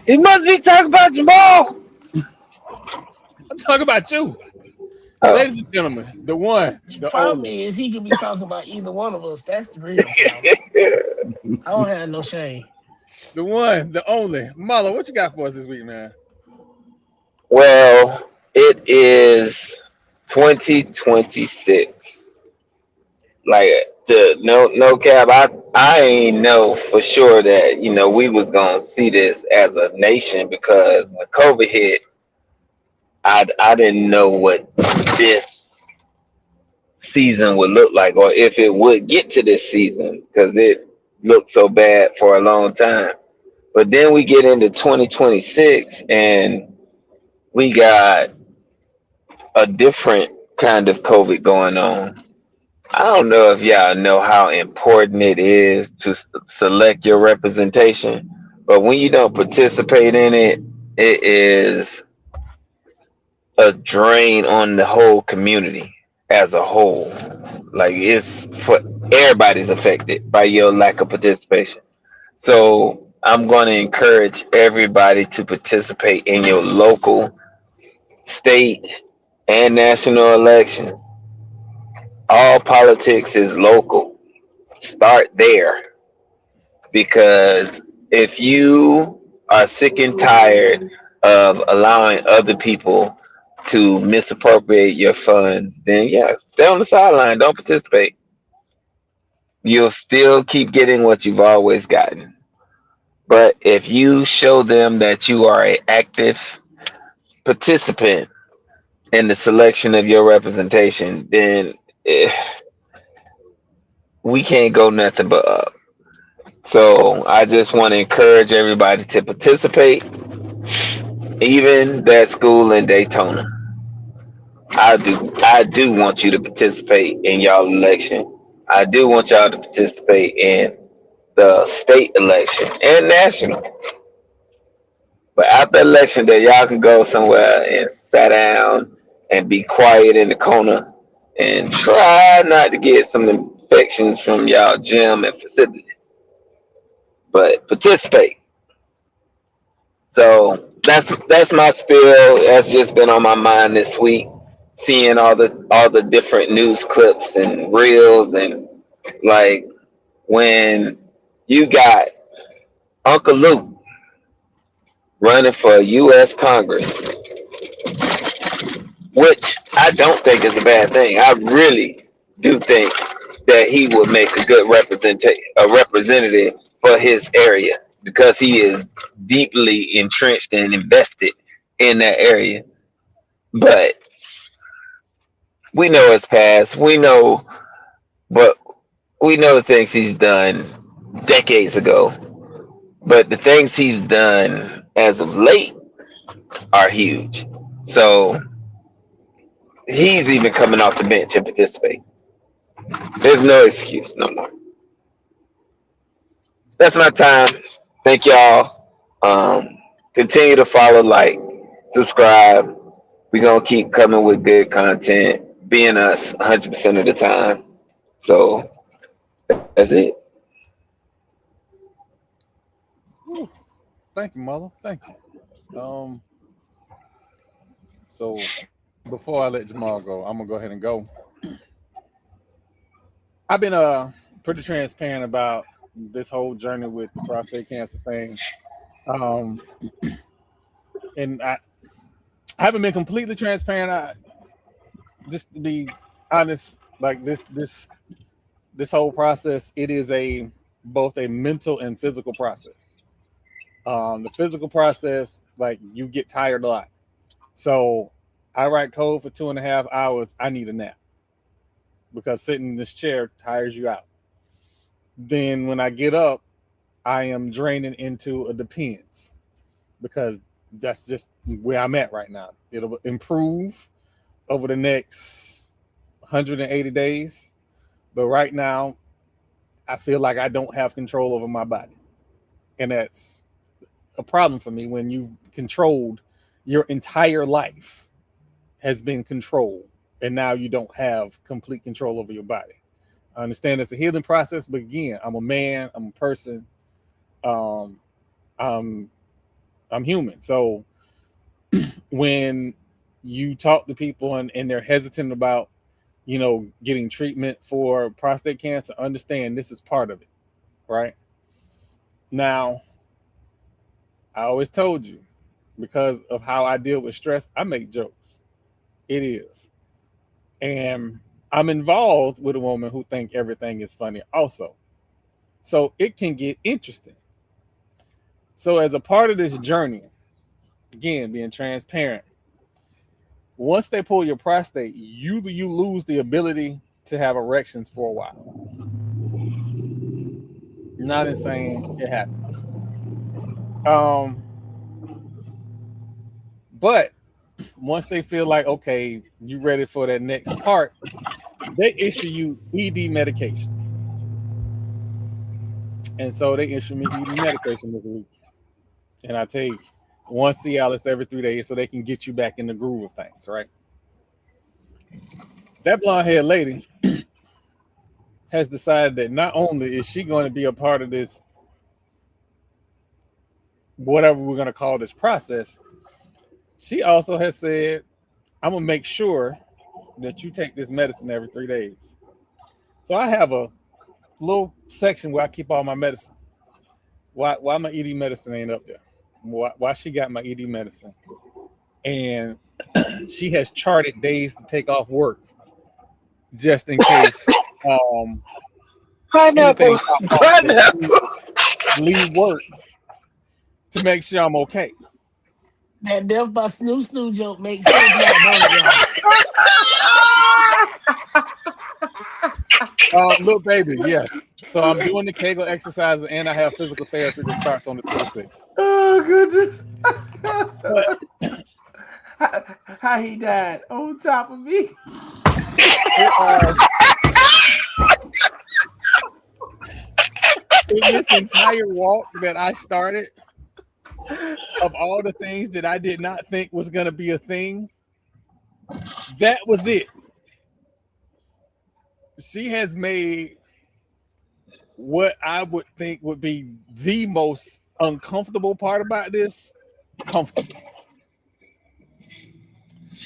He must be talking about Jamal. I'm talking about you, ladies and gentlemen. The one, The the problem only. is he could be talking about either one of us. That's the real problem. I don't have no shame. The one, the only. Marlo, what you got for us this week, man? Well, it is 2026. Like the no cap. I ain't know for sure that we was gonna see this as a nation because when COVID hit, I didn't know what this season would look like or if it would get to this season because it looked so bad for a long time. But then we get into 2026 and we got a different kind of COVID going on. I don't know if y'all know how important it is to select your representation, but when you don't participate in it, it is a drain on the whole community as a whole. Like it's for everybody's affected by your lack of participation. So I'm going to encourage everybody to participate in your local, state, and national elections. all politics is local. Start there. Because if you are sick and tired of allowing other people to misappropriate your funds, then yeah, stay on the sideline. Don't participate. You'll still keep getting what you've always gotten. But if you show them that you are an active participant in the selection of your representation, then eh, we can't go nothing but up. So I just want to encourage everybody to participate, even that school in Daytona. I do want you to participate in y'all election. I do want y'all to participate in the state election and national. But after election day, y'all can go somewhere and sit down and be quiet in the corner and try not to get some infections from y'all gym and facilities. But participate. So that's my spiel. That's just been on my mind this week, seeing all the different news clips and reels, and like when you got Uncle Luke running for U.S. Congress, which I don't think is a bad thing. I really do think that he would make a good representative for his area because he is deeply entrenched and invested in that area. But we know his past. But we know the things he's done decades ago. But the things he's done as of late are huge. So he's even coming off the bench and participating. There's no excuse no more. That's my time. Thank y'all. Continue to follow, like, subscribe. We're gonna keep coming with good content, being us 100% of the time. So that's it. Whew. Thank you, mother. Thank you. So before I let Jamal go, I'm gonna go ahead and go. I've been pretty transparent about this whole journey with the prostate cancer thing. And I haven't been completely transparent. Just to be honest, like this whole process, it is both a mental and physical process. The physical process, like, you get tired a lot. So I write code for 2.5 hours. I need a nap because sitting in this chair tires you out. Then when I get up, I am draining into a depends because that's just where I'm at right now. It'll improve over the next 180 days. But right now, I feel like I don't have control over my body. And that's a problem for me when you've controlled your entire life has been controlled. And now you don't have complete control over your body. I understand it's a healing process, but again, I'm a man, I'm a person, I'm human. So when you talk to people and they're hesitant about, getting treatment for prostate cancer, understand this is part of it, right? Now, I always told you, because of how I deal with stress, I make jokes. It is. And I'm involved with a woman who think everything is funny also. So it can get interesting. So as a part of this journey, again, being transparent, once they pull your prostate, you lose the ability to have erections for a while. Not insane, it happens. But once they feel like, okay, you ready for that next part, they issue you ED medication. And so they issue me ED medication this week. And I take 1 Cialis every 3 days so they can get you back in the groove of things, right? That blonde-haired lady has decided that not only is she going to be a part of this, whatever we're going to call this process, she also has said, I'm going to make sure that you take this medicine every 3 days. So I have a little section where I keep all my medicine. Why my ED medicine ain't up there? Why she got my ED medicine? And she has charted days to take off work just in case anything Pineapple. pop off. Pineapple. Leave work to make sure I'm okay. That Death by Snoo Snoo joke makes sense now, don't it, y'all? Look, baby, yes. So I'm doing the Kegel exercises and I have physical therapy that starts on the 26th. Oh goodness! But how he died on top of me. In this entire walk that I started, of all the things that I did not think was going to be a thing, that was it. She has made what I would think would be the most uncomfortable part about this comfortable.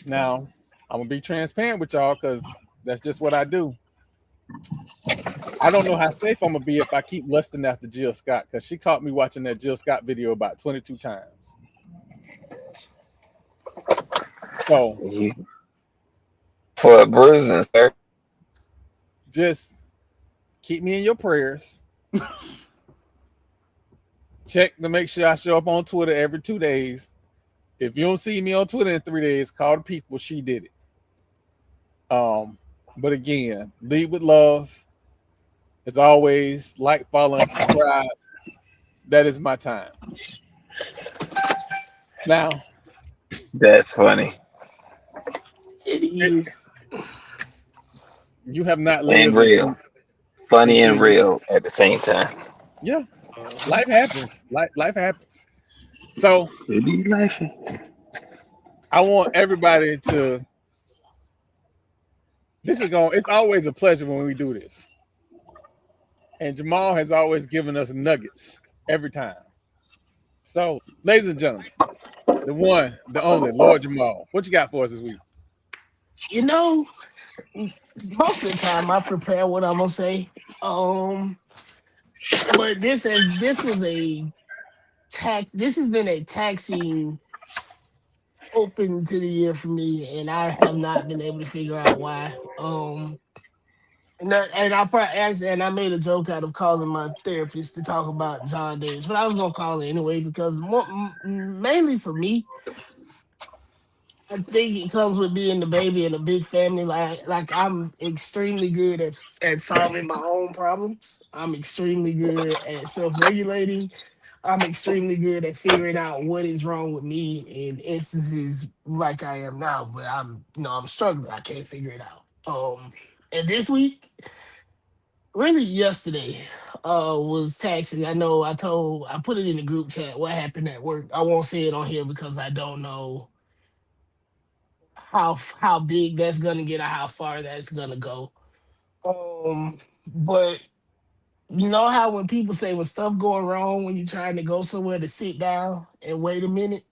Now, I'm going to be transparent with y'all because that's just what I do. I don't know how safe I'm going to be if I keep lusting after Jill Scott because she caught me watching that Jill Scott video about 22 times. So, for a bruising, sir. Just keep me in your prayers. Check to make sure I show up on Twitter every 2 days. If you don't see me on Twitter in 3 days, call the people. She did it. But again, lead with love. As always, like, follow, and subscribe. That is my time. Now, that's funny. It is. You have not lived and real, funny and real at the same time. Yeah, life happens. Life happens. So I want everybody to. It's always a pleasure when we do this. And Jamal has always given us nuggets every time. So, ladies and gentlemen, the one, the only, Lord Jamal, what you got for us this week? You know, most of the time I prepare what I'm gonna say. But this has been a taxing open to the year for me, and I have not been able to figure out why. And I made a joke out of calling my therapist to talk about John Davis, but I was gonna call it anyway because mainly for me, I think it comes with being the baby in a big family. Like I'm extremely good at solving my own problems. I'm extremely good at self-regulating. I'm extremely good at figuring out what is wrong with me in instances like I am now. But I'm struggling. I can't figure it out. And this week, really yesterday, was taxing. I know I put it in the group chat what happened at work. I won't say it on here because I don't know how big that's gonna get or how far that's gonna go. But you know how when people say when stuff going wrong when you're trying to go somewhere to sit down and wait a minute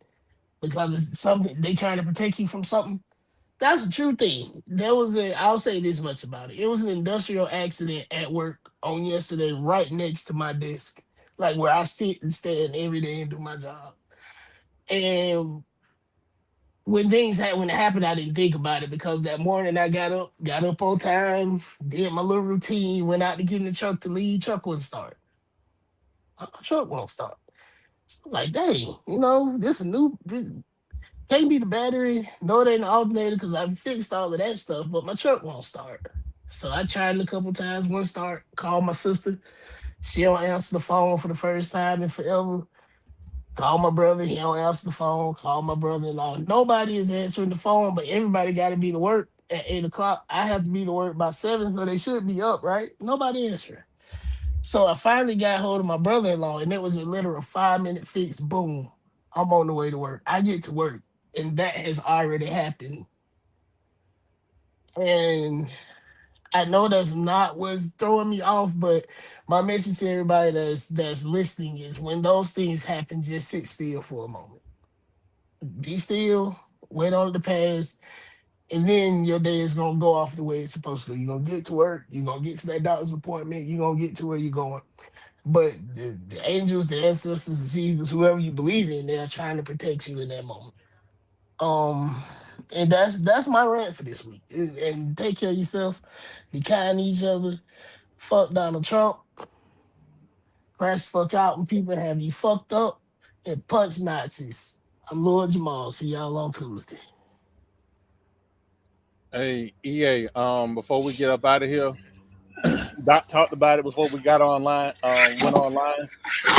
because it's something they trying to protect you from something. That's a true thing. I'll say this much about it. It was an industrial accident at work on yesterday, right next to my desk, like where I sit and stand every day and do my job. And when it happened, I didn't think about it because that morning I got up on time, did my little routine, went out to get in the truck to leave, truck wouldn't start. My truck won't start. So I was like, dang, this can't be the battery, no, it ain't the alternator because I fixed all of that stuff, but my truck won't start. So I tried it a couple times, wouldn't start, called my sister. She don't answer the phone for the first time in forever. Call my brother, he don't answer the phone. Call my brother-in-law. Nobody is answering the phone, but everybody got to be to work at 8 o'clock. I have to be to work by 7, so they should be up, right? Nobody answering. So I finally got hold of my brother-in-law, and it was a literal 5-minute fix. Boom, I'm on the way to work. I get to work, and that has already happened. And I know that's not what's throwing me off, but my message to everybody that's listening is when those things happen, just sit still for a moment. Be still, wait on it to pass, and then your day is gonna go off the way it's supposed to. You're gonna get to work, you're gonna get to that doctor's appointment, you're gonna get to where you're going. But the angels, the ancestors, the Jesus, whoever you believe in, they're trying to protect you in that moment. Um, and that's my rant for this week. And take care of yourself, be kind to each other. Fuck Donald Trump, crash the fuck out when people have you fucked up, and punch Nazis. I'm Lord Jamal. See y'all on Tuesday. Hey, EA, before we get up out of here, Doc talked about it before we got online, went online.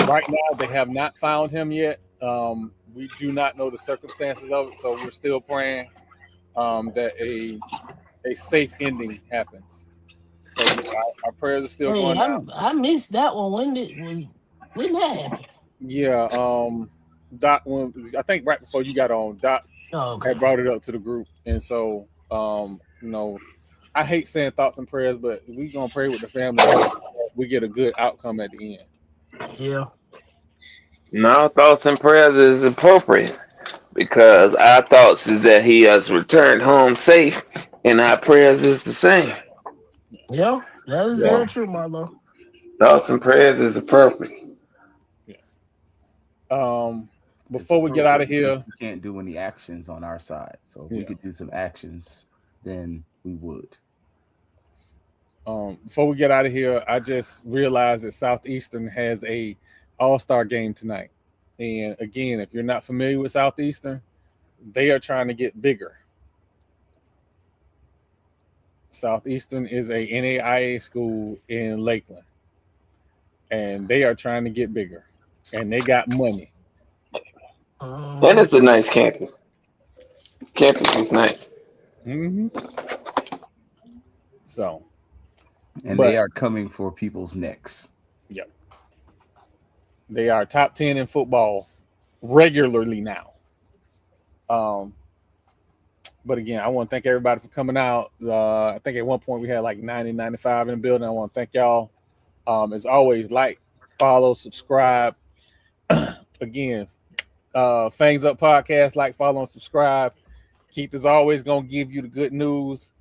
Right now, they have not found him yet. We do not know the circumstances of it, so we're still praying that a safe ending happens. So our prayers are still Hey, going out. I missed that one. When that happen? Yeah, Doc, I think right before you got on, Doc Oh, okay. had brought it up to the group, and so I hate saying thoughts and prayers, but we gonna pray with the family. We get a good outcome at the end. Yeah. No thoughts and prayers is appropriate because our thoughts is that he has returned home safe, and our prayers is the same. Yeah, that is Yeah, very true, Marlo. thoughts and prayers is appropriate. Yeah. It's Before we get out of appropriate because here, we can't do any actions on our side. So if we yeah. could do some actions, then we would. Before we get out of here, I just realized that Southeastern has a All-Star game tonight. And again, if you're not familiar with Southeastern, they are trying to get bigger. Southeastern is a NAIA school in Lakeland, and they are trying to get bigger, and they got money. And it's a nice campus. Campus is nice. Mm-hmm. So, And but they are coming for people's necks. yep, they are top 10 in football regularly now. But again, I want to thank everybody for coming out. I think at one point we had like 90, 95 in the building. I want to thank y'all. As always, like, follow, subscribe. Again, Fangs Up Podcast, like, follow, and subscribe. Keith is always going to give you the good news.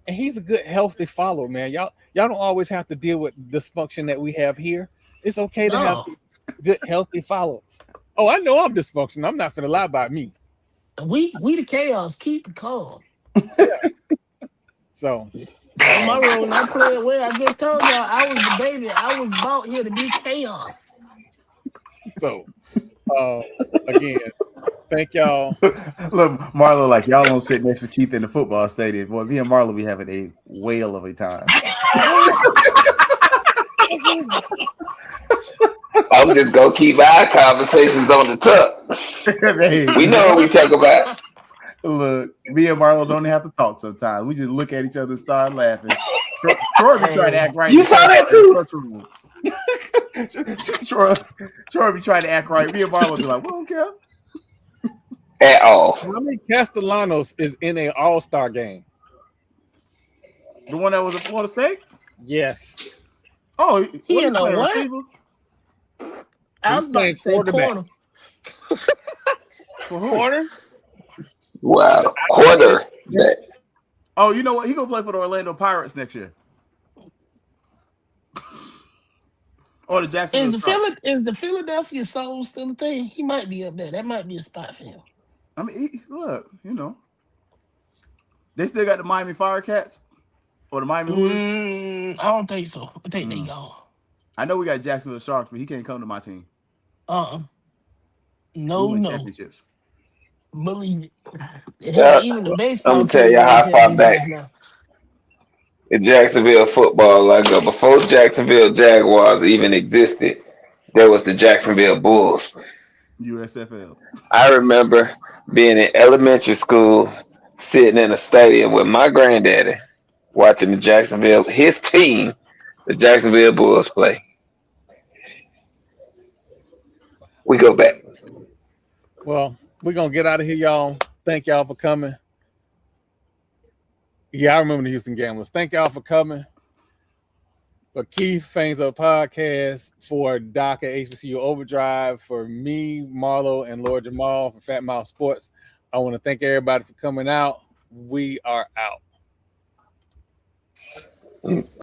And he's a good, healthy follower, man. Y'all don't always have to deal with dysfunction that we have here. It's okay to have some good, healthy followers. Oh, I know I'm dysfunctional. I'm not going to lie about me. We the chaos, keep the calm. So That's my role. Not play it well. I just told y'all I was the baby. I was brought here to be chaos. So again, thank y'all. Look, Marlo, like y'all don't sit next to Keith in the football stadium. Boy, me and Marlo be having a whale of a time. I'm just gonna keep our conversations on the tuck. We know what we talk about. Look, me and Marlo don't have to talk sometimes. We just look at each other and start laughing. Troy be trying to act right. You saw that too. Troy be trying to act right. Me and Marlo be like, we don't care. At all. How many Castellanos is in an All-Star game? The one that was at Florida State? Yes. Oh, He what in a playing, what? receiver? I was about to say corner. For who? Corner? Wow. Quarter. Oh, you know what? He gonna play for the Orlando Pirates next year. Or the Jacksonville Sharks. Is the Philadelphia Soul still a thing? He might be up there. That might be a spot for him. I mean, look, you know, they still got the Miami Firecats or the Miami Hoosiers. I don't think so. I think they gone. I know we got Jacksonville Sharks, but he can't come to my team. No. Championships. Believe it. Hell, even the baseball I'm gonna tell team you won how far back championships now. in Jacksonville football I go. Before Jacksonville Jaguars even existed, there was the Jacksonville Bulls. USFL. I remember being in elementary school, sitting in a stadium with my granddaddy, watching his team, the Jacksonville Bulls play. We go back. Well, we're gonna get out of here, y'all. Thank y'all for coming. Yeah, I remember the Houston Gamblers. Thank y'all for coming. For Keith, Fangs Up Podcast, for Doc at HBCU Overdrive, for me, Marlo, and Lord Jamal for Fat Mouth Sports. I want to thank everybody for coming out. We are out.